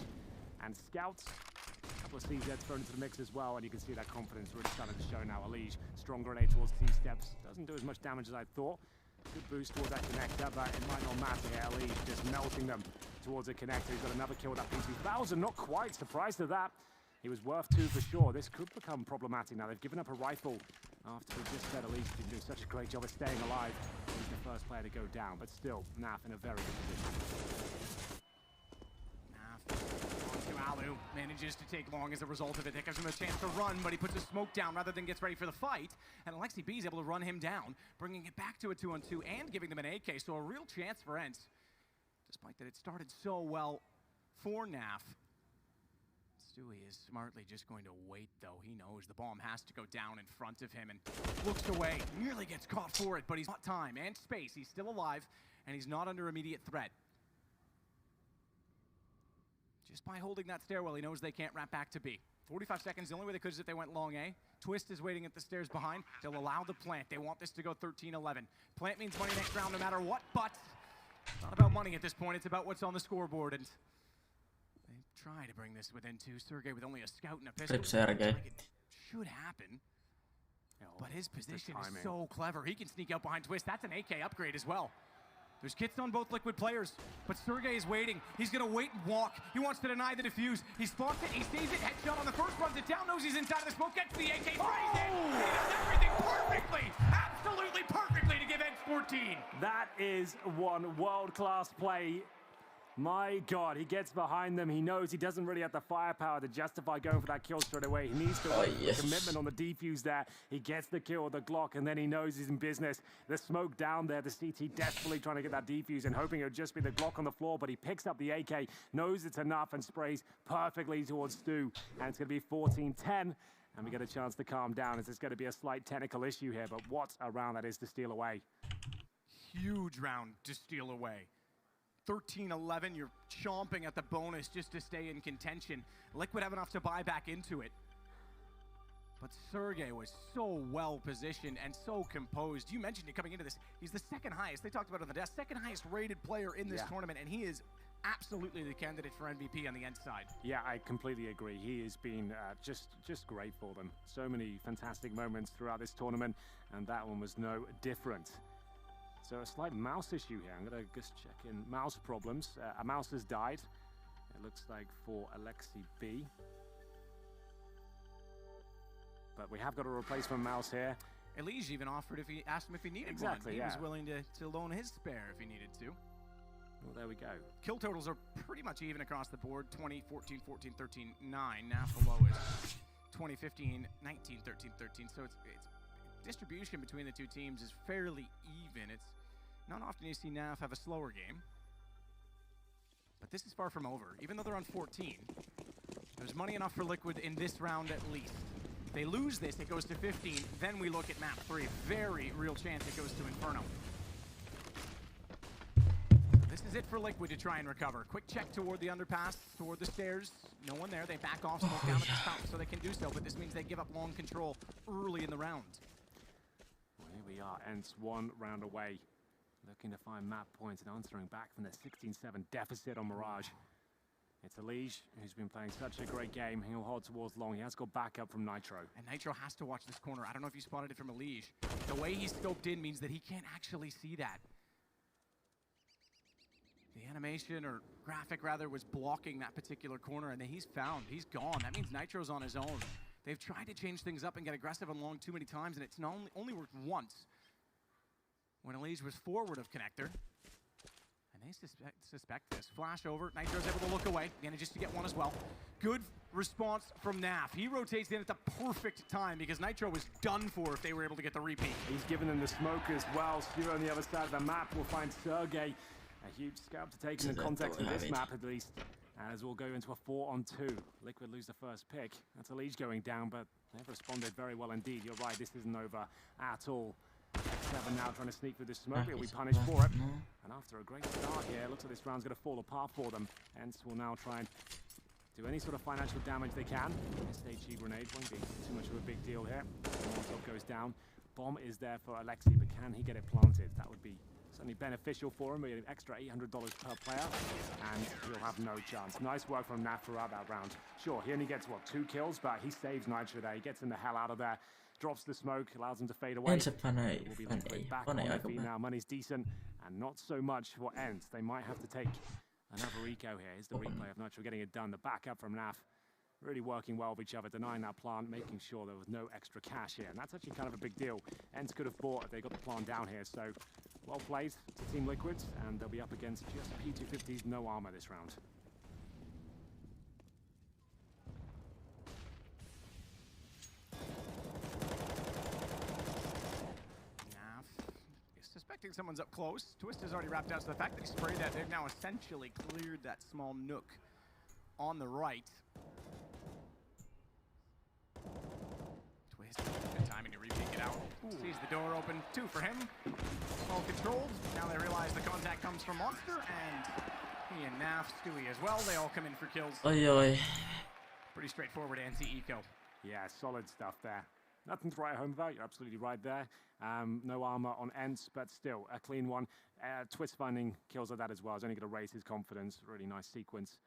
and Scouts. A couple of CZs thrown into the mix as well, and you can see that confidence really starting to show now. Alij, strong grenade towards T-steps. Doesn't do as much damage as I thought. Good boost towards that connector, but it might not matter here. Alij just melting them towards the connector. He's got another kill with that PC. Not quite surprised at that. He was worth 2 for sure. This could become problematic now. They've given up a rifle after we just said Alij been doing such a great job of staying alive. He's the first player to go down, but still, Naf in a very good position. Naf onto Alu, manages to take long as a result of it. That gives him a chance to run, but he puts his smoke down rather than gets ready for the fight. And Alexi B is able to run him down, bringing it back to a 2-on-2 and giving them an AK, so a real chance for Ence. Despite that it started so well for Naf. Stewie is smartly just going to wait, though. He knows the bomb has to go down in front of him and looks away. Nearly gets caught for it, but he's got time and space. He's still alive, and he's not under immediate threat. Just by holding that stairwell, he knows they can't wrap back to B. 45 seconds, the only way they could is if they went long A. Twist is waiting at the stairs behind. They'll allow the plant. They want this to go 13-11. Plant means money next round no matter what, but it's not about money at this point. It's about what's on the scoreboard. And they try to bring this within 2. Sergey with only a scout and a pistol. It should happen. But his position is so clever. He can sneak out behind Twist. That's an AK upgrade as well. There's kits on both Liquid players, but Sergey is waiting. He's gonna wait and walk. He wants to deny the defuse. He spots it, he sees it, headshot on the first, runs it down, knows he's inside of the smoke, gets the AK, sprays it. He does everything perfectly, absolutely perfectly to give Ence 14. That is one world-class play. My God, he gets behind them. He knows he doesn't really have the firepower to justify going for that kill straight away. He needs to commitment on the defuse there. He gets the kill with the Glock, and then he knows he's in business. The smoke down there, the CT desperately trying to get that defuse and hoping it would just be the Glock on the floor, but he picks up the AK, knows it's enough, and sprays perfectly towards Stu. And it's going to be 14-10. And we get a chance to calm down as there's going to be a slight technical issue here, but what a round that is to steal away. Huge round to steal away. 13-11, you're chomping at the bonus just to stay in contention. Liquid have enough to buy back into it. But Sergey was so well positioned and so composed. You mentioned it coming into this. He's the second highest, they talked about it on the desk, second highest rated player in this tournament, and he is absolutely the candidate for MVP on the Ence side. Yeah, I completely agree. He has been just great for them. So many fantastic moments throughout this tournament, and that one was no different. So a slight mouse issue here. I'm going to just check in mouse problems. A mouse has died. It looks like for Alexi B. But we have got a replacement mouse here. Elige even offered if he asked him if he needed one. He was willing to loan his spare if he needed to. Well, there we go. Kill totals are pretty much even across the board. 20, 14, 14, 13, 9. Naf the lowest. 20, 15, 19, 13, 13. So it's distribution between the two teams is fairly even. It's not often you see NAF have a slower game. But this is far from over. Even though they're on 14, there's money enough for Liquid in this round at least. If they lose this, it goes to 15. Then we look at map 3. Very real chance it goes to Inferno. This is it for Liquid to try and recover. Quick check toward the underpass, toward the stairs. No one there. They back off, smoke down at the top so they can do so. But this means they give up long control early in the round. Well, here we are. Ence 1 round away. Looking to find map points and answering back from the 16-7 deficit on Mirage. It's Elige, who's been playing such a great game. He'll hold towards long. He has got backup from Nitro. And Nitro has to watch this corner. I don't know if you spotted it from Elige. The way he's scoped in means that he can't actually see that. The animation, or graphic rather, was blocking that particular corner, and then he's found. He's gone. That means Nitro's on his own. They've tried to change things up and get aggressive on long too many times, and it's not only worked once. When Elige was forward of connector. And they suspect this. Flash over. Nitro's able to look away. Manages to get one as well. Good response from Naf. He rotates in at the perfect time because Nitro was done for if they were able to get the repeat. He's given them the smoke as well. Stu on the other side of the map will find Sergey. A huge scalp to take in the context of this map at least. As we'll go into a 4-on-2. Liquid lose the first pick. That's Elige going down, but they've responded very well indeed. You're right, this isn't over at all. 7 now trying to sneak through the smoke. He'll be punished for it. And after a great start here, looks like this round's going to fall apart for them. Ence will now try and do any sort of financial damage they can. SHG grenade won't be too much of a big deal here. Molotov goes down. Bomb is there for Alexi, but can he get it planted? That would be certainly beneficial for him. We get an extra $800 per player, and he'll have no chance. Nice work from Naf throughout that round. Sure, he only gets, what, 2 kills, but he saves Nitro there. He gets him the hell out of there. Drops the smoke, allows him to fade away. We'll be back on their feet now. Money's decent, and not so much for Ence. They might have to take another eco here. Here's the replay of Nitro getting it done. The backup from Naf. Really working well with each other, denying that plant, making sure there was no extra cash here. And that's actually kind of a big deal. Ence could have bought if they got the plant down here. So, well played to Team Liquid, and they'll be up against just P250's no armor this round. Suspecting someone's up close. Twist has already wrapped out, so the fact that he sprayed that, they've now essentially cleared that small nook on the right. Twist, good timing to re-peek it out. Sees the door open, 2 for him. All controlled. Now they realize the contact comes from Monster, and He and Naf, Stewie as well, they all come in for kills. Oi. Pretty straightforward anti-eco. Yeah, solid stuff there. Nothing to write home about, you're absolutely right there. No armor on Ence, but still a clean one. Twist finding kills like that as well is only going to raise his confidence. Really nice sequence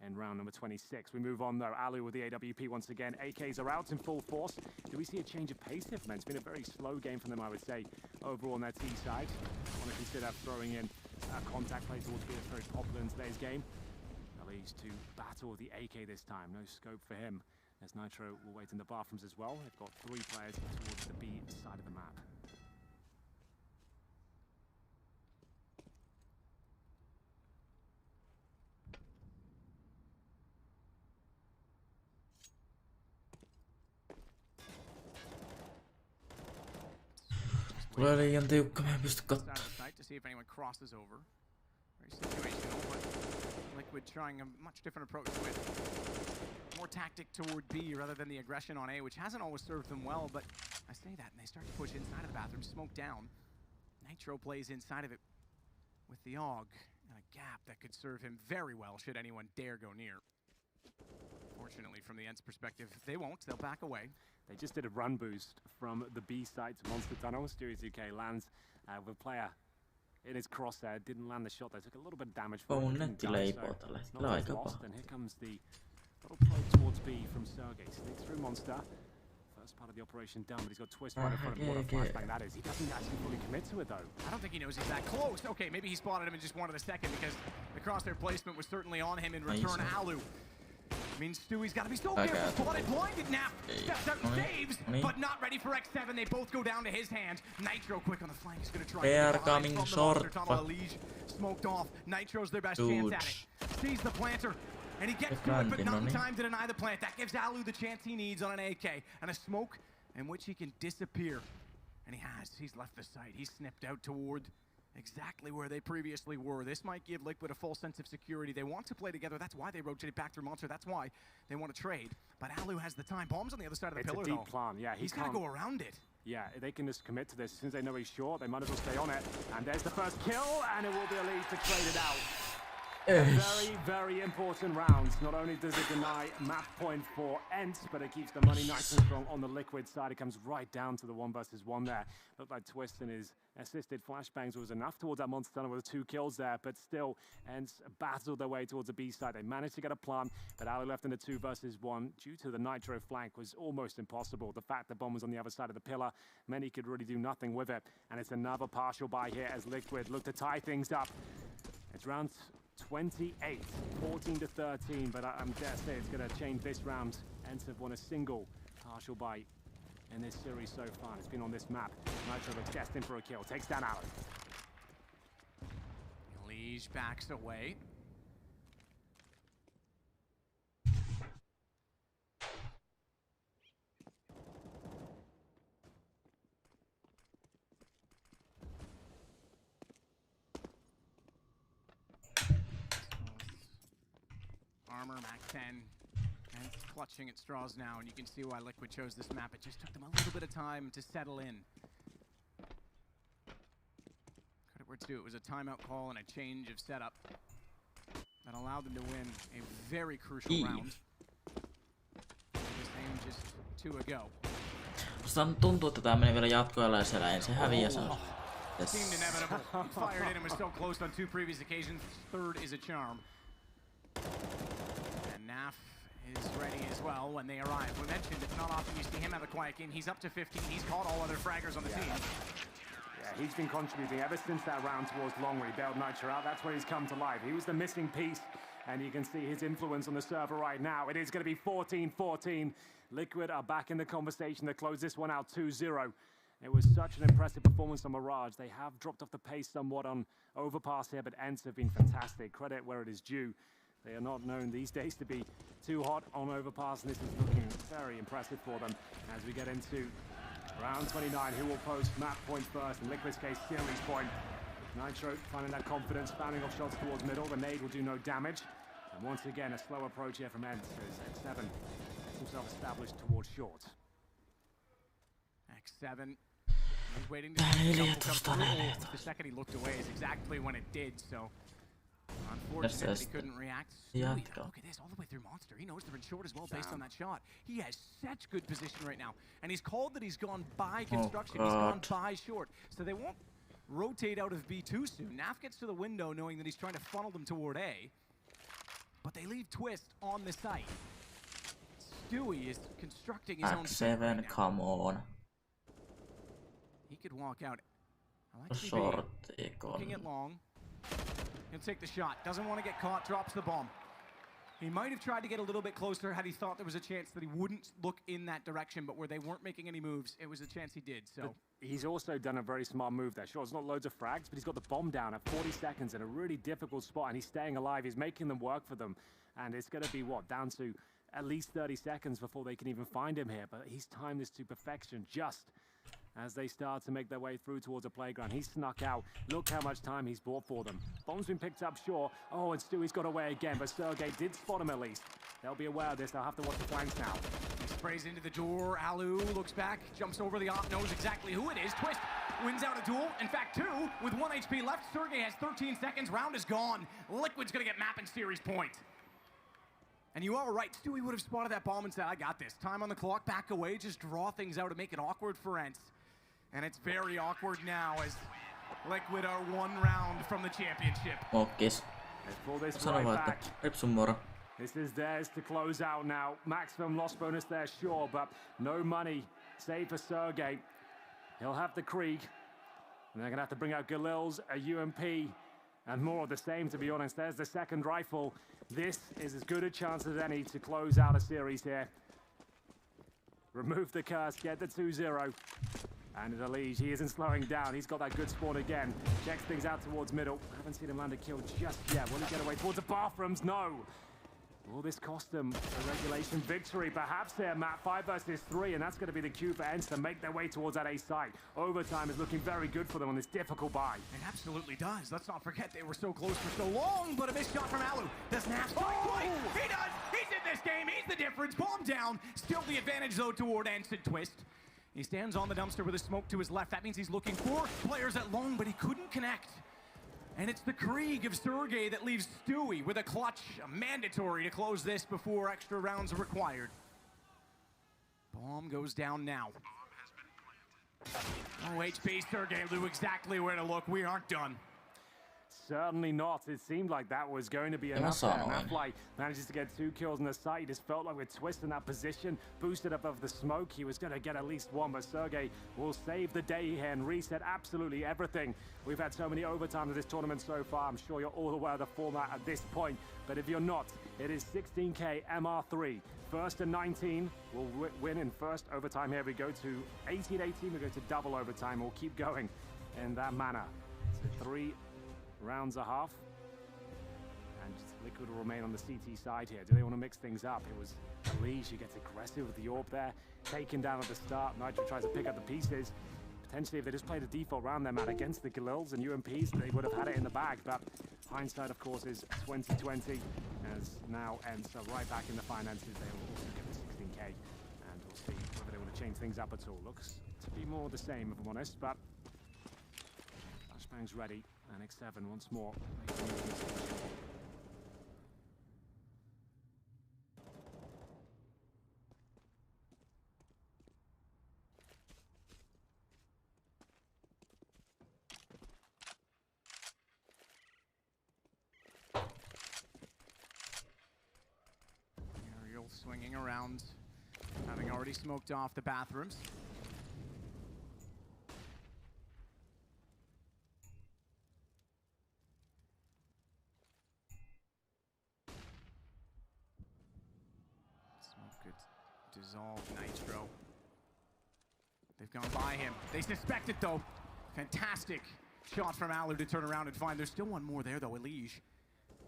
in round number 26. We move on though. Alu with the AWP once again. AKs are out in full force. Do we see a change of pace here from them? It's been a very slow game from them, I would say, overall on their T side. I want to consider throwing in contact play towards being very popular in today's game. Leads to battle with the AK this time. No scope for him. As Nitro will wait in the bathrooms as well. They've got 3 players towards the B side of the map. Tulee liian tiukka, mä en pysty katsomaan. To see if anyone crosses over. Very situational, but Liquid trying a much different approach with more tactic toward B rather than the aggression on A, which hasn't always served them well, but I say that and they start to push inside of the bathroom, smoke down. Nitro plays inside of it with the AUG and a gap that could serve him very well should anyone dare go near. Fortunately, from the Ence perspective, they won't, they'll back away. They just did a run boost from the B side to Monster Tunnel. Stewie UK lands with a player in his crosshair, didn't land the shot. They took a little bit of damage from him. And here comes the little probe towards B from Sergey. Sneaks through Monster. First part of the operation done, but he's got Twist right in front of him. What a flashbang that is. He doesn't actually fully commit to it though. I don't think he knows he's that close. Okay, maybe he spotted him and just wanted a second because the crosshair placement was certainly on him in return. Alu. I mean, Stewie's got to be so careful. Spotted, blinded now. Steps out and saves, but not ready for X7. They both go down to his hand. Nitro quick on the flank. He's going to try to get coming short. Smoked off. Nitro's their best chance at it. Sees the planter. And he gets to it, but not in time to deny the plant. That gives Alu the chance he needs on an AK. And a smoke in which he can disappear. And he has. He's left the site. He's snipped out toward exactly where they previously were. This might give Liquid a full sense of security. They want to play together. That's why they rotated back through Monster. That's why they want to trade. But Alu has the time. Bomb's on the other side of the pillar, It's a deep plan. Yeah, he's got to go around it. Yeah, they can just commit to this. As soon as they know he's short, they might as well stay on it. And there's the first kill, and it will be a lead to trade it out. Very, very important rounds. Not only does it deny map point for Ence, but it keeps the money nice and strong on the Liquid side. It comes right down to the 1 versus 1 there. Looked like Twist and his assisted flashbangs was enough towards that Monster Tunnel with 2 kills there, but still Ence battled their way towards the B side. They managed to get a plant, but Alu left in the 2 versus 1 due to the Nitro flank was almost impossible. The fact the bomb was on the other side of the pillar meant he could really do nothing with it. And it's another partial buy here as Liquid look to tie things up. It's round 28, 14 to 13, but I'm dare say it's going to change this round. Ence have won a single partial bite in this series so far. It's been on this map. Nitro looks destined for a kill. Takes down Alan. Liege backs away. Armor, Mac 10, and clutching at straws now, and you can see why Liquid chose this map. It just took them a little bit of time to settle in. Credit where it's due. It was a timeout call and a change of setup that allowed them to win a very crucial round. The same just 2 ago. Musta tuntuu, että tää meni vielä jatkoilla ja siellä Ence häviää. Seemed inevitable. Fired in and was so close on 2 previous occasions. 3rd is a charm. Naf is ready as well when they arrive. We mentioned it's not often you see him have a quiet game. He's up to 15. He's caught all other fraggers on the team. Yeah, he's been contributing ever since that round towards long where he bailed Nitro out. That's where he's come to life. He was the missing piece, and you can see his influence on the server right now. It is going to be 14-14. Liquid are back in the conversation to close this one out 2-0. It was such an impressive performance on Mirage. They have dropped off the pace somewhat on Overpass here, but Ence have been fantastic. Credit where it is due. They are not known these days to be too hot on Overpass, and this is looking very impressive for them as we get into round 29. Who will post map point first? In Liquid's case, series point. Nitro finding that confidence, fouling off shots towards middle. The nade will do no damage. And once again, a slow approach here from Ence as X7 gets himself established towards short. X7 he's waiting to see the second he looked away is exactly when it did, so Unfortunate that he couldn't react. Stewie, look at this, all the way through Monster. He knows they're in short as well based on that shot. He has such good position right now. And he's called that he's gone by construction. He's gone by short. So they won't rotate out of B too soon. Naf gets to the window knowing that he's trying to funnel them toward A. But they leave Twist on the site. Stewie is constructing his own X7, right, come on. He could walk out. I like looking at long. He'll take the shot. Doesn't want to get caught. Drops the bomb. He might have tried to get a little bit closer had he thought there was a chance that he wouldn't look in that direction, but where they weren't making any moves, it was a chance he did. So but he's also done a very smart move there. Sure, it's not loads of frags, but he's got the bomb down at 40 seconds in a really difficult spot, and he's staying alive. He's making them work for them. And it's going to be, what, down to at least 30 seconds before they can even find him here. But he's timed this to perfection just as they start to make their way through towards a playground. He snuck out. Look how much time he's bought for them. Bomb's been picked up, sure. Oh, and Stewie's got away again, but Sergey did spot him at least. They'll be aware of this. They'll have to watch the flanks now. He sprays into the door. Alu looks back, jumps over the op, knows exactly who it is. Twist wins out a duel. In fact, 2 with 1 HP left. Sergey has 13 seconds. Round is gone. Liquid's going to get map and series point. And you are right. Stewie would have spotted that bomb and said, I got this. Time on the clock, back away, just draw things out to make it awkward for Ence. And it's very awkward now as Liquid are 1 round from the championship. Mokkis. Sano vaan, että Repsun moro. This is theirs to close out now. Maximum loss bonus there, sure, but no money. Save for Sergey. He'll have the Krieg. And they're going to have to bring out Galil's, a UMP, and more of the same, to be honest. There's the second rifle. This is as good a chance as any to close out a series here. Remove the curse, get the 2-0. And Elige, he isn't slowing down. He's got that good spawn again. Checks things out towards middle. Haven't seen him land a kill just yet. Will he get away towards the bathrooms? No. Will this cost them a regulation victory? Perhaps here, Matt. 5 versus 3, and that's going to be the cue for Ence to make their way towards that A site. Overtime is looking very good for them on this difficult buy. It absolutely does. Let's not forget they were so close for so long, but a missed shot from Alu. Does Naf strike twice? He does! He's in this game. He's the difference. Bomb down. Still the advantage, though, toward Ence and Twist. He stands on the dumpster with a smoke to his left. That means he's looking for players at long, but he couldn't connect. And it's the Krieg of Sergey that leaves Stewie with a clutch, mandatory to close this before extra rounds are required. Bomb goes down now. Oh, HP, Sergey knew exactly where to look. We aren't done. Certainly not. It seemed like that was going to be enough there. Nafly manages to get 2 kills on the side. He just felt like with Twist in that position, boosted above the smoke, he was going to get at least 1, but Sergey will save the day here and reset absolutely everything. We've had so many overtimes of this tournament so far. I'm sure you're all aware of the format at this point, but if you're not, it is 16K MR3. First and 19 will win in first overtime. Here we go to 18-18. We go to double overtime. We'll keep going in that manner. So 3 rounds a half, and Liquid will remain on the CT side here. Do they want to mix things up? It was Elige who gets aggressive with the orb there, taken down at the start. Nitro tries to pick up the pieces. Potentially, if they just played a default round there, Matt, against the Galils and UMPs, they would have had it in the bag. But hindsight, of course, is 2020, as now Ence are right back in the finances. They will also get the 16K, and we'll see whether they want to change things up at all. Looks to be more the same, if I'm honest, but Flashbang's ready. And X7 once more. Ariel swinging around, having already smoked off the bathrooms. Dissolve Nitro. They've gone by him. They suspect it, though. Fantastic shot from Alu to turn around and find. There's still one more there, though. Elige.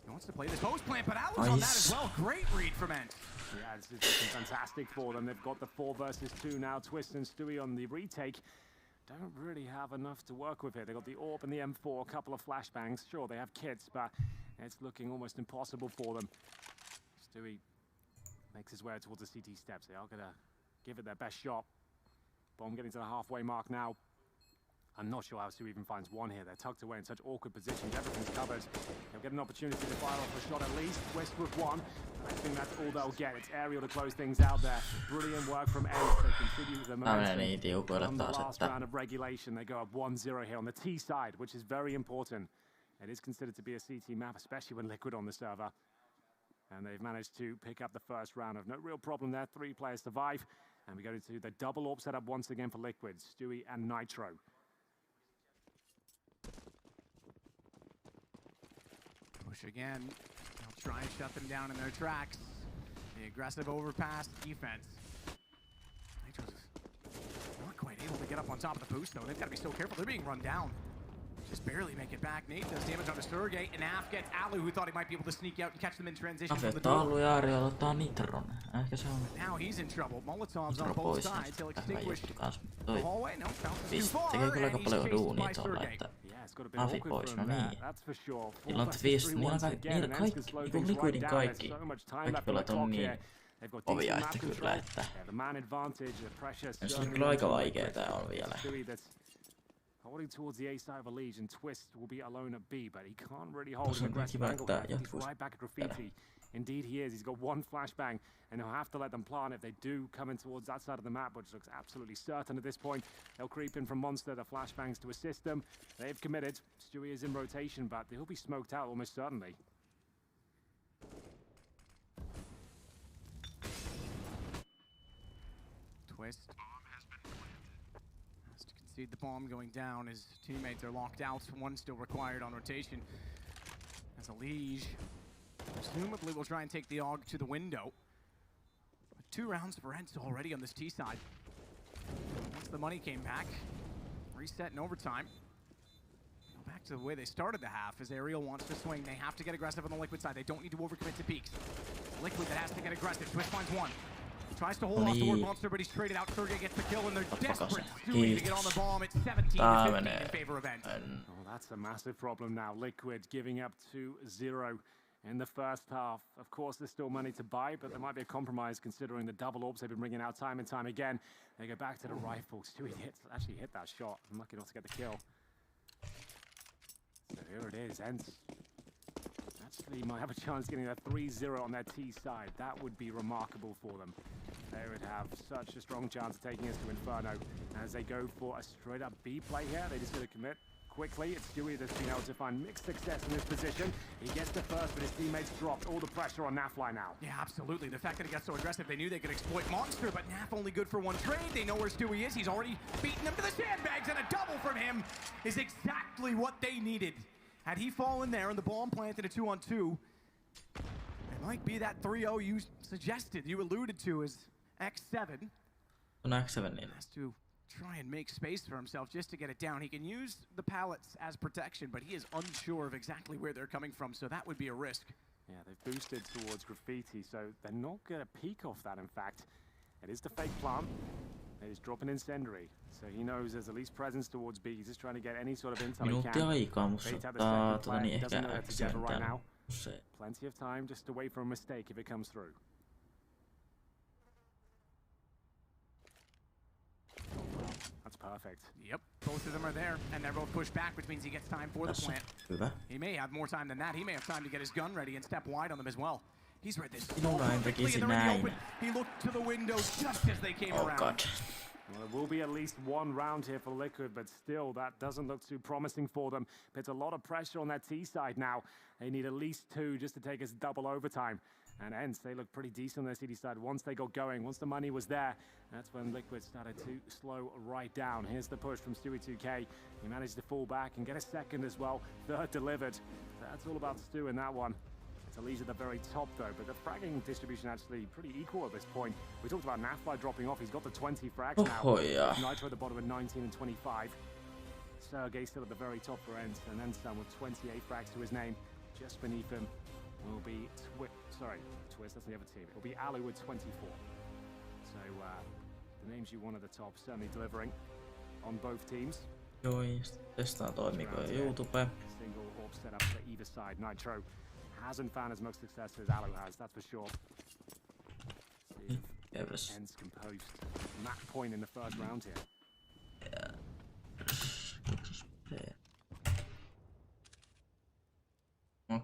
He wants to play this post plant, but Alu's on that as well. Great read from Ence. Yeah, it's looking fantastic for them. They've got the 4 versus 2 now. Twist and Stewie on the retake. Don't really have enough to work with here. They've got the AWP and the M4, a couple of flashbangs. Sure, they have kits, but it's looking almost impossible for them. Stewie makes his way towards the CT steps. They are going to give it their best shot. Bomb getting to the halfway mark now. I'm not sure how Stu even finds one here. They're tucked away in such awkward positions. Everything's covered. They'll get an opportunity to fire off a shot at least. Twist with one. And I think that's all they'll get. It's aerial to close things out there. Brilliant work from Ence. They continue the momentum. On the last round of regulation, they go up 1-0 here on the T side, which is very important. It is considered to be a CT map, especially when Liquid on the server. And they've managed to pick up the first round of no real problem there. 3 players survive. And we go to the double AWP setup once again for Liquid, Stewie and Nitro. Push again. They'll try and shut them down in their tracks. The aggressive overpass defense. Nitro's not quite able to get up on top of the boost, though. They've got to be so careful. They're being run down. Just barely make it back. Nate does damage onto Sergey, and Af gets Alu, who thought he might be able to sneak out and catch them in transition from the door. Now he's in trouble. Molotov's on both sides. He'll extinguish the hallway. No, bounces too far, and he's chased by Sergey. Yeah, it's got a bit awkward from there, that's for sure. Niillä on Twist, niillä kaikki, niinku Liquidin kaikki pelat on niin ovia, että kyllä, että se on kyllä aika vaikea tää on vielä. Holding towards the A side of a Legion, Twist will be alone at B, but he can't really hold an aggressive angle. He's right back at Graffiti. Indeed he is. He's got one flashbang, and he'll have to let them plant if they do come in towards that side of the map, which looks absolutely certain at this point. They'll creep in from Monster, the flashbangs to assist them. They've committed. Stewie is in rotation, but he'll be smoked out almost certainly. Twist. See the bomb going down. His teammates are locked out. One still required on rotation. As a Liege, presumably will try and take the AUG to the window. But 2 rounds for Ence already on this T side. Once the money came back, reset in overtime. Go back to the way they started the half. As Ariel wants to swing, they have to get aggressive on the Liquid side. They don't need to overcommit to peaks. Liquid that has to get aggressive. Twist finds one. Tries to hold off toward Monster, but he's traded out. Sergey gets the kill, and they're desperate to get on the bomb. It's 17-15 in favor of Ence. Oh, that's a massive problem now. Liquid giving up 2-0 in the first half. Of course, there's still money to buy, but there might be a compromise considering the double AWPs they've been bringing out time and time again. They go back to the rifle. Stewie actually hit that shot. I'm lucky not to get the kill. So here it is, Ence. Actually might have a chance getting a 3-0 on their T side. That would be remarkable for them. They would have such a strong chance of taking us to Inferno. As they go for a straight up B play here, they just got to commit quickly. It's Stewie that's been able to find mixed success in this position. He gets the first, but his teammates dropped all the pressure on Nafly now. Yeah, absolutely. The fact that he got so aggressive, they knew they could exploit Monster, but Naf only good for one trade. They know where Stewie is. He's already beaten them to the sandbags, and a double from him is exactly what they needed. Had he fallen there and the bomb planted a 2-on-2, it might be that 3-0 you suggested, you alluded to as X7. X7 has to try and make space for himself just to get it down. He can use the pallets as protection, but he is unsure of exactly where they're coming from, so that would be a risk. Yeah, they've boosted towards Graffiti, so they're not going to peek off that, in fact. It is the fake plant. It is dropping incendiary, so he knows there's at least presence towards B. He's just trying to get any sort of intel he can. Doesn't know that together right now. Plenty of time just to wait for a mistake if it comes through. That's perfect. Yep, both of them are there, and they're both pushed back, which means he gets time for the plant. He may have more time than that. He may have time to get his gun ready and step wide on them as well. He's read this so quickly, and they're in the open. He looked to the window just as they came around. God. Well, there will be at least one round here for Liquid, but still, that doesn't look too promising for them. Puts a lot of pressure on that T side now. They need at least 2 just to take us double overtime. And Ence, they look pretty decent on their CD side. Once they got going, once the money was there, that's when Liquid started to slow right down. Here's the push from Stewie 2K. He managed to fall back and get a second as well. Third delivered. That's all about Stu in that one. Lee's at the very top though, but the fragging distribution actually pretty equal at this point. We talked about Nafly dropping off. He's got the 20 frags now. Oh yeah. Nitro at the bottom at 19 and 25. Sergey still at the very top for Ence, and then some with 28 frags to his name. Just beneath him will be Twist, that's the other team. It'll be Ali with 24. So the names you want at the top certainly delivering on both teams. Testaan toimiko YouTube. Single orb setup for either side. Nitro hasn't found as much success as Alu has, that's for sure. Ence composed map point in the first round here.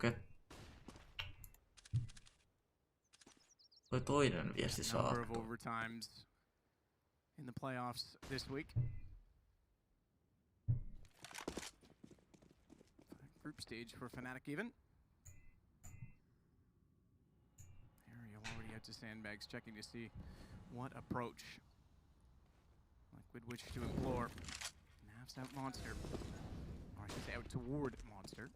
Okei. Toi toinen viesti saa. Number of overtimes in the playoffs this week. Group stage for Fnatic even. Ariel already out to sandbags, checking to see what approach Liquid wish to implore. Nav's out Monster. Or I should say out toward Monster.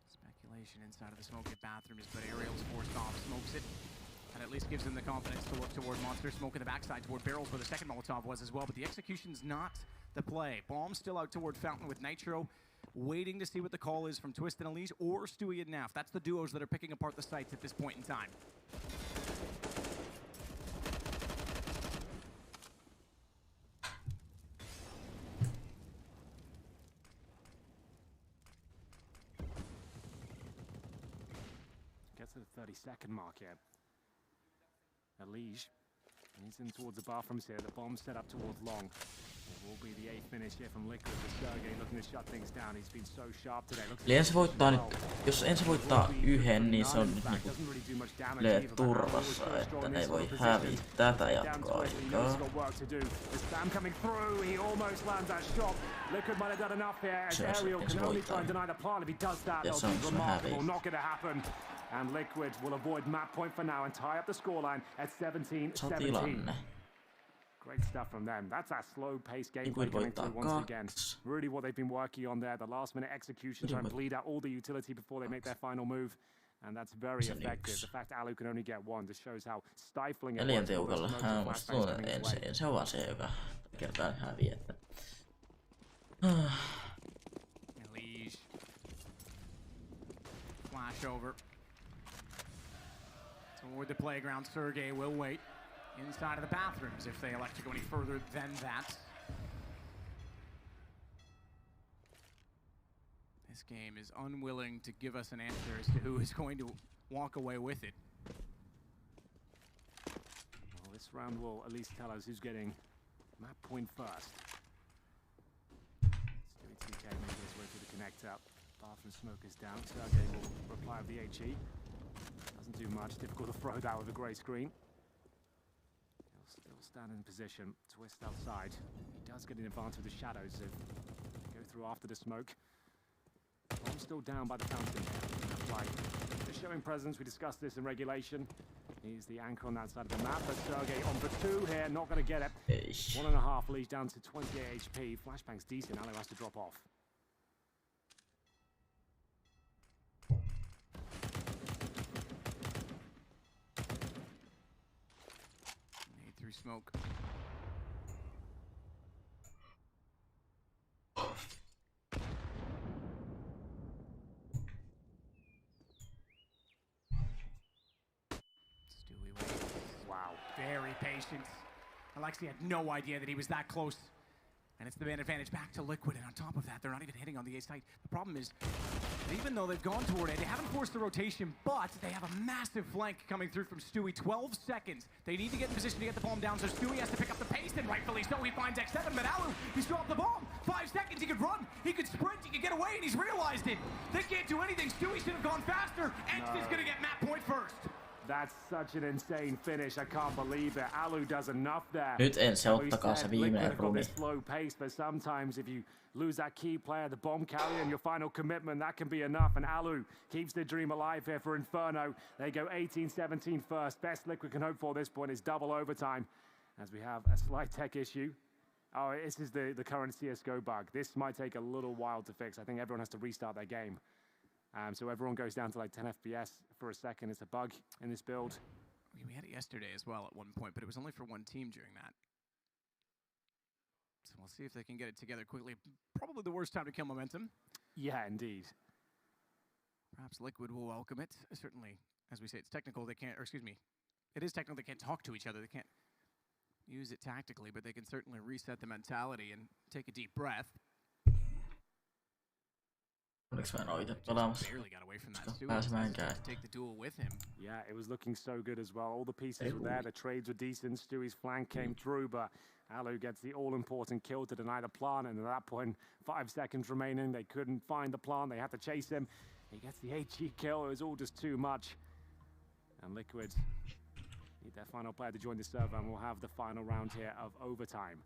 Speculation inside of the smoky bathrooms, but Ariel's forced off, smokes it. And at least gives them the confidence to look toward Monster. Smoke in the backside toward Barrels where the second Molotov was as well, but the execution's not the play. Bomb still out toward Fountain with Nitro, waiting to see what the call is from Twist and Elise or Stewie and Naf. That's the duos that are picking apart the sites at this point in time. Gets to the 30-second mark here. Elise, he's in towards the bathrooms here. The bomb's set up towards long. It will be the 8th finish here from Liquid. Sergey looking to shut things down. He's been so sharp today. Eli Ence voittaa nyt, jos Ence voittaa yhden, niin se on nyt niinku turvassa, että ei voi hävitä tätä jatkoa aikaa. Se on se Ence voittaa. Ja se on se hävii. And Liquid will avoid map point for now and tie up the scoreline at 17-17. Great stuff from them. That's that slow-paced gameplay coming through once again. Really what they've been working on there. The last-minute execution, trying to bleed out all the utility before they make their final move. And that's very effective. The fact Alu can only get one just shows how stifling it was. Liian tiukalla. Musta tuntuu, että se on vaan se, joka kertaa häviää. Elise. Flash over. Toward the playground, Sergey will wait inside of the bathrooms if they elect to go any further than that. This game is unwilling to give us an answer as to who is going to walk away with it. Well, this round will at least tell us who's getting map point first. Stewie TK making his way through the connector. Bathroom smoke is down. Sergey will reply with the HE. Doesn't do much. Difficult to throw that with a grey screen. He'll still stand in position. Twist outside. He does get an advantage with the shadows. So go through after the smoke. Bomb's still down by the fountain. Like, just showing presence. We discussed this in regulation. He's the anchor on that side of the map. But Sergey on for 2 here. Not going to get it. 1.5 leads down to 28 HP. Flashbang's decent. Alu has to drop off. Through smoke. Stewie waits. Wow, very patient. Alexi had no idea that he was that close. And it's the man advantage back to Liquid, and on top of that, they're not even hitting on the A site. The problem is, that even though they've gone toward it, they haven't forced the rotation, but they have a massive flank coming through from Stewie. 12 seconds. They need to get in position to get the bomb down, so Stewie has to pick up the pace, and rightfully so, he finds X7, but Alu, he's dropped the bomb. 5 seconds, he could run, he could sprint, he could get away, and he's realized it. They can't do anything. Stewie should have gone faster. Ence is going to get map point first. That's such an insane finish. I can't believe it. Alu does enough there. Nyt Ence ottakaa se viimeinen runi. Slow pace, but sometimes if you lose that key player, the bomb carrier, and your final commitment, that can be enough. And Alu keeps the dream alive here for Inferno. They go 18-17 first. Best Liquid can hope for this point is double overtime, as we have a slight tech issue. Oh, this is the current CSGO bug. This might take a little while to fix. I think everyone has to restart their game. So everyone goes down to like 10 FPS for a second. It's a bug in this build. We had it yesterday as well at one point, but it was only for one team during that. So we'll see if they can get it together quickly. Probably the worst time to kill momentum. Yeah, indeed. Perhaps Liquid will welcome it. Certainly, as we say, it's technical. They can't, or excuse me, it is technical. They can't talk to each other. They can't use it tactically, but they can certainly reset the mentality and take a deep breath. Oliks mä en oo ite pelaamassa? Pääsemänkään. Yeah, it was looking so good as well. All the pieces were there, the trades were decent, Stewie's flank came through, but Alu gets the all-important kill to deny the plant, and at that point, 5 seconds remaining, they couldn't find the plant, they had to chase him. He gets the HG kill, it was all just too much. And Liquid need their final player to join the server, and we'll have the final round here of overtime.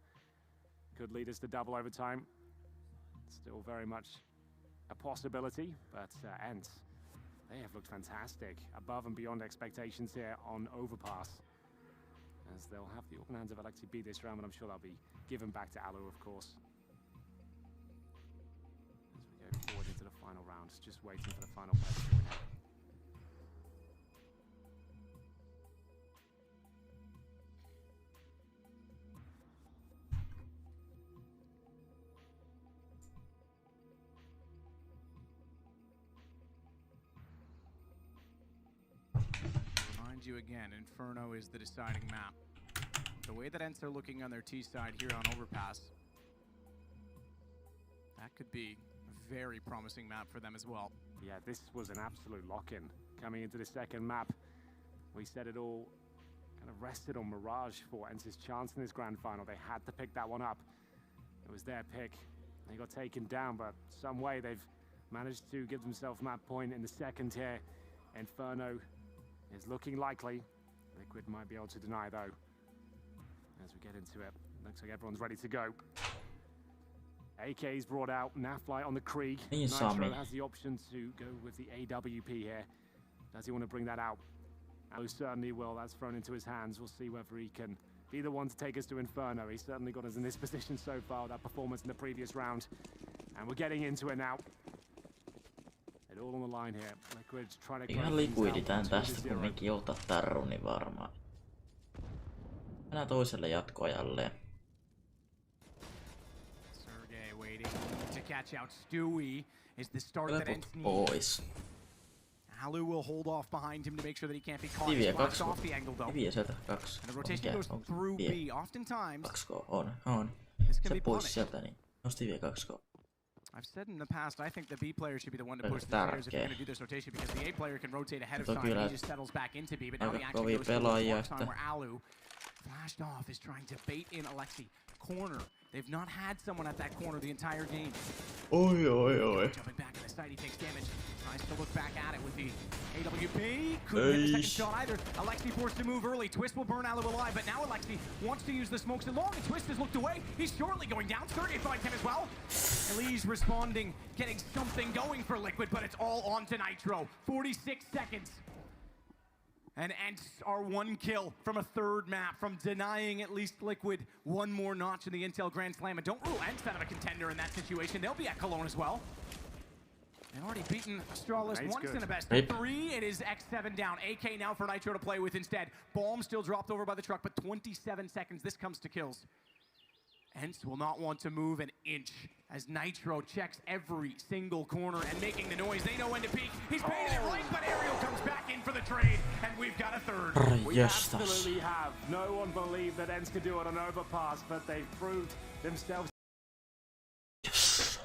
Could lead us to double overtime. Still very much a possibility, but Ence, they have looked fantastic, above and beyond expectations here on Overpass. As they'll have the open hands of Alexi beat this round, but I'm sure they'll be given back to Alu, of course. As we go forward into the final round, just waiting for the final player to join in. You again, Inferno is the deciding map. The way that Ence are looking on their T side here on Overpass, that could be a very promising map for them as well. Yeah, this was an absolute lock-in. Coming into the second map, we said it all kind of rested on Mirage for Ence's chance in this grand final. They had to pick that one up. It was their pick. They got taken down, but some way they've managed to give themselves map point in the second here. Inferno is looking likely. Liquid might be able to deny though. As we get into it, looks like everyone's ready to go. AK's brought out, Naflight on the Krieg. Nitro has the option to go with the AWP here. Does he want to bring that out? Alu certainly will. That's thrown into his hands. We'll see whether he can be the one to take us to Inferno. He's certainly got us in this position so far, that performance in the previous round. And we're getting into it now. It all on the line here. Liquid trying to ihan liquiditään tästä kumminkin ota tarru, niin varmaan. Mennään toiselle jatkoajalle. Sergey waiting to catch out Stewie is the start that Ence needs. Alu will hold off behind him to make sure that he can't be caught. He blocks off the angle though. Sieltä 2. And the rotation goes through B. Oftentimes. 2 on. Se pois sieltä niin. Stiviä 2. I've said in the past, I think the B player should be the one to push the players if you're going to do this rotation, because the A player can rotate ahead of time. He just settles back into B, but now he actually goes to the time where Alu, flashed off, is trying to bait in Alexi. Corner. They've not had someone at that corner the entire game. Oi. Jumping back in the side, he takes damage. Tries to look back at it with the AWP. Couldn't hit the second shot either. Alexi forced to move early. Twist will burn Alu alive, but now Alexi wants to use the smokes along, and Twist has looked away. He's shortly going down. 35-10 as well. Lee's responding, getting something going for Liquid, but it's all on to Nitro. 46 seconds. And Ence are 1 kill from a third map, from denying at least Liquid one more notch in the Intel Grand Slam. And don't rule Ence out of a contender in that situation. They'll be at Cologne as well. They've already beaten Astralis once in a best of 3. It is X7 down. AK now for Nitro to play with instead. Bomb still dropped over by the truck, but 27 seconds. This comes to kills. Ence will not want to move an inch as Nitro checks every single corner and making the noise. They know when to peek. He's painted it right, but Ariel comes back in for the trade, and we've got a third. We absolutely have. No one believed that Ence could do it on Overpass, but they've proved themselves. Yes.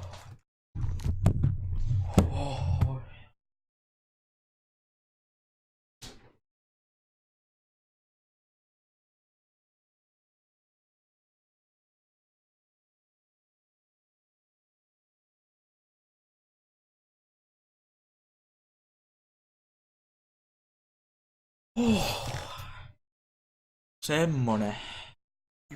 Semmonen.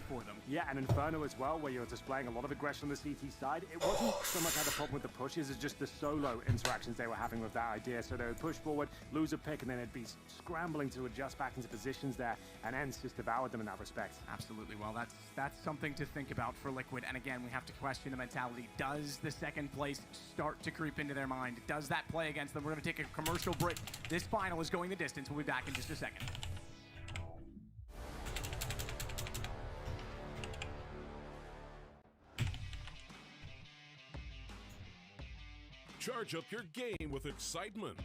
For them. Yeah, and Inferno as well, where you're displaying a lot of aggression on the CT side. It wasn't so much had a problem with the pushes, it's just the solo interactions they were having with that idea. So they would push forward, lose a pick, and then it'd be scrambling to adjust back into positions there, and Ence just devoured them in that respect. Absolutely. Well, that's something to think about for Liquid. And again, we have to question the mentality. Does the second place start to creep into their mind? Does that play against them? We're going to take a commercial break. This final is going the distance. We'll be back in just a second. Charge up your game with excitement.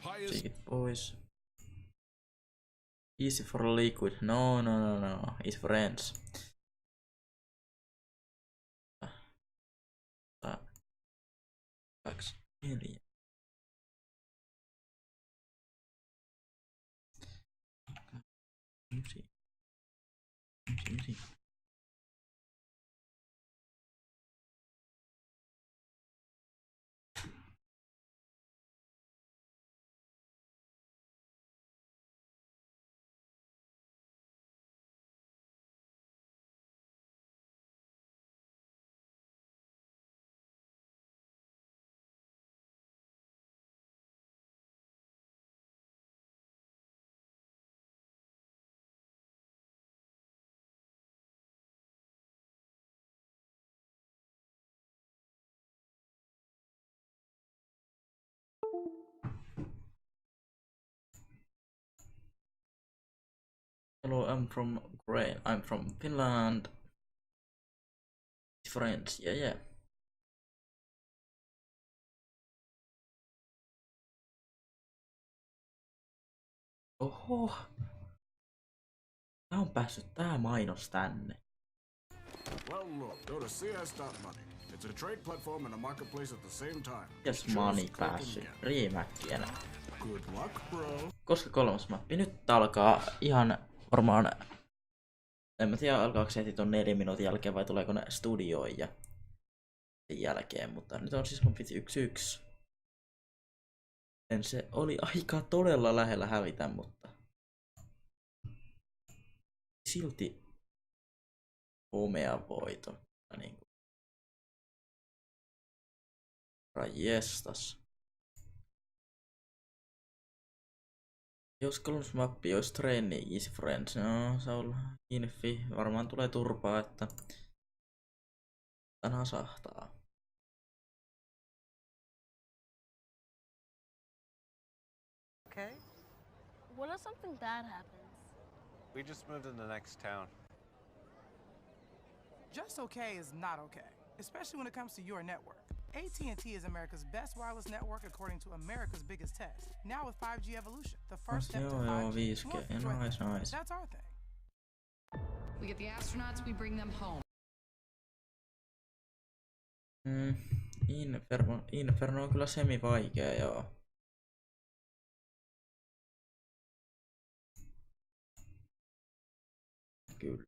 Take it, boys. Easy for Liquid. No. Easy for Ence. 2, 4. Ysi. Hello, I'm from Ukraine. I'm from Finland. Friends, yeah. Oho. Tää on päässyt tää mainos tänne. Well, look, go to CS.money. It's a trade platform and a marketplace at the same time. Yes, money päässyt. Dreamhackia. Good luck, bro. Koska 3. mappi? Nyt alkaa ihan varmaan... En mä tiedä alkaako se heti ton 4 minuutin jälkeen vai tuleeko ne studioon ja sen jälkeen, mutta nyt on siis mapit 1-1. Se oli aika todella lähellä hävitä, mutta silti omea voiton. Niin kuin. Rajestas. Jos 3. mappi olisi treeni Easy Friends, no Saul Infi varmaan tulee turpaa, että tänään sahtaa. Okay? What if something bad happens? We just moved in the next town. Just okay is not okay, especially when it comes to your network. AT&T is America's best wireless network according to America's biggest test. Now with 5G evolution, the first step to 5G. Nice. That's our thing. We get the astronauts, we bring them home. Inferno on kyllä semi-vaikea, joo. Kyllä.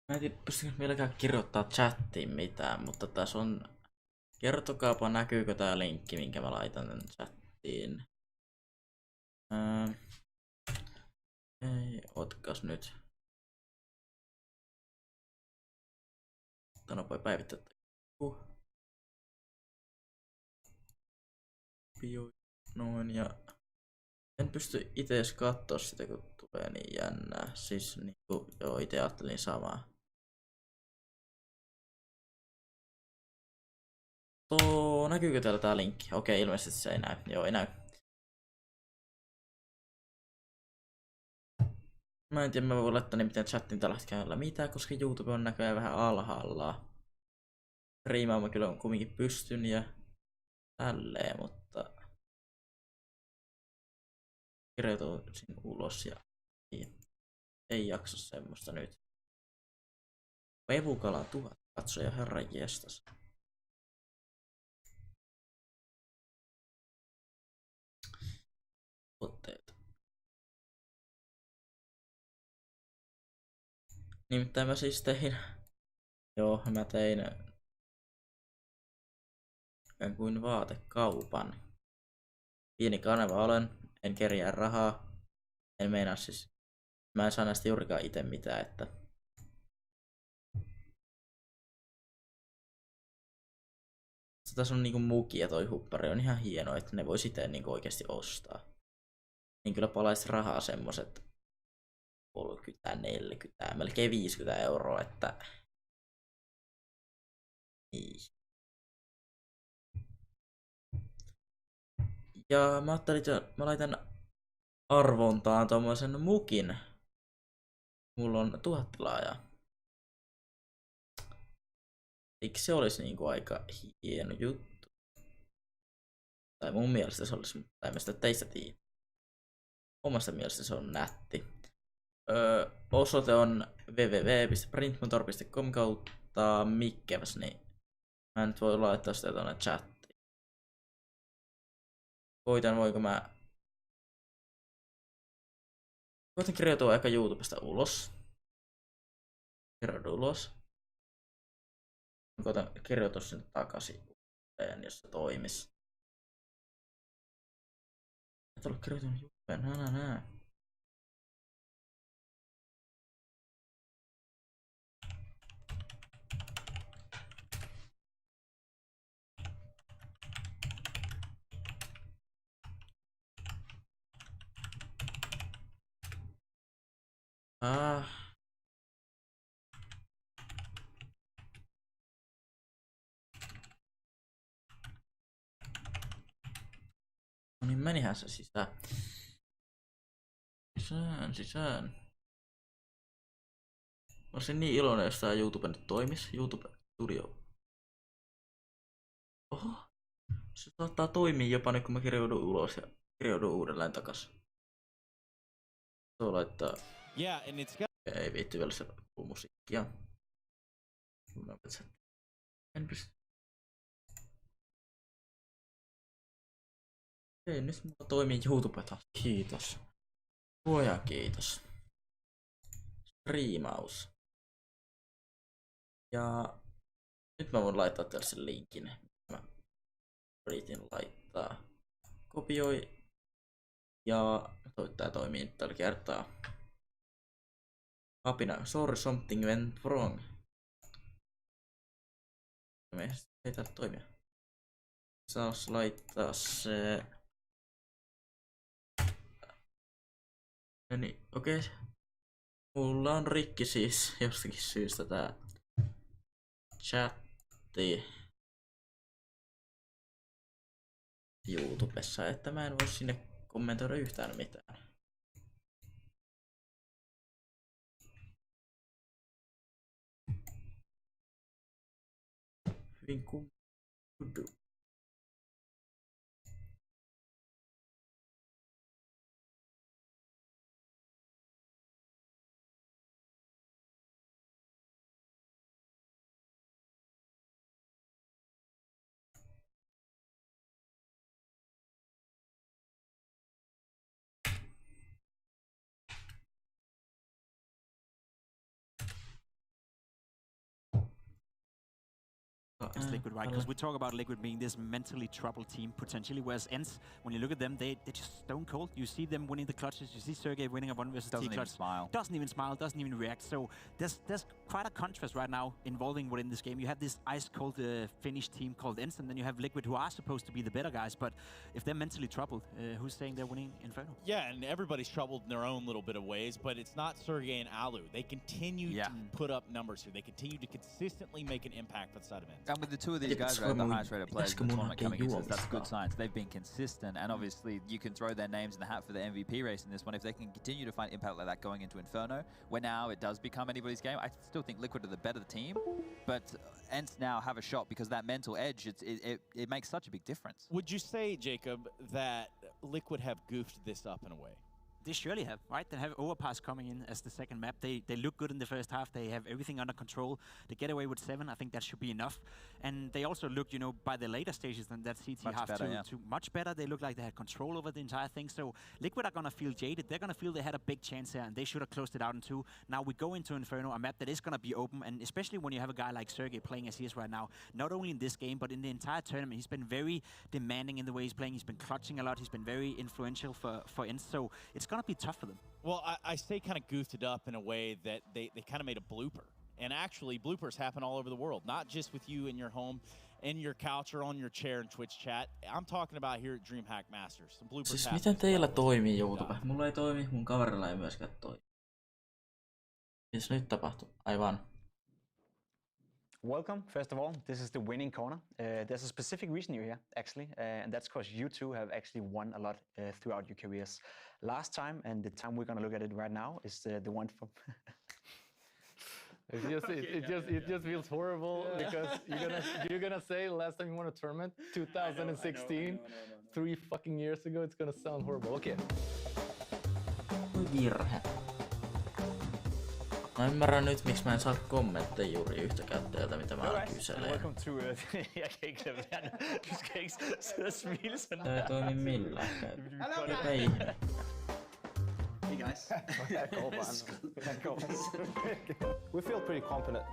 Mä en tiedä, pystykö vieläkään kirjoittaa chattiin mitään, mutta tässä on... Kertokaapa, näkyykö tää linkki, minkä mä laitan tän chattiin. Ei, otkas nyt. Tänä voi päivittää. Noin, ja... En pysty ite edes kattoo sitä, kun tulee niin jännää. Siis niinku, joo, ite ajattelin samaa. Näkyykö täällä tää linkki? Okei, ilmeisesti se ei näy. Joo, ei näy. Mä en tiedä, mä voin laittaa niin miten chattiin tällä hetkellä mitään, koska YouTube on näköjään vähän alhaalla. Striimaa mä kyllä kumminkin pystyn ja tälleen, mutta... Kirjoitusin ulos ja ei jaksa semmoista nyt. Pevukala 1000 katsoja, herran jestas. Otteet. Nimittäin mä siis tein. Joo, mä tein ikään kuin vaatekaupan. Pieni kanava olen, en kerjää rahaa. En meinaa siis. Mä en saa näistä juurikaan ite mitään, että... Tässä on niinku muki ja toi huppari on ihan hieno, että ne vois ite niinku oikeesti ostaa. Niin kyllä palaisi rahaa semmoset 30, 40, melkein 50 €, että... Niin. Ja mä ajattelin, että mä laitan arvontaan tommosen mukin. Mulla on 1000 tilaajaa. Eikö se olisi niinku aika hieno juttu? Tai mun mielestä se olisi, mutta en mä sitä teistä tiedä. Omasta mielestä se on nätti. Osoite on www.printmotor.com kautta mikkevs, niin mä nyt voi laittaa sitä tonne chattiin. Voinko mä... Koitan kirjautua aika YouTubesta ulos. Kirjaudu ulos. Koitan kirjautua sinne takaisin, jos se toimis. Et ole kirjautunut YouTubeen, nää. No niin, menihän se sisään. Sisään. Mä olisin niin iloinen, jos tää YouTube nyt toimis. YouTube Studio. Oho. Se saattaa toimia jopa nyt, kun mä kirjoudun ulos ja kirjoudun uudelleen takas. Tuo laittaa... Yeah, and it's got... Ei viitti vielä se musiikkia. Ei, nyt mulla toimii YouTube taas. Kiitos. Luoja kiitos. Striimaus. Ja nyt mä voin laittaa teille sen linkin. Mä yritin laittaa. Kopioi. Ja tää toimii tällä kertaa. Apina, sorry, something went wrong. Ei tää toimia. Saas laittaa se... No niin, okei. Mulla on rikki siis jostakin syystä tää chatti YouTubessa, että mä en voi sinne kommentoida yhtään mitään. Hyvin kumma. It's Liquid, right? Because we talk about Liquid being this mentally troubled team potentially, whereas Ence, when you look at them, they're just stone cold. You see them winning the clutches. You see Sergey winning a 1 vs. T clutch. Doesn't even smile, doesn't even react. So there's quite a contrast right now involving within this game. You have this ice cold Finnish team called Ence, and then you have Liquid, who are supposed to be the better guys. But if they're mentally troubled, who's saying they're winning Inferno? Yeah, and everybody's troubled in their own little bit of ways, but it's not Sergey and Alu. They continue to put up numbers here. They continue to consistently make an impact for the side of Ence. And with the two of these guys, right, the highest rated players in the tournament coming into this, that's good signs. They've been consistent, and obviously you can throw their names in the hat for the MVP race in this one. If they can continue to find impact like that going into Inferno, where now it does become anybody's game, I still think Liquid are the better team, but Ence now have a shot because that mental edge, it makes such a big difference. Would you say, Jacob, that Liquid have goofed this up in a way? They surely have, right? They have Overpass coming in as the second map. They look good in the first half. They have everything under control. They get away with 7. I think that should be enough. And they also look, you know, by the later stages than that CT much half better, to much better. They look like they had control over the entire thing. So Liquid are going to feel jaded. They're going to feel they had a big chance here, and they should have closed it out in 2. Now we go into Inferno, a map that is going to be open, and especially when you have a guy like Sergey playing as he is right now, not only in this game, but in the entire tournament, he's been very demanding in the way he's playing. He's been clutching a lot. He's been very influential for Ence. So it's going gonna be tough for them. Well, I say kind of goofed it up in a way that they kind of made a blooper. And actually, bloopers happen all over the world, not just with you in your home, in your couch, or on your chair in Twitch chat. I'm talking about here at Dreamhack Masters. Some bloopers siis happen. miten teillä toimii YouTube? Mulla ei toimi, mun kaverilla ei myöskään toimi. Siis nyt tapahtuu. Aivan. Welcome, first of all. This is the winning corner. There's a specific reason you're here, actually, and that's because you two have actually won a lot throughout your careers. Last time, and the time we're going to look at it right now, is the one from... It just feels horrible because you're gonna say last time you won a tournament, 2016, 3 fucking years ago. It's gonna sound horrible. Okay. Virhe. Mä ymmärrän nyt, miksi mä en saa kommentteja juuri yhtä käyttäjältä, mitä mä aina kyselen. Welcome to... Jeg kan ikke lade være. Du skal ikke sidde og smile sådan. Tää ei toimi millään. Ei. Hey guys. We feel pretty competent.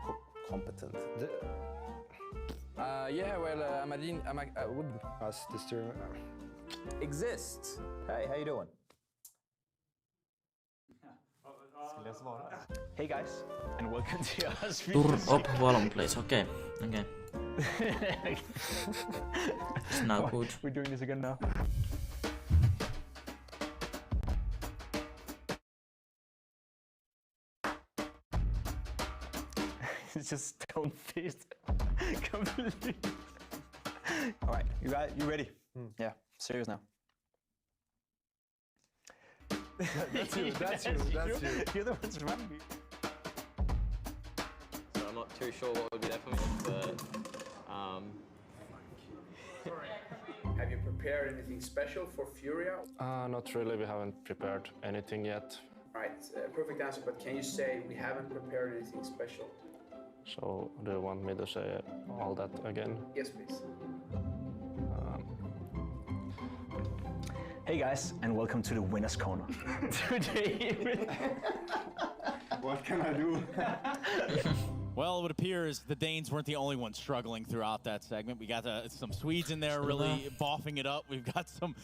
Yeah, well, us the stream exists. Hey, how you doing? Hey guys, and welcome to us. Turn up volume, please. Okay. It's now good. We're doing this again now. It's just stone faced. Completely. All right, you ready? Yeah, serious now. That's you. You're the ones reminding me. So I'm not too sure what would be there for me, but Have you prepared anything special for Furia? Not really. We haven't prepared anything yet. Right, perfect answer, but can you say we haven't prepared anything special? So, do you want me to say all that again? Yes, please. Hey guys, and welcome to the winner's corner. Today, what can I do? Well, it appears the Danes weren't the only ones struggling throughout that segment. We got some Swedes in there really boffing it up. We've got some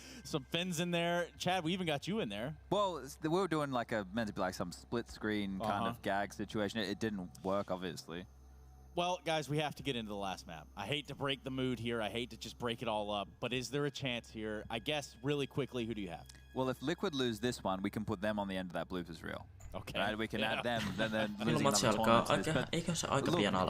Finns in there. Chad, we even got you in there. Well, we were doing meant to be like some split screen kind of gag situation. It didn't work, obviously. Well, guys, we have to get into the last map. I hate to break the mood here. I hate to just break it all up. But is there a chance here? I guess, really quickly, who do you have? Well, if Liquid lose this one, we can put them on the end of that bloopers reel. Okay. Right? We can add them, then losing another tournament.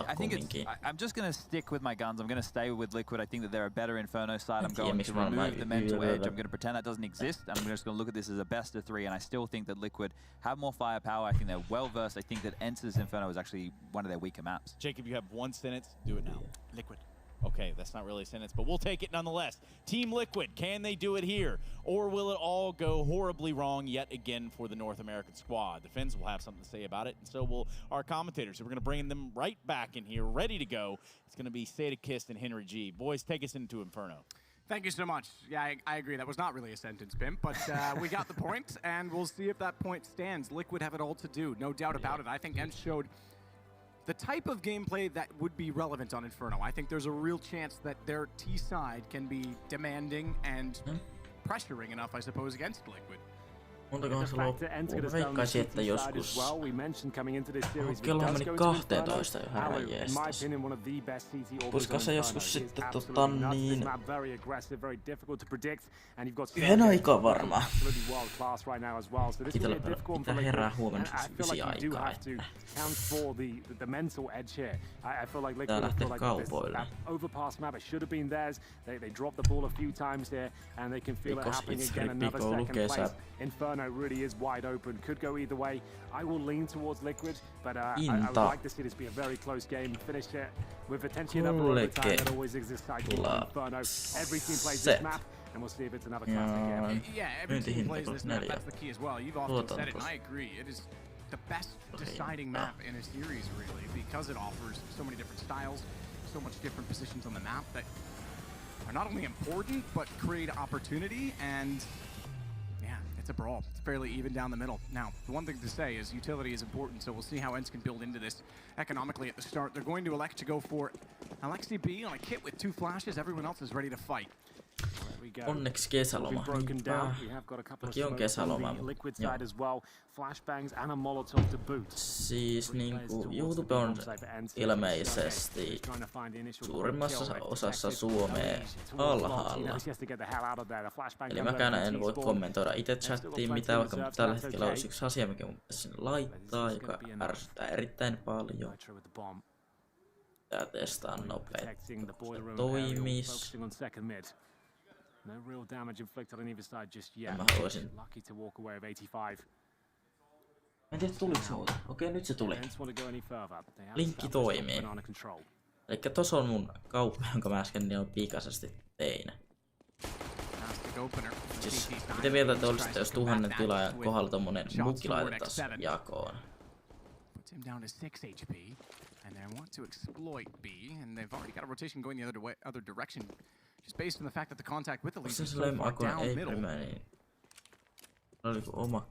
I think I'm just going to stick with my guns. I'm going to stay with Liquid. I think that they're a better Inferno side. I'm going to remove the mental edge. I'm going to pretend that doesn't exist. And I'm just going to look at this as a best of 3. And I still think that Liquid have more firepower. I think they're well versed. I think that Ence's Inferno is actually one of their weaker maps. Jacob, you have 1 sentence. Do it now. Liquid. Okay, that's not really a sentence, but we'll take it nonetheless. Team Liquid, can they do it here? Or will it all go horribly wrong yet again for the North American squad? The Finns will have something to say about it, and so will our commentators. So we're going to bring them right back in here, ready to go. It's going to be Sadakist and Henry G. Boys, take us into Inferno. Thank you so much. Yeah, I agree. That was not really a sentence, Pimp, but we got the point, and we'll see if that point stands. Liquid have it all to do, no doubt about it. I think Ence showed the type of gameplay that would be relevant on Inferno. I think there's a real chance that their T side can be demanding and pressuring enough, I suppose, against Liquid. Montakohan se loppuu? Veikkaisin, että joskus... Kello meni 12 jo herran jeestas. Olisiko se joskus sitten niin... Yhden aikaa varmaan. Itellä pitää herää huomenna 9 aikaa. Tää lähtee kaupoille. Because it's creepy, go lukee Inferno really is wide open, could go either way. I will lean towards Liquid, but I would like to see this be a very close game. Finish it with potentially another overtime that always exists in Inferno. Every team plays this map, and we'll see if it's another classic game. Yeah, every team plays this map, that's the key as well. You've often said it, and I agree. It is the best deciding map in a series, really, because it offers so many different styles, so much different positions on the map that are not only important, but create opportunity, and it's a brawl. It's fairly even down the middle. Now, the one thing to say is utility is important, so we'll see how Ence can build into this economically at the start. They're going to elect to go for Alexi B on a kit with 2 flashes. Everyone else is ready to fight. Onneksi kesäloma. Toki on kesäloma, siis niinku YouTube on ilmeisesti suurimmassa osassa Suomea alhaalla. Eli mäkään en voi kommentoida itse chattiin mitään, vaikka tällä hetkellä olisi yksi asia, mikä mun pitäisi sinne laittaa, joka ärsyttää erittäin paljon. Tää testaan nopeasti, kun se toimis. Mä haluaisin... En tiedä tuliko se muuta. Okei, nyt se tuli. Linkki toimii. Elikkä tossa on mun kauppa, jonka mä äsken niin pikaisesti tein. Siis, miten mieltä te olisitte, jos 1000 tilaajan kohdalla tommonen muki laitettaisiin jakoon? And they want to exploit B, and they've already got a rotation going the other direction, just based on the fact that the contact with the lead is so far down middle. Oliko oma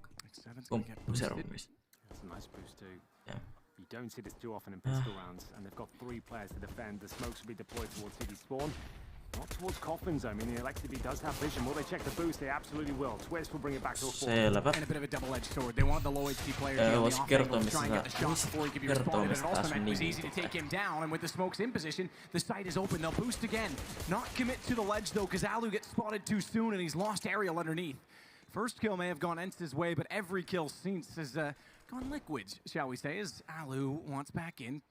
kompuserummis? That's a nice boost too. Yeah. You don't see this too often in pistol rounds, and they've got 3 players to defend. The smokes will be deployed towards CD spawn. Not towards coffin zone. I mean, the LXTB does have vision. Will they check the boost? They absolutely will. Twist will bring it back to a 4. Selvä. And a bit of a double-edged sword. They want the low HP player to be on the offense, try and get the shot before he can be responded. And also meant it was easy to take him down. And with the smokes in position, the site is open. They'll boost again. Not commit to the ledge though, because Alu gets spotted too soon, and he's lost aerial underneath. First kill may have gone Ence's way, but every kill since has gone liquid, shall we say, as Alu wants back in.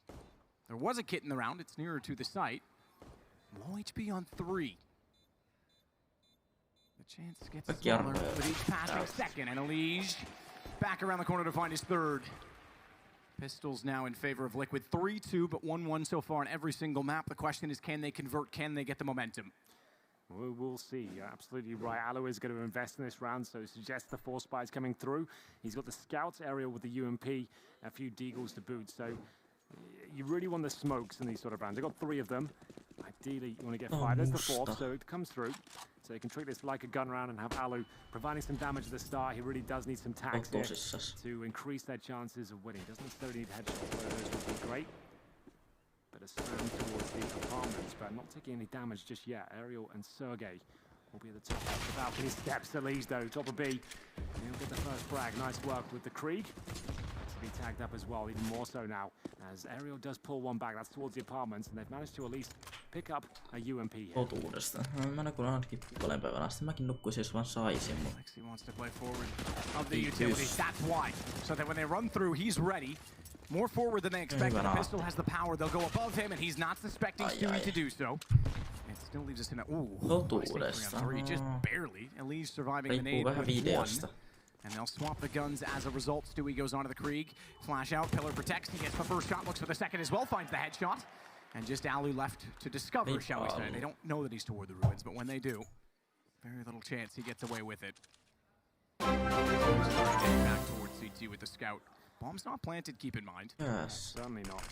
There was a kit in the round. It's nearer to the site. Low HP on 3. The chance gets smaller with each passing second, and Elige back around the corner to find his 3rd. Pistols now in favor of Liquid. 3-2, but 1-1 so far on every single map. The question is, can they convert? Can they get the momentum? We'll see. You're absolutely right. Alu is going to invest in this round, so suggests the 4 spies coming through. He's got the scouts area with the UMP, a few deagles to boot, so you really want the smokes in these sort of rounds. They've got 3 of them. Ideally, you want to get 5. There's the 4th, so it comes through. So you can treat this like a gun round and have Alu providing some damage at the start. He really does need some tags here to increase their chances of winning. Doesn't necessarily need headshots, but those would be great. But a slam towards the apartments, but not taking any damage just yet. Ariel and Sergey will be at the top of the balcony steps. Elige, though, top of B. He'll get the first frag. Nice work with the Krieg. To be tagged up as well, even more so now, as Ariel does pull one back. That's towards the apartments, and they've managed to at least pick up a UMP here. Totuudesta. Mä nukun ainakin puolen päivän asti. Mäkin nukkuisin, jos vaan saisin. He wants to play forward of the utilities. That's why. So that when they run through, he's ready. More forward than they expected. The pistol has the power. They'll go above him, and he's not suspecting Stewie to do so. It still leaves us in a... Totuudesta. Just barely. Elige surviving the nade with 1. And they'll swap the guns as a result. Stewie goes onto the Krieg. Flash out, Pillar protects. He gets the first shot, looks for the second as well, finds the headshot. And just Alu left to discover, shall we say. They don't know that he's toward the ruins, but when they do, very little chance he gets away with it. Getting back towards CT with the scout. Bomb's not planted, keep in mind. Yes. Certainly not.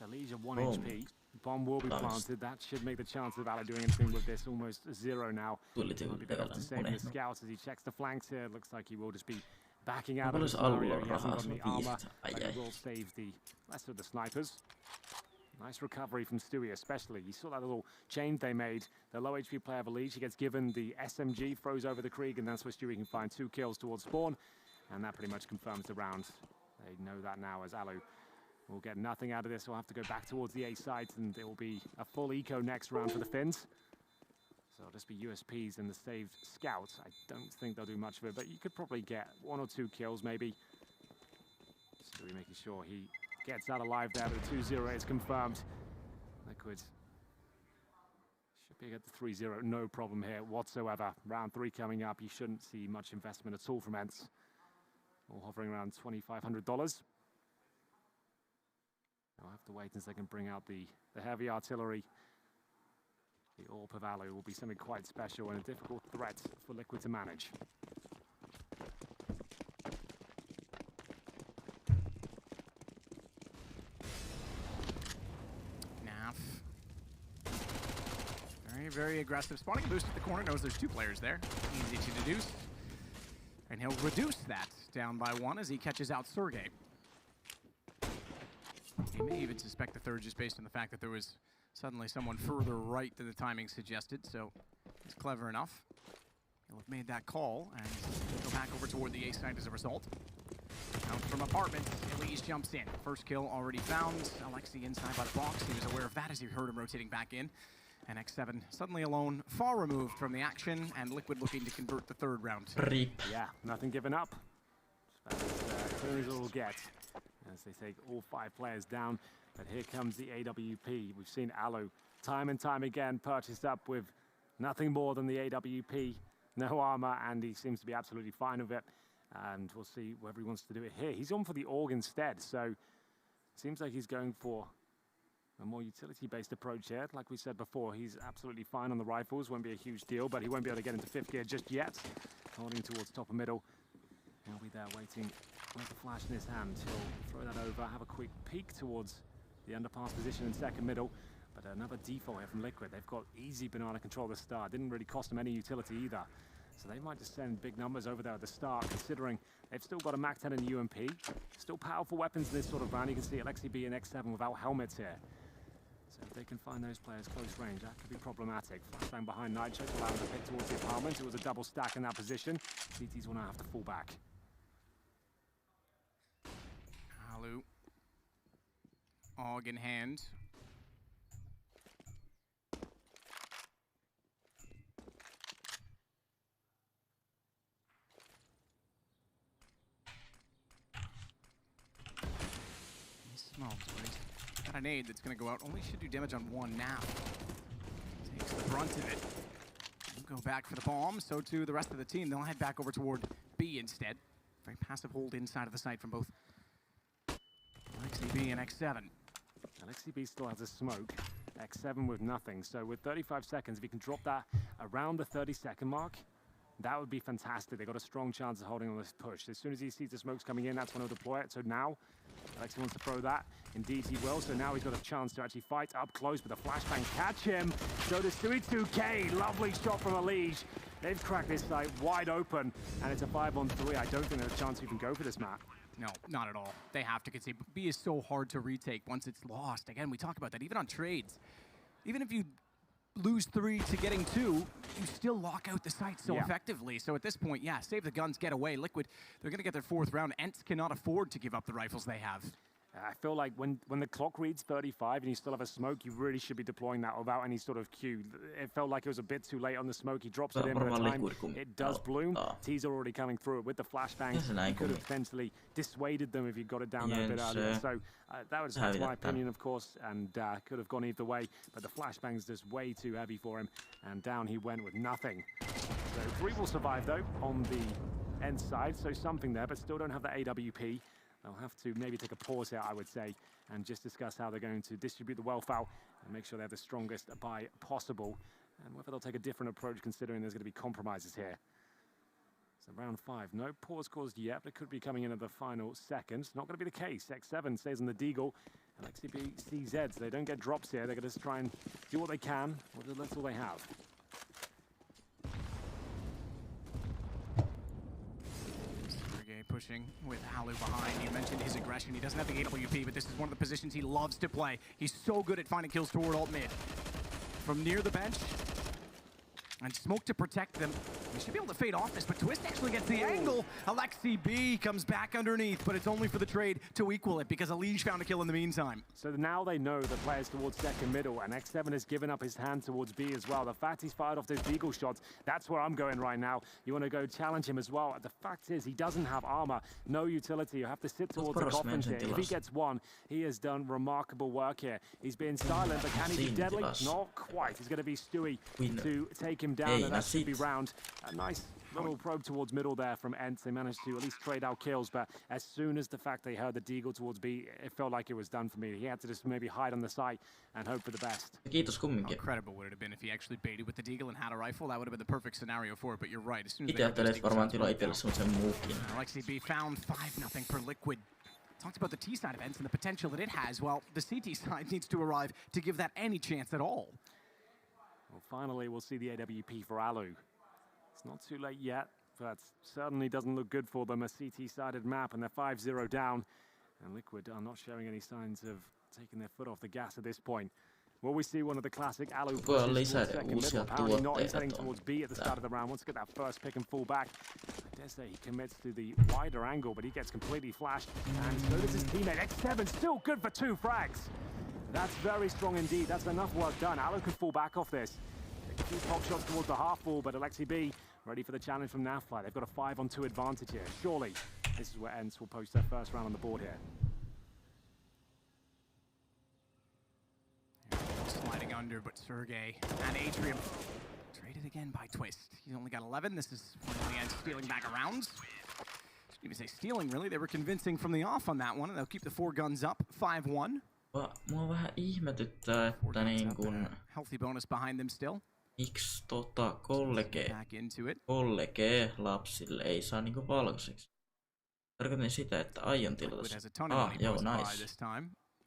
Elige 1 HP. Bomb will be planted. That should make the chance of Alu doing anything with this almost 0 now. Might be better off to save the scouts as he checks the flanks here. Looks like he will just be backing out of the scenario. He hasn't got any armor, but he will save the rest of the snipers. Nice recovery from Stewie, especially. You saw that little change they made. The low HP player of Elige, he gets given the SMG, throws over the Krieg, and that's where Stewie can find 2 kills towards spawn. And that pretty much confirms the round. They know that now, as Alu will get nothing out of this. We'll have to go back towards the A site, and it will be a full eco next round for the Finns. So it'll just be USPs and the saved scouts. I don't think they'll do much of it, but you could probably get 1 or 2 kills, maybe. Stewie making sure he gets out alive there, but the 2-0 is confirmed. Liquid should be at the 3-0, no problem here whatsoever. Round 3 coming up, you shouldn't see much investment at all from Ence. All hovering around $2,500. I'll have to wait until they can bring out the heavy artillery. The AWP of Alu will be something quite special and a difficult threat for Liquid to manage. Very aggressive. Spawning a boost at the corner, knows there's 2 players there. Easy to deduce. And he'll reduce that down by 1 as he catches out Sergey. He may even suspect the 3rd just based on the fact that there was Suddenly someone further right than the timing suggested, so it's clever enough. He'll have made that call, and he'll go back over toward the A side as a result. Out from apartment, Elise jumps in. First kill already found. Alexi inside by the box. He was aware of that as he heard him rotating back in. And X7 suddenly alone, far removed from the action, and Liquid looking to convert the third round. Yeah, nothing given up. As clear as it will get, as they take all 5 players down. But here comes the AWP. We've seen Alu time and time again purchased up with nothing more than the AWP. No armor, and he seems to be absolutely fine with it. And we'll see whether he wants to do it here. He's on for the AUG instead, so it seems like he's going for a more utility-based approach here. Like we said before, he's absolutely fine on the rifles. Won't be a huge deal, but he won't be able to get into 5th gear just yet. Holding towards top and middle. He'll be there waiting with the flash in his hand. He'll throw that over, have a quick peek towards the underpass position in 2nd middle. But another default here from Liquid. They've got easy banana control at the start. Didn't really cost them any utility either. So they might just send big numbers over there at the start, considering they've still got a Mac 10 and a UMP. Still powerful weapons in this sort of round. You can see Alexi B and X7 without helmets here. So if they can find those players close range, that could be problematic. Flashbang behind Nitro, allowing to pick towards the apartment. It was a double stack in that position. CTs will now have to fall back. Alu. AUG in hand. Smokes, but he's got a nade that's going to go out. Only should do damage on 1 now. Takes the brunt of it. We'll go back for the bomb. So too the rest of the team. They'll head back over toward B instead. Very passive hold inside of the site from both Alexi B and X7. Alexi B still has a smoke. X7 with nothing. So with 35 seconds, if he can drop that around the 30-second mark, that would be fantastic. They've got a strong chance of holding on this push. As soon as he sees the smokes coming in, that's when he'll deploy it. So now, Alexi wants to throw that. Indeed, he will. So now he's got a chance to actually fight up close, but the flashbang catch him. So does Sui2K. Lovely shot from Elige. They've cracked this site wide open, and it's a 5-on-3. I don't think there's a chance you can go for this map. No, not at all. They have to concede. B is so hard to retake once it's lost. Again, we talk about that even on trades. Even if you lose 3 to getting 2, you still lock out the site so effectively. So at this point, yeah, save the guns, get away. Liquid, they're going to get their 4th round. Ence cannot afford to give up the rifles they have. I feel like when the clock reads 35 and you still have a smoke, you really should be deploying that without any sort of cue. It felt like it was a bit too late on the smoke. He drops it in by the time it does bloom. T's already coming through it with the flashbangs. He could have potentially dissuaded them if he got it down there a bit earlier. So that was my opinion, of course, and could have gone either way. But the flashbang's just way too heavy for him, and down he went with nothing. So 3 will survive, though, on the end side. So something there, but still don't have the AWP. They'll have to maybe take a pause here, I would say, and just discuss how they're going to distribute the well foul and make sure they have the strongest buy possible, and whether they'll take a different approach considering there's going to be compromises here. So round 5, no pause caused yet, but it could be coming in at the final seconds. Not going to be the case. X7 stays on the deagle, and XCB CZ, so they don't get drops here. They're going to just try and do what they can. That's all they have. Pushing with Alu behind. You mentioned his aggression. He doesn't have the AWP, but this is one of the positions he loves to play. He's so good at finding kills toward alt mid. From near the bench, and smoke to protect them. We should be able to fade off this, but Twist actually gets the angle. Alexi B comes back underneath, but it's only for the trade to equal it because Elige found a kill in the meantime. So now they know the players towards 2nd middle, and X7 has given up his hand towards B as well. The fact he's fired off those deagle shots, that's where I'm going right now. You want to go challenge him as well. The fact is he doesn't have armor, no utility. You have to sit towards the coffin here. If he gets 1, he has done remarkable work here. He's been silent, but can he be deadly? Not quite. He's going to be Stewie to take him down, and that should be round. A nice little probe towards middle there from Ence. They managed to at least trade out kills, but as soon as the fact they heard the deagle towards B, it felt like it was done for me. He had to just maybe hide on the site and hope for the best. How incredible would it have been if he actually baited with the deagle and had a rifle? That would have been the perfect scenario for it, but you're right. As soon as Alexi B found 5-0 for Liquid. Talked about the T side of Ence and the potential that it has. Well, the CT side needs to arrive to give that any chance at all. Well, finally, we'll see the AWP for Alu. It's not too late yet, but certainly doesn't look good for them. A CT-sided map, and they're 5-0 down. And Liquid are not showing any signs of taking their foot off the gas at this point. Will we see one of the classic Alu Voi pushes olla towards lisää second uusia middle? Apparently not. He's heading tuotteita towards B at the start of the round. Wants to get that first pick and full back. I dare say he commits to the wider angle, but he gets completely flashed. And so does his teammate. X7 still good for 2 frags. That's very strong indeed. That's enough work done. Alu can fall back off this. A few pop shots towards the half wall, but Alexi B ready for the challenge from Nafly. They've got a 5-on-2 advantage here. Surely this is where Ence will post their first round on the board here. Sliding under, but Sergey and Adrian traded again by Twist. He's only got 11. This is finally Ence stealing back around. Shouldn't even say stealing, really. They were convincing from the off on that one, and they'll keep the 4 guns up. 5-1. Mua vähän ihmetyttää, että niin kun... Healthy bonus behind them still. Miksi kollege lapsille ei saa niinku valkoiseksi? Tarkoitin sitä, että aion tilata. Joo, nice.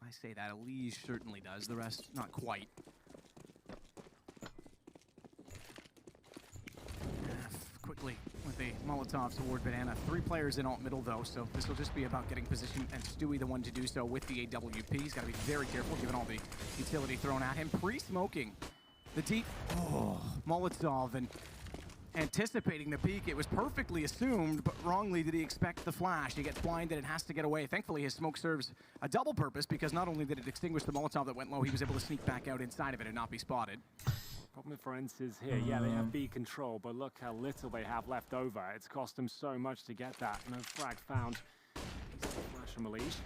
I say that Elise certainly does, the rest not quite. Quickly with a Molotov toward Banana. 3 players in alt middle though, so this will just be about getting position, and Stewie the one to do so with the AWP. He's got to be very careful given all the utility thrown at him. Pre-smoking the deep Molotov and anticipating the peak. It was perfectly assumed, but wrongly did he expect the flash. He gets blinded and has to get away. Thankfully, his smoke serves a double purpose because not only did it extinguish the Molotov that went low, he was able to sneak back out inside of it and not be spotted. Problem for Ence is here. Yeah, they have B control, but look how little they have left over. It's cost them so much to get that. No frag found. Flash from Elise.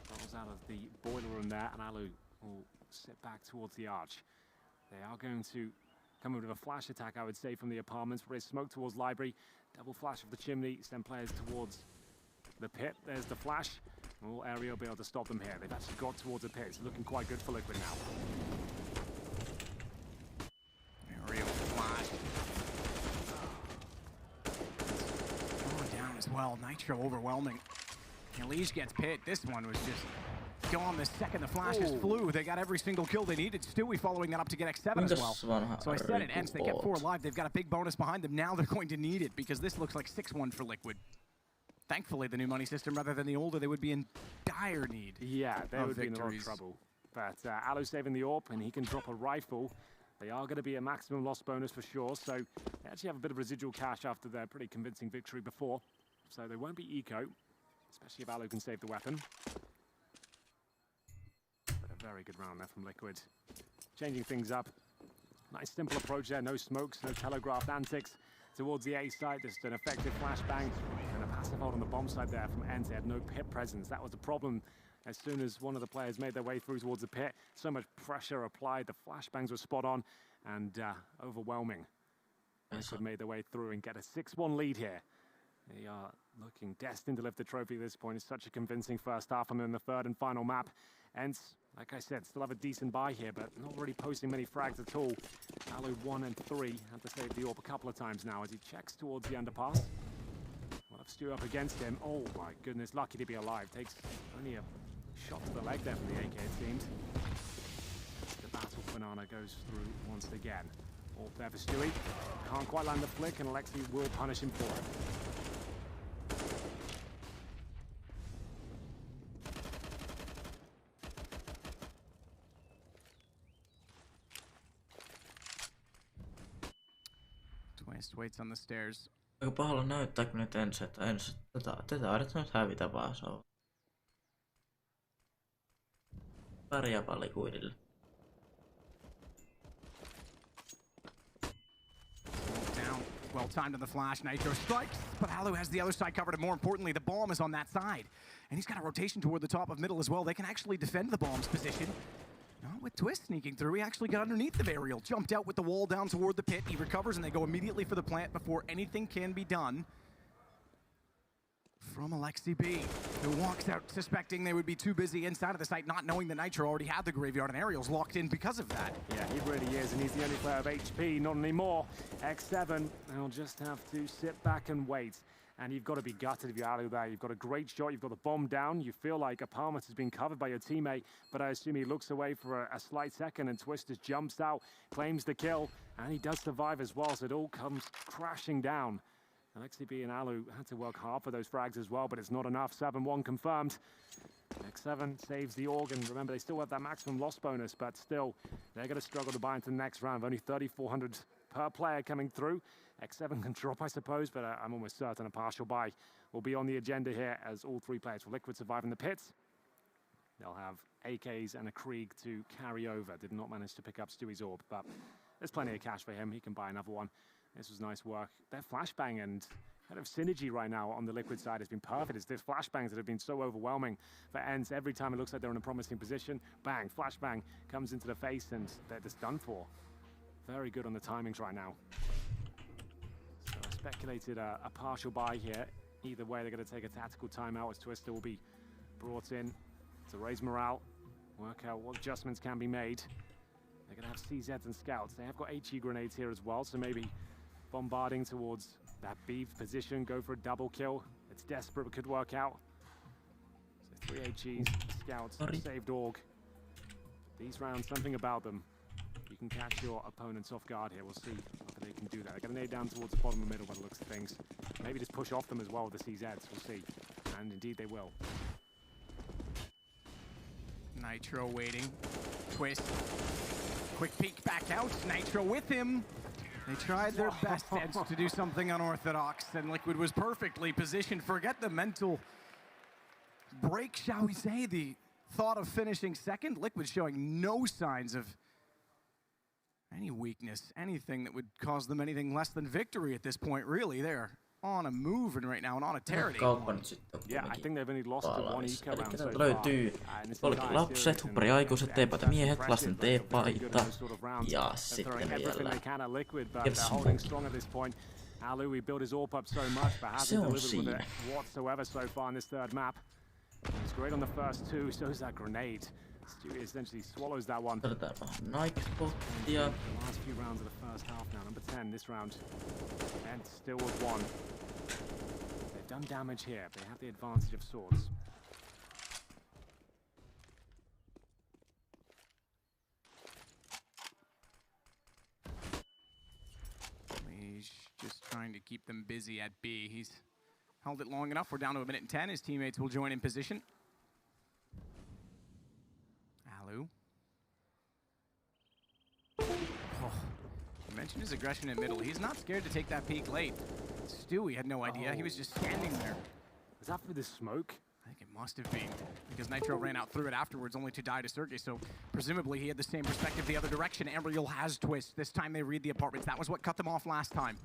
Rolls out of the boiler room there, and Alu will sit back towards the arch. They are going to come with a flash attack, I would say, from the apartments. Where smoke towards library, double flash of the chimney, send players towards the pit. There's the flash. All area will be able to stop them here. They've actually got towards the pit. It's looking quite good for Liquid now. Aerial flash. Going down as well. Nitro overwhelming. Elise gets pit. This one was just gone the second the flashes flew. They got every single kill they needed. Stewie following that up to get X7 as well. So I said it, Ence, they kept 4 alive. They've got a big bonus behind them. Now they're going to need it because this looks like 6-1 for Liquid. Thankfully, the new money system, rather than the older, they would be in dire need. Yeah, they would be in a lot of trouble. But Alu saving the AWP, and he can drop a rifle. They are going to be a maximum loss bonus for sure. So they actually have a bit of residual cash after their pretty convincing victory before. So they won't be eco, especially if Alu can save the weapon. Very good round there from Liquid. Changing things up. Nice simple approach there. No smokes, no telegraphed antics. Towards the A side, just an effective flashbang and a passive hold on the bomb side there from Ence. They had no pit presence. That was the problem. As soon as one of the players made their way through towards the pit, so much pressure applied. The flashbangs were spot on and overwhelming. Liquid made their way through and get a 6-1 lead here. They are looking destined to lift the trophy at this point. It's such a convincing first half, and then the third and final map. Ence, like I said, still have a decent buy here, but not really posting many frags at all. Alu 1 and 3 had to save the AWP a couple of times now as he checks towards the underpass. We'll have Stu up against him. Oh my goodness, lucky to be alive. Takes only a shot to the leg there from the AK, it seems. The battle banana goes through once again. AWP there for Stewie. Can't quite land the flick, and Alexi will punish him for it. Waits on the stairs. Aika pahalla näyttääkö nyt Ence, että tätä aletaan nyt hävitä vaan, se on. Pärjääpä Liquidille. Down, well timed on the flash. Nitro strikes, but Alu has the other side covered, and more importantly, the bomb is on that side. And he's got a rotation toward the top of middle as well. They can actually defend the bomb's position. Not with Twist sneaking through. He actually got underneath the aerial, jumped out with the wall down toward the pit. He recovers, and they go immediately for the plant before anything can be done. From Alexi B, who walks out suspecting they would be too busy inside of the site, not knowing that Nitro already had the graveyard, and Aerial's locked in because of that. Yeah, he really is, and he's the only player of HP, not anymore. X7, they'll just have to sit back and wait. And you've got to be gutted if you're Alu there. You've got a great shot, you've got the bomb down, you feel like Apartment has been covered by your teammate, but I assume he looks away for a slight second, and Twist just jumps out, claims the kill, and he does survive as well, so it all comes crashing down. Alexi B and Alu had to work hard for those frags as well, but it's not enough. 7-1 confirmed. X7 saves the organ. Remember, they still have that maximum loss bonus, but still, they're going to struggle to buy into the next round. Only 3,400 per player coming through. X7 can drop, I suppose, but I'm almost certain a partial buy will be on the agenda here as all three players for Liquid survive in the pits. They'll have AKs and a Krieg to carry over. Did not manage to pick up Stewie's orb, but there's plenty of cash for him. He can buy another one. This was nice work. Their flashbang and kind of synergy right now on the Liquid side has been perfect. It's these flashbangs that have been so overwhelming for Ence. Every time it looks like they're in a promising position, bang, flashbang comes into the face and they're just done for. Very good on the timings right now. So I speculated a partial buy here. Either way, they're going to take a tactical timeout as Twister will be brought in to raise morale, work out what adjustments can be made. They're going to have CZs and scouts. They have got HE grenades here as well, so maybe bombarding towards that B position, go for a double kill. It's desperate, but could work out. So 3 HEs, scouts, saved org. These rounds, something about them. You can catch your opponents off guard here. We'll see if they can do that. They're going to nade down towards the bottom of the middle by the looks of things. Maybe just push off them as well with the CZs. We'll see. And indeed they will. Nitro waiting. Twist. Quick peek back out. Nitro with him. They tried their best to do something unorthodox, and Liquid was perfectly positioned. Forget the mental break, shall we say, the thought of finishing second. Liquid showing no signs of any weakness, anything that would cause them anything less than victory at this point, really. They're on a move and right now and on a tear. Yeah, I think they've only lost to one eco round so far. Löytyy lapset, huppariaikuiset, teepaita miehet, lasten teepaita ja sitten vielä Alu, we built his AWP up so much, but hasn't delivered with it whatsoever so far in this third map. He's great on the first two, so is that grenade. Stewie essentially swallows that one. Nike-spottia. The last few rounds of the first half now. Number 10 this round. And still with one. They've done damage here. They have the advantage of swords. He's just trying to keep them busy at B. He's held it long enough. We're down to 1 minute and 10. His teammates will join in position. Alu. Oh, I mentioned his aggression in middle. He's not scared to take that peek late. Stewie had no idea. He was just standing there. Was that for the smoke? I think it must have been, because Nitro ran out through it afterwards, only to die to Sergey, so presumably he had the same perspective the other direction. Ariel has Twist. This time they read the apartments. That was what cut them off last time.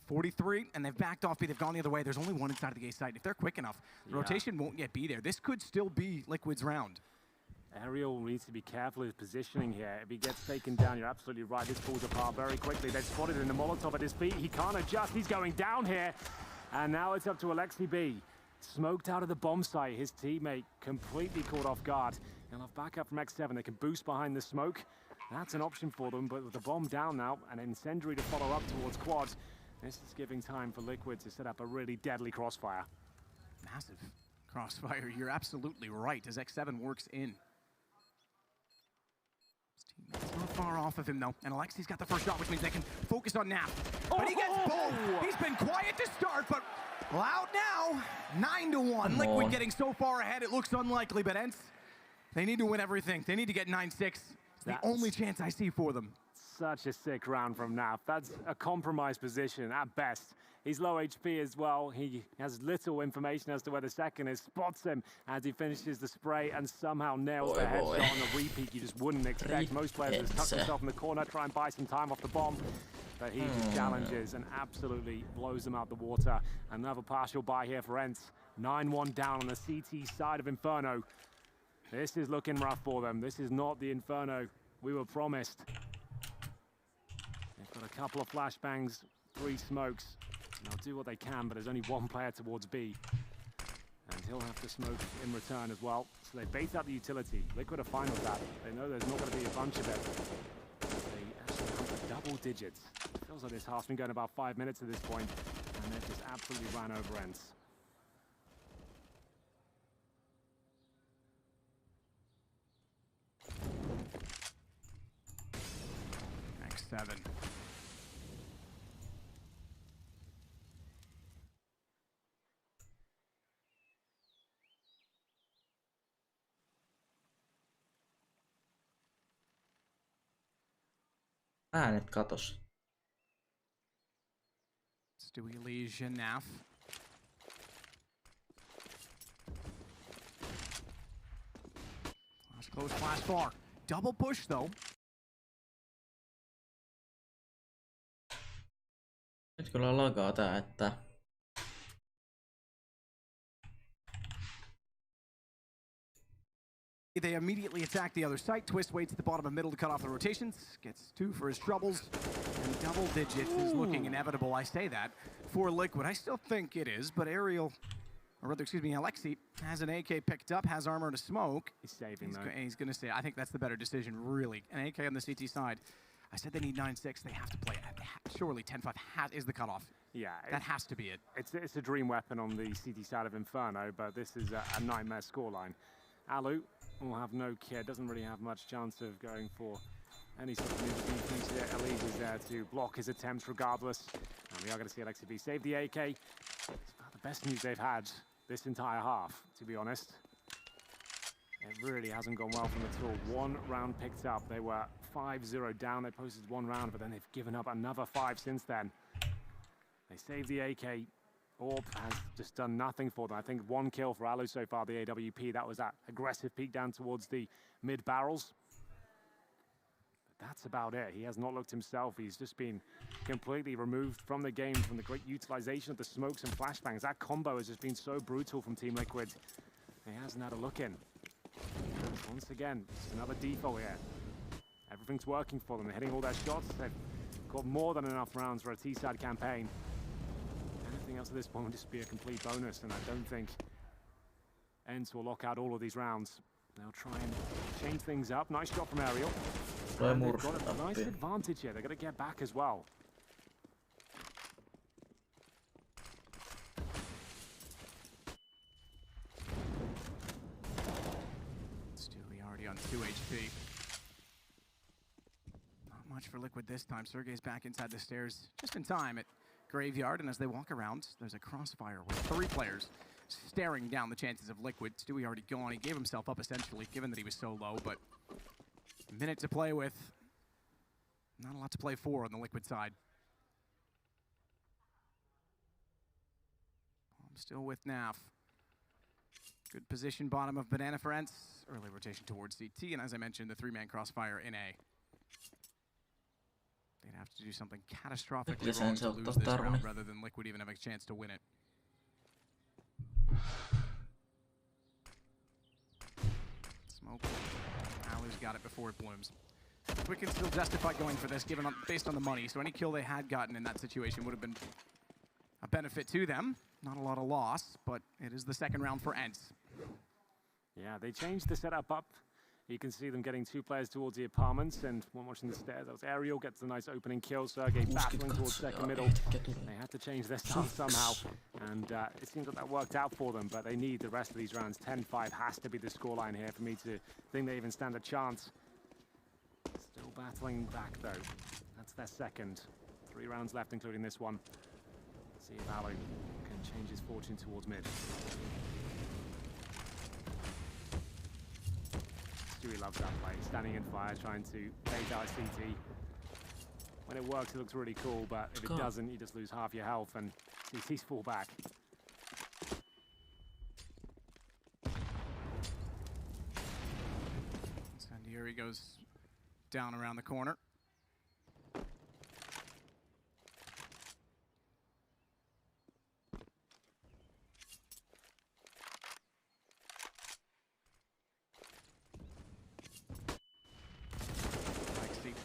43, and they've backed off B. They've gone the other way. There's only one inside of the A site. If they're quick enough, the rotation won't yet be there. This could still be Liquid's round. Ariel needs to be careful of his positioning here. If he gets taken down, you're absolutely right. This falls apart very quickly. They've spotted in the Molotov at his feet. He can't adjust. He's going down here. And now it's up to Alexi B. Smoked out of the bomb site. His teammate completely caught off guard. He'll have backup from X7. They can boost behind the smoke. That's an option for them, but with the bomb down now, an incendiary to follow up towards quad. This is giving time for Liquid to set up a really deadly crossfire. Massive crossfire. You're absolutely right as X7 works in. It's not far off of him, though. And Alexi's got the first shot, which means they can focus on Nap. But he gets both. He's been quiet to start, but loud now. 9-1. Liquid getting so far ahead, it looks unlikely. But Ence, they need to win everything. They need to get 9-6. It's the only chance I see for them. Such a sick round from Nap. That's a compromised position at best. He's low HP as well. He has little information as to where the second is. Spots him as he finishes the spray and somehow nails the headshot on the repeat you just wouldn't expect. Most players just tuck himself in the corner, try and buy some time off the bomb. But he just challenges and absolutely blows them out the water. Another partial buy here for Ence. 9-1 down on the CT side of Inferno. This is looking rough for them. This is not the Inferno we were promised. They've got a couple of flashbangs, 3 smokes. And they'll do what they can, but there's only one player towards B. And he'll have to smoke in return as well. So they bait out the utility. Liquid are fine with that. They know there's not going to be a bunch of it. They actually come for double digits. It feels like this half's been going about 5 minutes at this point, and they've just absolutely ran over Ence. X7. Äänet katos. Stewie Lee Naf. Flash close, flash far. Double push though. Nyt kyllä lagaa tää, että They immediately attack the other site. Twist waits at the bottom of middle to cut off the rotations. Gets 2 for his troubles. And double digits is looking inevitable. I say that for Liquid. I still think it is, but Ariel, or rather, excuse me, Alexi has an AK picked up, has armor to smoke. He's saving though. He's going to stay. I think that's the better decision, really. An AK on the CT side. I said they need 9-6. They have to play it. Surely 10-5 is the cutoff. Yeah, that has to be it. It's a dream weapon on the CT side of Inferno, but this is a nightmare scoreline. Alu will have no care, doesn't really have much chance of going for any sort of move defense here. Elise is there to block his attempts regardless. And we are going to see Alexi B save the AK. It's about the best news they've had this entire half, to be honest. It really hasn't gone well from the tool. 1 round picked up. They were 5-0 down. They posted 1 round, but then they've given up another 5 since then. They saved the AK. Orb has just done nothing for them. I think 1 kill for Alu so far, the AWP. That was that aggressive peek down towards the mid barrels. But that's about it. He has not looked himself. He's just been completely removed from the game, from the great utilization of the smokes and flashbangs. That combo has just been so brutal from Team Liquid. He hasn't had a look in. Once again, it's another default here. Everything's working for them. They're hitting all their shots. They've got more than enough rounds for a T-side campaign. Anything else at this point would just be a complete bonus, and I don't think Ence will lock out all of these rounds. They'll try and change things up. Nice shot from Ariel. And they've got a nice advantage here. They're going to get back as well. Stewie already on 2 HP. Not much for Liquid this time. Sergey's back inside the stairs just in time at Graveyard, and as they walk around, there's a crossfire with 3 players staring down the chances of Liquid. Stewie already gone. He gave himself up essentially, given that he was so low, but a minute to play with. Not a lot to play for on the Liquid side. I'm still with Naf. Good position, bottom of Banana for Ence. Early rotation towards CT, and as I mentioned, the 3-man crossfire in A. They'd have to do something catastrophically wrong to lose this round rather than Liquid even have a chance to win it. Smoke. Alu's got it before it blooms. We can still justify going for this based on the money, so any kill they had gotten in that situation would have been a benefit to them. Not a lot of loss, but it is the second round for Ence. Yeah, they changed the setup up. You can see them getting 2 players towards the apartments, and one watching the stairs. That was Ariel, gets a nice opening kill. Sergey battling towards second middle. They had to change their stance somehow, and it seems that worked out for them, but they need the rest of these rounds. 10-5 has to be the scoreline here for me to think they even stand a chance. Still battling back, though. That's their second. 3 rounds left, including this one. Let's see if Alu can change his fortune towards mid. Stewie loves that play, standing in fire, trying to bait out a CT. When it works, it looks really cool, but if it doesn't, you just lose half your health and CTs fall back. Sandieri goes down around the corner.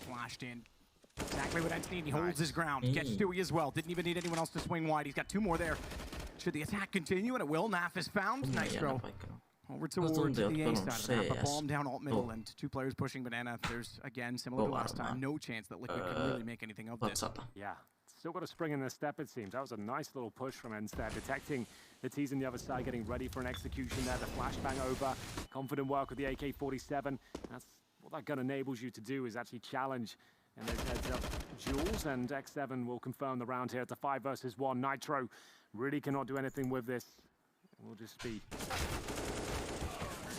Flashed in. Exactly what Ence needs. He holds his ground. Gets Stewie as well. Didn't even need anyone else to swing wide. He's got 2 more there. Should the attack continue? And it will. Naf is found. Nice throw. Over towards the A side of the map. A bomb down alt middle and 2 players pushing Banana. There's, again, similar to last time, no chance that Liquid can really make anything of this. Yeah. Still got a spring in their step, it seems. That was a nice little push from Ence there, detecting the T's on the other side, getting ready for an execution there. The flashbang over. Confident work with the AK-47. That's what that gun enables you to do, is actually challenge. And those heads-up duels, and X7 will confirm the round here. It's a 5 versus 1. Nitro really cannot do anything with this. It will just be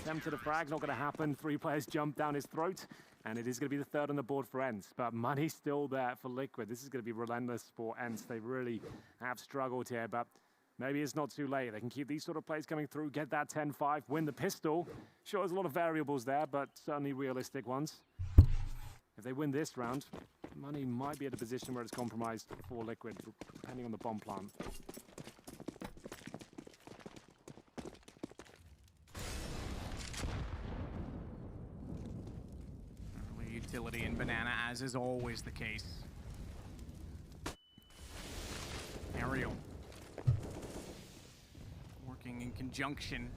attempt at a frag, not going to happen. 3 players jump down his throat, and it is going to be the third on the board for Ence. But money's still there for Liquid. This is going to be relentless for Ence. They really have struggled here, but maybe it's not too late. They can keep these sort of plays coming through, get that 10-5, win the pistol. Sure, there's a lot of variables there, but certainly realistic ones. If they win this round, money might be at a position where it's compromised for Liquid, depending on the bomb plant. Early utility in Banana, as is always the case. Aerial. Working in conjunction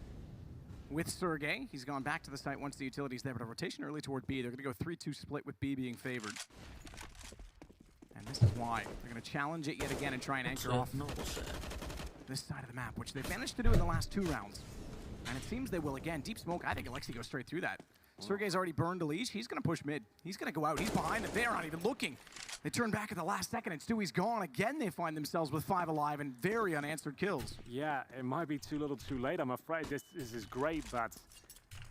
with Sergey. He's gone back to the site once the utility's there, but a rotation early toward B. They're going to go 3-2 split with B being favored. And this is why. They're going to challenge it yet again and try and anchor off this side of the map, which they've managed to do in the last 2 rounds. And it seems they will again. Deep smoke, I think Alexi goes straight through that. Sergey's already burned a leash. He's going to push mid. He's going to go out. He's behind them. They're not even looking. They turn back at the last second, and Stewie's gone. Again, they find themselves with 5 alive and very unanswered kills. Yeah, it might be too little too late. I'm afraid this is great, but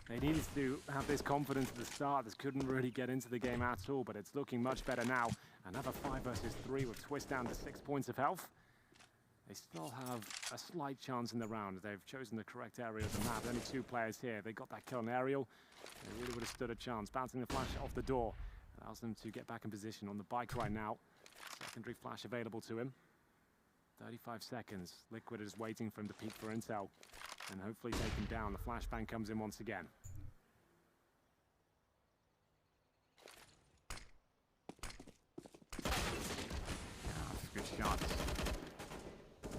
they needed to have this confidence at the start. This couldn't really get into the game at all, but it's looking much better now. Another 5 versus 3 with Twist down to 6 points of health. They still have a slight chance in the round. They've chosen the correct area of the map. Only 2 players here. They got that kill on aerial. They really would have stood a chance. Bouncing the flash off the door allows them to get back in position on the bike right now. Secondary flash available to him. 35 seconds. Liquid is waiting for him to peek for intel and hopefully take him down. The flashbang comes in once again. Good shots.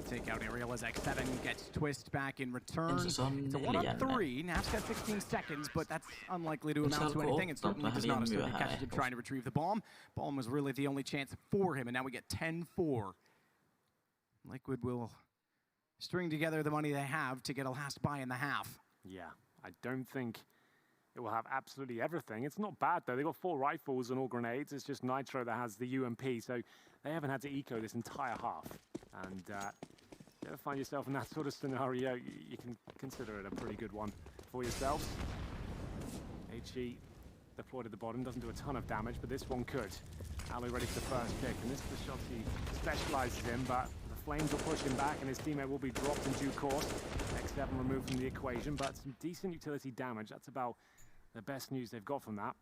Take out aerial as X7 gets Twist back in return. It's a 1-on-3. Naf's got 16 seconds, but that's unlikely to amount to anything. It certainly does not. As catches him trying to retrieve the bomb. Bomb was really the only chance for him, and now we get 10-4. Liquid will string together the money they have to get a last buy in the half. Yeah, I don't think it will have absolutely everything. It's not bad, though. They've got 4 rifles and all grenades. It's just Nitro that has the UMP, so they haven't had to eco this entire half. And if you ever find yourself in that sort of scenario, you can consider it a pretty good one for yourselves. HE deployed at the bottom, doesn't do a ton of damage, but this one could. Ali ready for the first pick, and this is the shots he specializes in, but the flames will push him back, and his teammate will be dropped in due course. X7 removed from the equation, but some decent utility damage. That's about the best news they've got from that.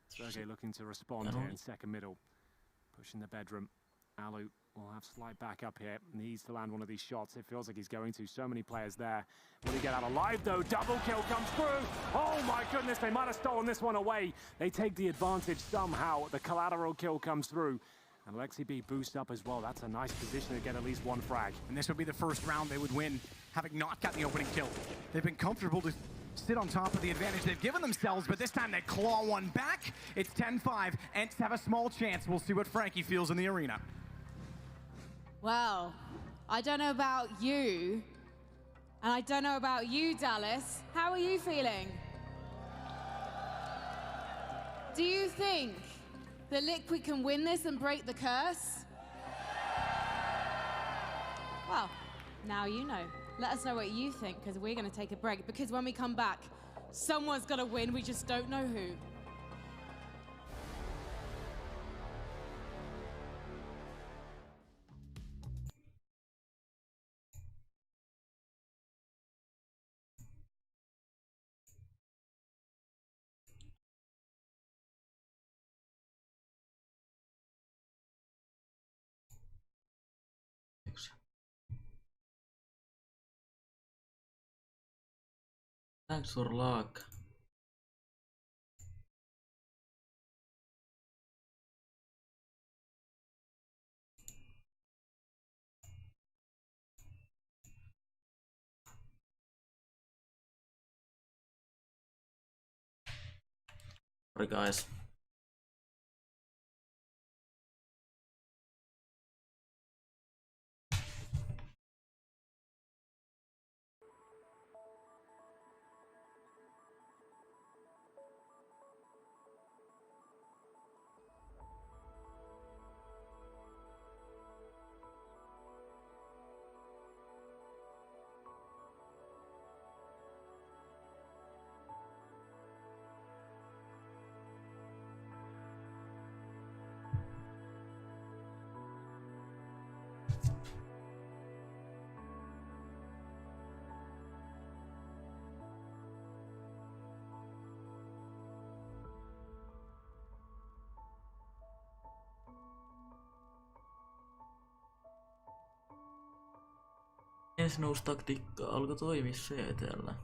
Sergey looking to respond here in second middle. Pushing the bedroom. Alu will have slight back up here. Needs to land one of these shots. It feels like he's going to. So many players there. Will he get out alive, though? Double kill comes through. Oh, my goodness. They might have stolen this one away. They take the advantage somehow. The collateral kill comes through. And Alexi B boosts up as well. That's a nice position to get at least 1 frag. And this would be the first round they would win, having not got the opening kill. They've been comfortable to sit on top of the advantage they've given themselves, but this time they claw one back. It's 10-5. Ence have a small chance. We'll see what Frankie feels in the arena. Well, I don't know about you, and I don't know about you, Dallas. How are you feeling? Do you think that Liquid can win this and break the curse? Well, now you know. Let us know what you think, because we're going to take a break, because when we come back, someone's going to win, we just don't know who. Thanks for luck. Sorry guys. ensinnousutaktiikka alkoi toimia CT:llä.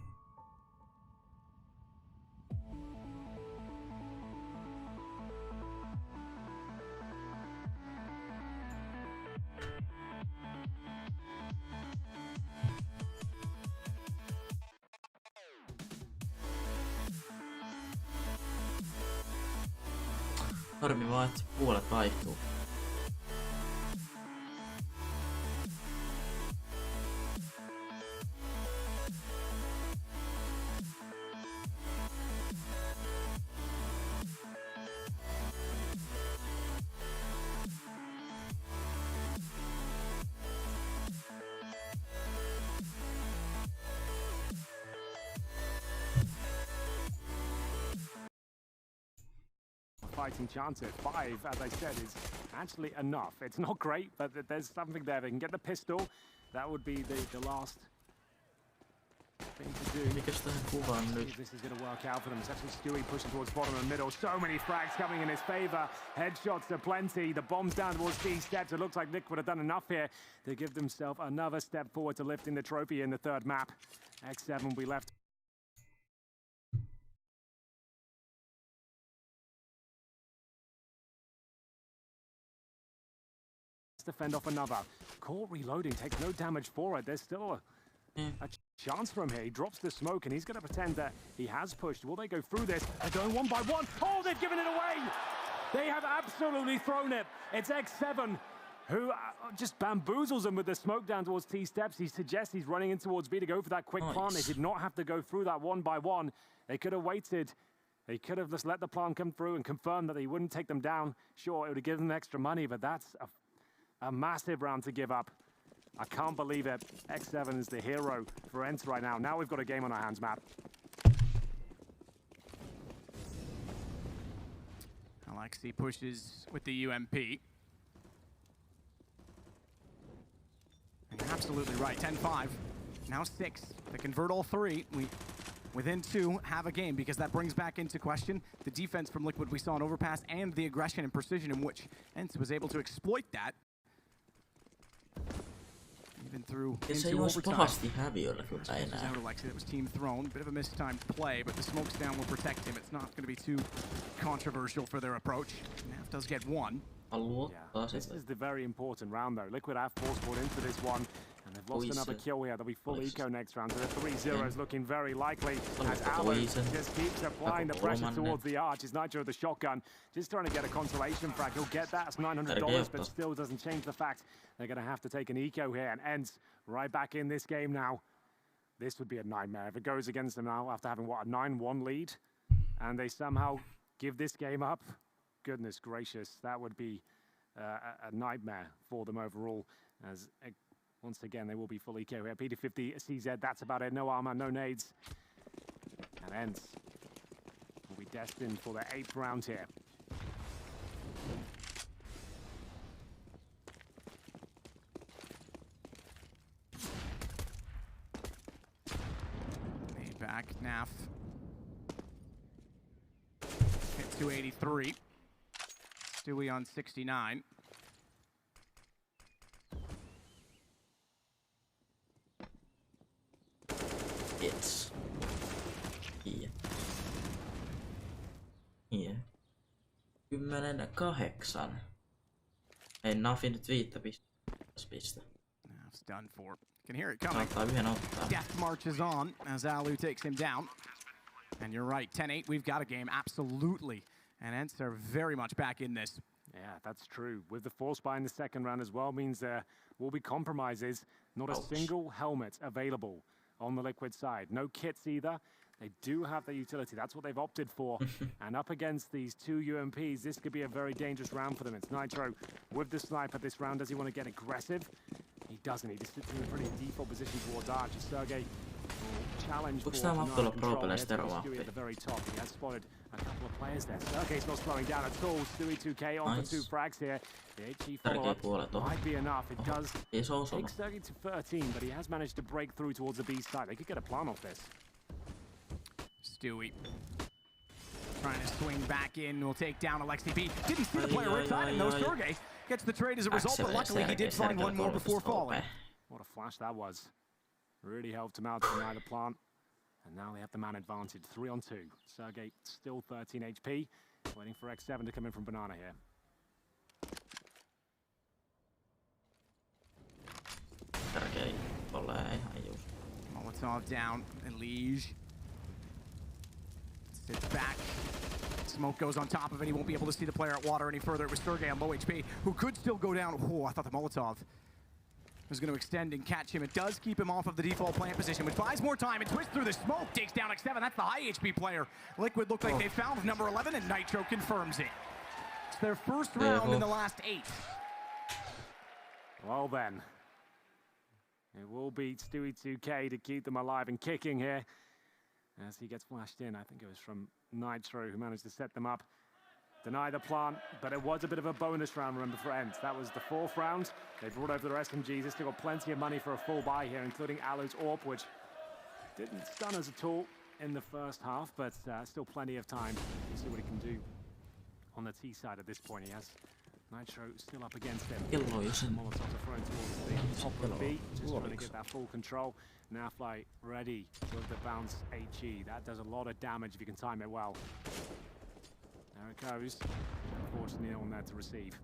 Harmi vaan, että puolet vaihtuu. Fighting chance at 5, as I said, is actually enough. It's not great, but there's something there. They can get the pistol. That would be the last thing to do. Mikäs tähän kuvaan nyt? This is going to work out for them. It's actually Stewie pushing towards bottom and middle. So many frags coming in his favor. Headshots are plenty. The bombs down towards B steps. It looks like Liquid have done enough here to give themselves another step forward to lifting the trophy in the third map. X7 will be left. To fend off another. Core reloading takes no damage for it. There's still a chance from here. He drops the smoke and he's going to pretend that he has pushed. Will they go through this? They're going one by one. Oh, they've given it away! They have absolutely thrown it. It's X7 who just bamboozles them with the smoke down towards T steps. He suggests he's running in towards B to go for that quick plant. They did not have to go through that one by one. They could have waited. They could have just let the plant come through and confirmed that he wouldn't take them down. Sure, it would have given them extra money, but that's a massive round to give up. I can't believe it. X7 is the hero for Ence right now. Now we've got a game on our hands, Matt. Alexi pushes with the UMP. And you're absolutely right. 10-5. Now 6. To convert all 3. Within 2, have a game, because that brings back into question the defense from Liquid we saw in Overpass and the aggression and precision in which Ence was able to exploit that. Even through into overtime. Out Alexi, that was team thrown. Bit of a mistimed play, but the smokes down will protect him. It's not going to be too controversial for their approach. Nav does get 1. Yeah. This is the very important round, though. Liquid have force-poured into this one, and they've lost another kill here. They'll be full eco next round, so the 3-0 is looking very likely as Alan just keeps applying the pressure towards the arch. It's Nitro with the shotgun, just trying to get a consolation frag. He'll get that. It's $900, but still doesn't change the fact they're going to have to take an eco here, and Ence right back in this game now. This would be a nightmare if it goes against them now after having, what, a 9-1 lead, and they somehow give this game up. Goodness gracious, that would be a nightmare for them overall, as once again they will be fully eco here. P250 CZ, that's about it. No armor, no nades. And Ence will be destined for the 8th round here. Made back, Naf. Hit 283. Stewie on 69. It's here. 10-8. Ei Nafi nyt 5 pistä. Naf's done for. Can hear it coming. Death marches on as Alu takes him down. And you're right, 10-8, we've got a game, absolutely. And Ence are very much back in this. Yeah, that's true. With the force buy in the second round as well means there will be compromises. Not a single helmet available on the Liquid side. No kits either. They do have the utility. That's what they've opted for. And up against these 2 UMPs, this could be a very dangerous round for them. It's Nitro with the sniper this round. Does he want to get aggressive? He doesn't. He just sits in a pretty default position towards Arch. Sergey challenge for control at the very top. He has spotted a couple of players there. Sergey's not slowing down at all. Stewie 2K on for 2 frags here. The HE follow-up might be enough. It does take Sergey to 13, but he has managed to break through towards the B side. They could get a plan off this. Stewie trying to swing back in. Will take down Alexi B. Didn't see the player inside him though. Sergey gets the trade as a result, but luckily he did find one more before falling. What a flash that was. really helped him out to deny the plant. And now they have the man advantage, 3-on-2. Sergey still 13 HP, waiting for X7 to come in from Banana here. Sergey tulee ihan just. Molotov down, and Liege sits back. Smoke goes on top of it. He won't be able to see the player at water any further. It was Sergey on low HP, who could still go down. Oh, I thought the Molotov was going to extend and catch him. It does keep him off of the default plant position, which buys more time and twists through the smoke. Takes down X7. That's the high HP player. Liquid looked like they found number 11, and Nitro confirms it. It's their first round in the last 8. Well then, it will beat Stewie 2K to keep them alive and kicking here. As he gets flashed in, I think it was from Nitro who managed to set them up. Deny the plant, but it was a bit of a bonus round, remember, for Ence. That was the 4th round. They brought over their SMGs. They still got plenty of money for a full buy here, including Alu's AWP, which didn't stun us at all in the first half, but still plenty of time to see what he can do on the T side at this point. He has Nitro still up against him. Molotovs are thrown towards the top of the B, just trying to get that full control. Nafly ready with the bounce HE. That does a lot of damage if you can time it well. There it goes. Unfortunately, no one there to receive.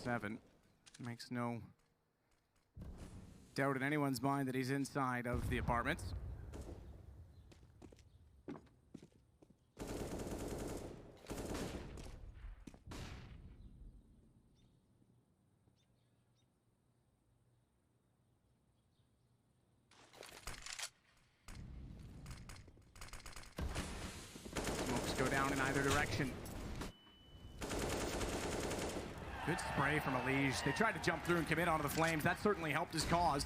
X7 makes no doubt in anyone's mind that he's inside of the apartments. Smokes go down in either direction. Good spray from Elige. They tried to jump through and commit onto the flames. That certainly helped his cause.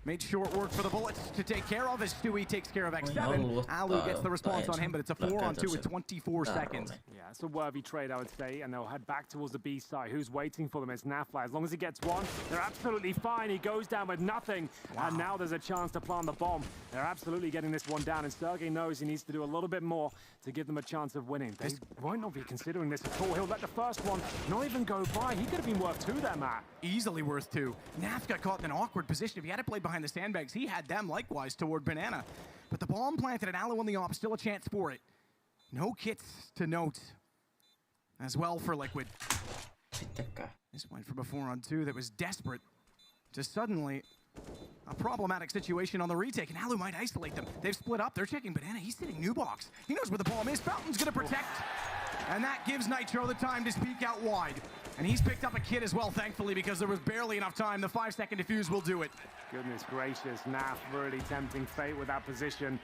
Made short work for the bullets to take care of as Stewie takes care of X7. Alu gets the response on him, but it's a 4-on-2 with 24 seconds. Yeah, it's a worthy trade, I would say, and they'll head back towards the B side. Who's waiting for them? It's Nafly. As long as he gets one, they're absolutely fine. He goes down with nothing, and now there's a chance to plant the bomb. They're absolutely getting this one down, and Sergey knows he needs to do a little bit more to give them a chance of winning. They might not be considering this at all. He'll let the first one not even go by. He could have been worth 2 there, Matt. Easily worth 2. Naf got caught in an awkward position. If he had to play behind the sandbags, he had them likewise toward Banana. But the bomb planted and Alu on the op, still a chance for it. No kits to note as well for Liquid. This went from a 4-on-2 that was desperate to suddenly a problematic situation on the retake, and Alu might isolate them. They've split up. They're checking Banana. He's sitting new box. He knows where the bomb is. Fountain's going to protect. And that gives Nitro the time to speak out wide. And he's picked up a kit as well, thankfully, because there was barely enough time. The 5-second defuse will do it. Goodness gracious, Naf really tempting fate with that position.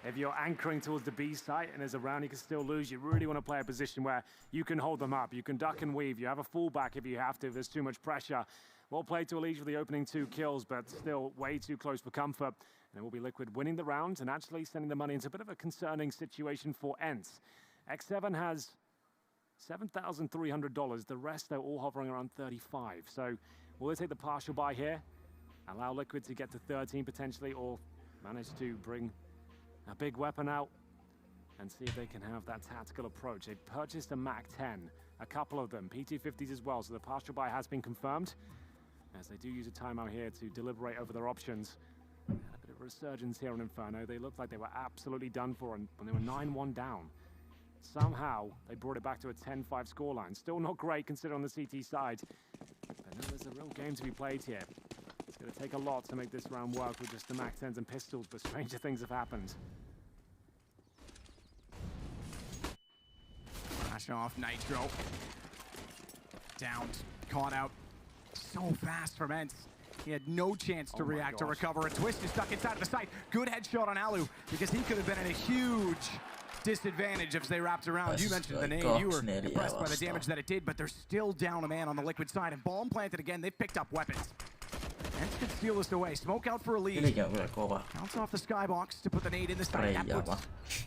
If you're anchoring towards the B site and there's a round you can still lose, you really want to play a position where you can hold them up. You can duck and weave. You have a fullback if you have to, if there's too much pressure. Well played to Elige with the opening 2 kills, but still way too close for comfort. And it will be Liquid winning the round and actually sending the money into a bit of a concerning situation for Ence. X7 has $7,300. The rest, they're all hovering around 35. So will they take the partial buy here? Allow Liquid to get to 13 potentially, or manage to bring a big weapon out and see if they can have that tactical approach. They've purchased a MAC-10, a couple of them, PT-50s as well, so the partial buy has been confirmed, as they do use a timeout here to deliberate over their options. A bit of resurgence here on Inferno. They looked like they were absolutely done for, and when they were 9-1 down, somehow they brought it back to a 10-5 scoreline. Still not great considering on the CT side, but no, there's a real game to be played here. It's going to take a lot to make this round work with just the MAC-10s and pistols, but stranger things have happened. Flash off Nitro. Downed, caught out so fast from Ence. He had no chance to react or recover. A twist is stuck inside of the site. Good headshot on Alu, because he could have been in a huge disadvantage if they wrapped around. You mentioned the name. You were impressed by the damage that it did, but they're still down a man on the Liquid side. And bomb planted again. They've picked up weapons. Ence could steal this away. Smoke out for a lead. Counts off the skybox to put the nade in the side. That puts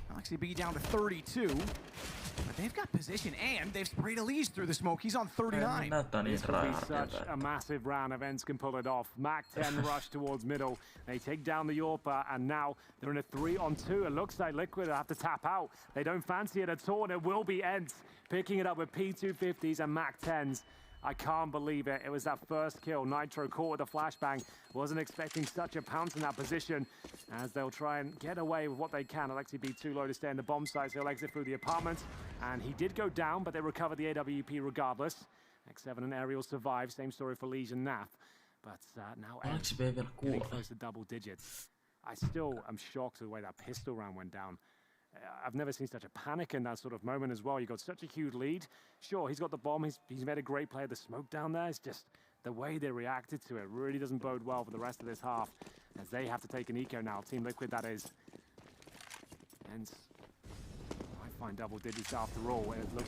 Galaxy B down to 32. But they've got position and they've sprayed Elise through the smoke. He's on 39. This will be such a massive round if Ence can pull it off. Mac 10 rush towards middle. They take down the Yorpa and now they're in a 3-on-2. It looks like Liquid have to tap out. They don't fancy it at all and it will be Ence picking it up with P250s and Mac 10s. I can't believe it. It was that first kill. Nitro caught with a flashbang. Wasn't expecting such a pounce in that position as they'll try and get away with what they can. Alexi B too low to stay in the bomb site, so he'll exit through the apartment. And he did go down, but they recovered the AWP regardless. X7 and Aerial survived. Same story for Legion Nath. But now Ence getting close to double digits. I still am shocked at the way that pistol round went down. I've never seen such a panic in that sort of moment as well. You got such a huge lead. Sure, he's got the bomb. He's made a great play. The smoke down there is just the way they reacted to it really doesn't bode well for the rest of this half as they have to take an eco now. Team Liquid, that is. Ence might find double digits after all. It looks